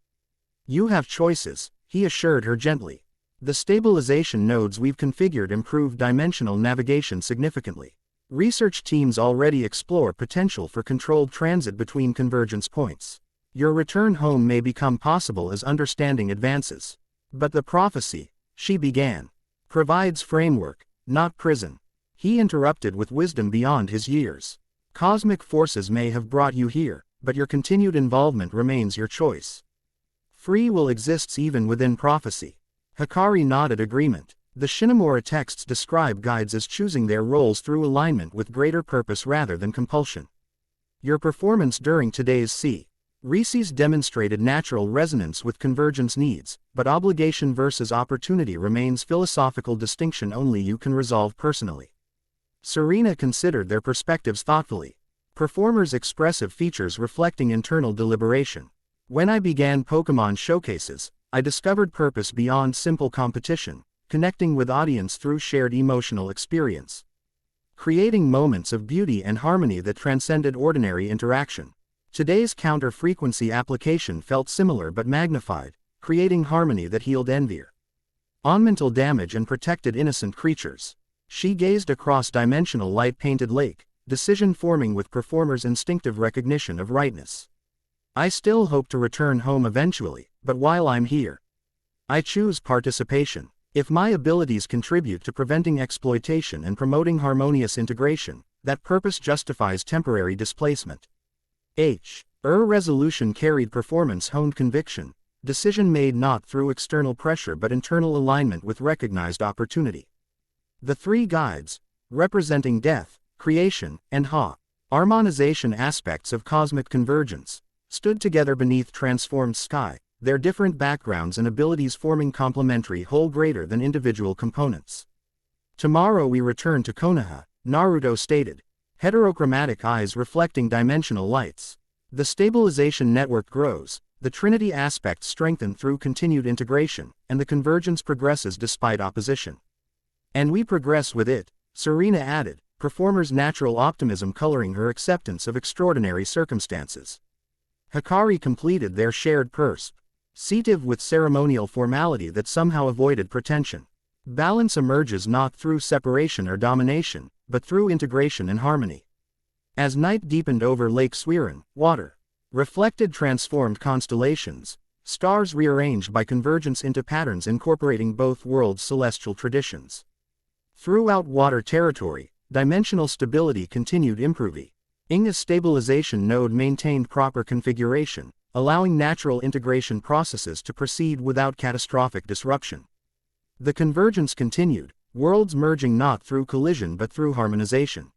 You have choices, he assured her gently. The stabilization nodes we've configured improve dimensional navigation significantly. Research teams already explore potential for controlled transit between convergence points. Your return home may become possible as understanding advances. But the prophecy, she began, provides framework, not prison. He interrupted with wisdom beyond his years. Cosmic forces may have brought you here, but your continued involvement remains your choice. Free will exists even within prophecy. Hikari nodded agreement. The Shinigami texts describe guides as choosing their roles through alignment with greater purpose rather than compulsion. Your performance during today's series demonstrated natural resonance with convergence needs, but obligation versus opportunity remains philosophical distinction only you can resolve personally. Serena considered their perspectives thoughtfully. Performers' expressive features reflecting internal deliberation. When I began Pokémon showcases, I discovered purpose beyond simple competition, connecting with audience through shared emotional experience. Creating moments of beauty and harmony that transcended ordinary interaction. Today's counter-frequency application felt similar but magnified, creating harmony that healed environmental damage and protected innocent creatures. She gazed across dimensional light-painted lake, decision forming with performers' instinctive recognition of rightness. I still hope to return home eventually, but while I'm here, I choose participation. If my abilities contribute to preventing exploitation and promoting harmonious integration, that purpose justifies temporary displacement. Resolution carried performance-honed conviction, decision made not through external pressure but internal alignment with recognized opportunity. The three guides, representing death, creation, and harmonization aspects of cosmic convergence, stood together beneath transformed sky, their different backgrounds and abilities forming complementary whole greater than individual components. Tomorrow we return to Konoha, Naruto stated, heterochromatic eyes reflecting dimensional lights. The stabilization network grows, the Trinity aspects strengthen through continued integration, and the convergence progresses despite opposition. And we progress with it, Serena added, performer's natural optimism coloring her acceptance of extraordinary circumstances. Hikari completed their shared perspective with ceremonial formality that somehow avoided pretension. Balance emerges not through separation or domination, but through integration and harmony. As night deepened over Lake Suiren, water reflected transformed constellations, stars rearranged by convergence into patterns incorporating both worlds' celestial traditions. Throughout water territory, dimensional stability continued improving. A stabilization node maintained proper configuration, allowing natural integration processes to proceed without catastrophic disruption. The convergence continued, worlds merging not through collision but through harmonization.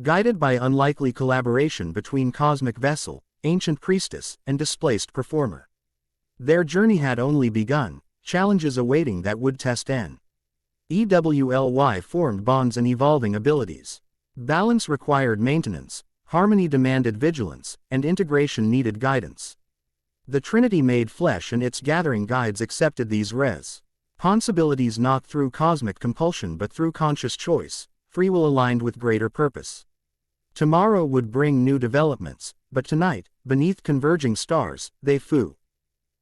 Guided by unlikely collaboration between cosmic vessel, ancient priestess, and displaced performer. Their journey had only begun, challenges awaiting that would test EWLY formed bonds and evolving abilities. Balance required maintenance, harmony demanded vigilance, and integration needed guidance. The Trinity made flesh and its gathering guides accepted these responsibilities not through cosmic compulsion but through conscious choice, free will aligned with greater purpose. Tomorrow would bring new developments, but tonight, beneath converging stars, they foo.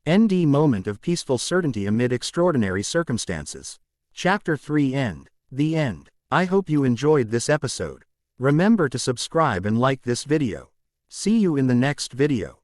ND moment of peaceful certainty amid extraordinary circumstances. Chapter 3 End. The End. I hope you enjoyed this episode. Remember to subscribe and like this video. See you in the next video.